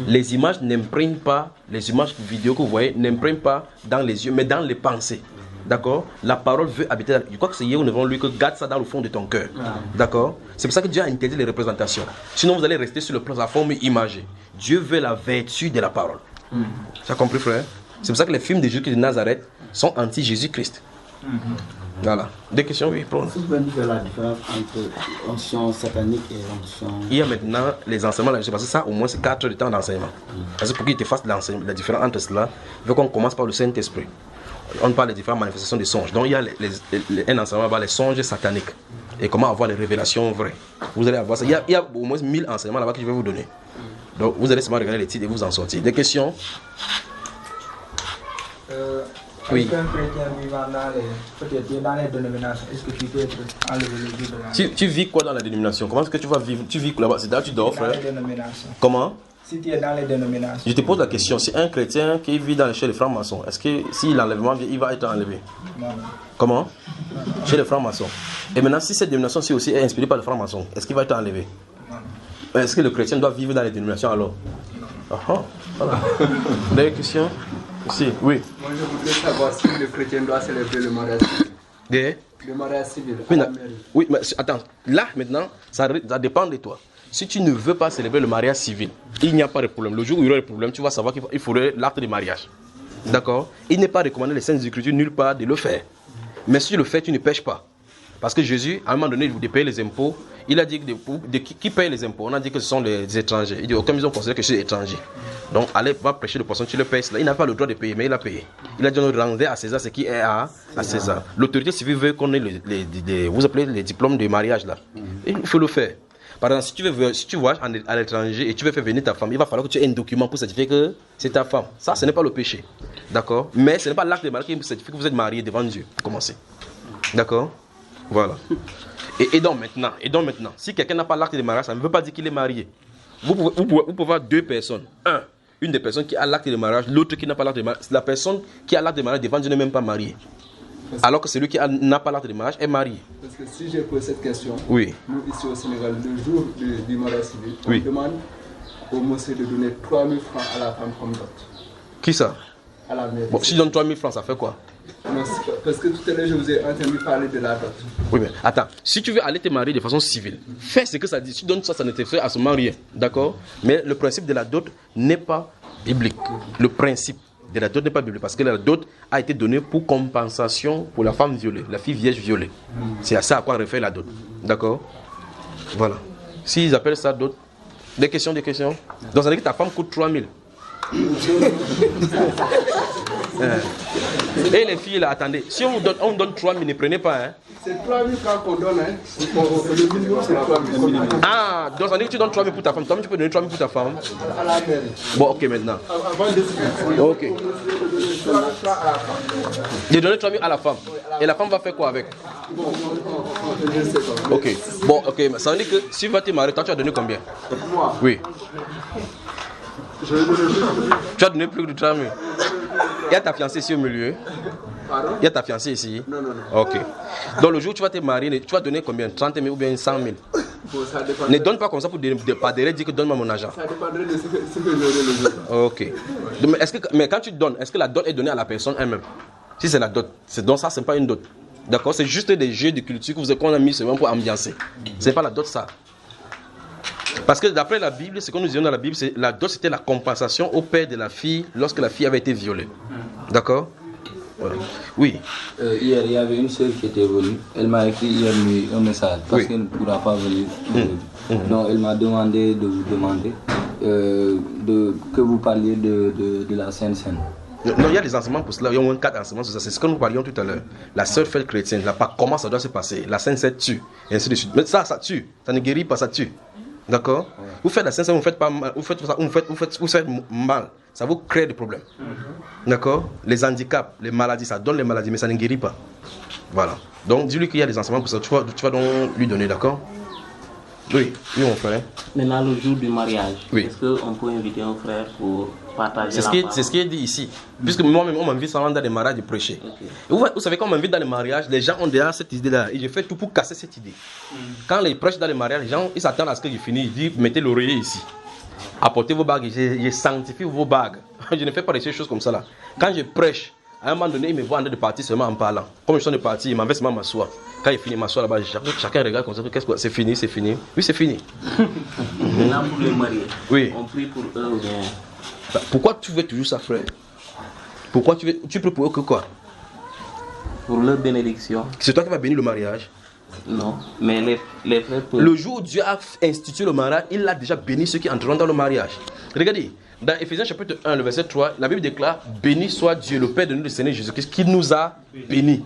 Les images n'impriment pas, les images vidéo que vous voyez n'impriment pas dans les yeux, mais dans les pensées. D'accord? La parole veut habiter. Je crois que c'est hier ou devant lui que garde ça dans le fond de ton cœur. D'accord? C'est pour ça que Dieu a interdit les représentations. Sinon, vous allez rester sur la forme imagée. Dieu veut la vertu de la parole. Tu as compris, frère? C'est pour ça que les films de Jésus de Nazareth sont anti-Jésus-Christ. Voilà. Des questions, oui, prends. Vous pouvez faire la différence entre onction satanique et onction. Il y a maintenant les enseignements, parce que ça, au moins, c'est 4 heures de temps d'enseignement. Parce que pour qu'il te fasse la différence entre cela, il faut qu'on commence par le Saint-Esprit. On parle des différentes manifestations des songes. Donc, il y a un enseignement par les songes sataniques. Et comment avoir les révélations vraies. Vous allez avoir ça. Il y a au moins 1000 enseignements là-bas que je vais vous donner. Donc, vous allez seulement regarder les titres et vous en sortir. Des questions? Oui. Un chrétien vivant dans les dénominations, est-ce que tu peux être enlevé le jour de la tu vis quoi dans la dénomination? Comment est-ce que tu vas vivre? Tu vis là-bas? C'est là que tu dors, frère? Dans les dénominations. Comment? Si tu es dans les dénominations. Je te pose la question. C'est un chrétien qui vit chez les francs-maçons. Est-ce que si l'enlèvement vient, il va être enlevé? Non. Comment? Chez les francs-maçons. Et maintenant, si cette dénomination aussi est inspirée par les francs-maçons, est-ce qu'il va être enlevé? Non. Est-ce que le chrétien doit vivre dans les dénominations alors? Voilà. Des questions? Si, oui. Moi, je voudrais savoir si le chrétien doit célébrer le mariage civil. Le mariage civil. Oui, mais attends. Là, maintenant, ça dépend de toi. Si tu ne veux pas célébrer le mariage civil, il n'y a pas de problème. Le jour où il y aura des problèmes, tu vas savoir qu'il faudrait l'acte de mariage. D'accord? Il n'est pas recommandé les Saintes Écritures nulle part de le faire. Mais si tu le fais, tu ne pêches pas. Parce que Jésus, à un moment donné, il voulait payer les impôts. Il a dit que qui paye les impôts? On a dit que ce sont les étrangers. Il dit, comme ils ont considéré que je suis étranger. Donc, allez, va prêcher le poisson, tu le payes. Il n'a pas le droit de payer, mais il a payé. Il a dit, on rendait à César ce qui est à César. L'autorité civile veut qu'on ait vous appelez les diplômes de mariage là. Il faut le faire. Par exemple, si tu voyages à l'étranger et tu veux faire venir ta femme, il va falloir que tu aies un document pour certifier que c'est ta femme. Ça, ce n'est pas le péché. D'accord? Mais ce n'est pas l'acte de mariage qui certifie que vous êtes marié devant Dieu. Commencez. D'accord? Voilà. Et donc maintenant, si quelqu'un n'a pas l'acte de mariage, ça ne veut pas dire qu'il est marié. Vous pouvez avoir deux personnes. Une des personnes qui a l'acte de mariage, l'autre qui n'a pas l'acte de mariage. La personne qui a l'acte de mariage devant Dieu n'est même pas mariée. Alors que celui qui n'a pas l'acte de mariage est marié. Parce que si je pose cette question, oui. Nous ici au Sénégal, le jour du mariage civil, on demande au monsieur de donner 3 000 francs à la femme comme dot. Qui ça? À la mairie. Bon, si je donne 3 000 francs, ça fait quoi? Non, parce que tout à l'heure, je vous ai entendu parler de la dot. Oui, mais attends, si tu veux aller te marier de façon civile, fais ce que ça dit. Si tu donnes ça, ça ne te fait absolument rien. D'accord? Mais le principe de la dot n'est pas biblique. Le principe de la dot n'est pas biblique parce que la dot a été donnée pour compensation pour la femme violée, la fille vierge violée. C'est à ça à quoi réfère la dot. D'accord? Voilà. S'ils appellent ça dot, des questions? Donc ça veut dire que ta femme coûte 3 000. Et les filles là, attendez, si on vous donne 3 000, ne prenez pas. Hein. C'est 3 000 francs qu'on donne. Hein. Le minimum, c'est 3 000. Ah, donc ça veut dire que tu donnes 3 000 pour ta femme. Toi-même, tu peux donner 3 000 pour ta femme. À la mairie. Bon, ok, maintenant. Ok. J'ai donné 3 000 à la femme. Et la femme va faire quoi avec? Ok. Bon, ok. Ça veut dire que si tu vas te marier, toi, tu as donné combien? Moi. Oui. Tu as donné plus de 3 000. Il y a ta fiancée ici au milieu. Pardon? Il y a ta fiancée ici. Non. Ok. Donc le jour où tu vas te marier, tu vas donner combien? 30 000 ou bien 100 000? Bon, ça dépend. Ne donne pas comme ça pour pas dire que donne-moi mon argent. Ça dépendrait de ce que j'aurai le jour. Ok. Donc, mais quand tu donnes, est-ce que la dot est donnée à la personne elle-même? Si c'est la dot, donc ça, c'est pas une dot. D'accord? C'est juste des jeux de culture qu'on a mis seulement pour ambiancer. C'est pas la dot, ça. Parce que d'après la Bible, ce que nous disons dans la Bible, la dot c'était la compensation au père de la fille lorsque la fille avait été violée. D'accord? Voilà. Oui. Hier, il y avait une sœur qui était venue. Elle m'a écrit hier nuit un message parce qu'elle ne pourra pas venir. Donc, elle m'a demandé de vous demander que vous parliez de la Sainte Seine. Non, il y a des enseignements pour cela. Il y a au moins 4 enseignements sur ça. C'est ce que nous parlions tout à l'heure. La sœur fait chrétienne. Là, comment ça doit se passer? La Sainte Seine tue. Et ainsi de suite. Mais ça tue. Ça ne guérit pas, ça tue. D'accord? Vous faites la Sainte Seine, vous faites pas mal. Vous faites mal. Ça vous crée des problèmes. D'accord? Les handicaps, les maladies, ça donne les maladies, mais ça ne guérit pas. Voilà. Donc, dis-lui qu'il y a des enseignements pour ça. Tu vas donc lui donner, d'accord? Oui, mon frère. Maintenant, le jour du mariage, oui. Est-ce qu'on peut inviter un frère pour partager c'est ce qui est dit ici. Puisque moi-même, on m'invite souvent dans des mariages de prêcher. Okay. Vous savez, quand on m'invite dans les mariages, les gens ont déjà cette idée-là. Et je fais tout pour casser cette idée. Quand les prêches dans les mariages, les gens ils s'attendent à ce que je finisse. Ils disent, mettez l'oreiller ici. Apportez vos bagues. Je sanctifie vos bagues. Je ne fais pas des choses comme ça là. Quand je prêche, à un moment donné, ils me voient en train de partir seulement en parlant. Comme je suis en train de partir, ils m'envoient seulement m'asseoir. Quand il finit m'asseoir là-bas, chacun regarde comme ça. C'est fini, c'est fini. Oui, c'est fini. Maintenant, pour les mariés, oui. On prie pour eux ou bien... Pourquoi tu veux toujours ça, frère? Pourquoi tu pries pour eux que quoi? Pour leur bénédiction. C'est toi qui vas bénir le mariage? Non, mais les frères peuvent... Le jour où Dieu a institué le mariage, il a déjà béni ceux qui entreront dans le mariage. Regardez, dans Ephésiens chapitre 1, le verset 3, la Bible déclare: béni soit Dieu, le Père de notre Seigneur Jésus-Christ, qui nous a bénis.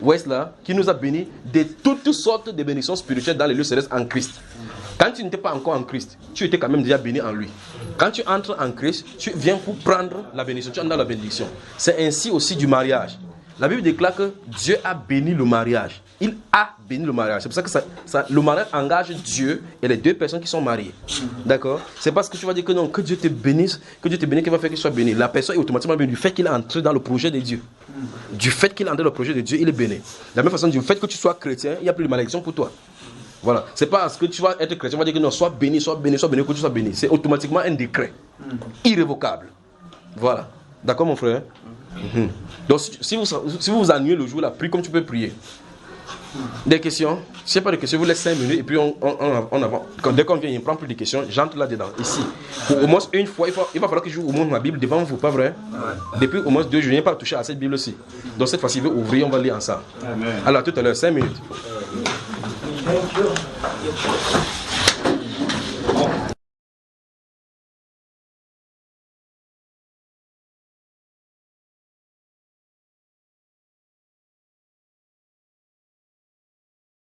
Où est-ce là? Qui nous a bénis de toutes sortes de bénédictions spirituelles dans les lieux célestes en Christ. Quand tu n'étais pas encore en Christ, tu étais quand même déjà béni en lui. Quand tu entres en Christ, tu viens pour prendre la bénédiction, tu entres dans la bénédiction. C'est ainsi aussi du mariage. La Bible déclare que Dieu a béni le mariage. Il a béni le mariage. C'est pour ça que le mariage engage Dieu et les deux personnes qui sont mariées. D'accord? C'est parce que tu vas dire que non, que Dieu te bénisse, qui va faire qu'il soit béni. La personne est automatiquement bénie du fait qu'il est entré dans le projet de Dieu. Du fait qu'il est entré dans le projet de Dieu, il est béni. De la même façon, du fait que tu sois chrétien, il n'y a plus de malédiction pour toi. Voilà. C'est pas parce que tu vas être chrétien, on va dire que non, sois béni, que tu sois béni. C'est automatiquement un décret. Irrévocable. Voilà. D'accord, mon frère? Donc, si vous ennuyez le jour, là, prie comme tu peux prier. Des questions? Si il n'y a pas de questions, je vous laisse 5 minutes et puis on avance. Dès qu'on vient, il ne prend plus de questions, j'entre là-dedans, ici. Pour au moins une fois, il va falloir que je joue au moins ma Bible devant vous, pas vrai? Depuis au moins 2 jours, je n'ai pas touché à cette Bible aussi. Donc cette fois-ci, il veut ouvrir, on va lire ensemble. Alors, tout à l'heure, 5 minutes.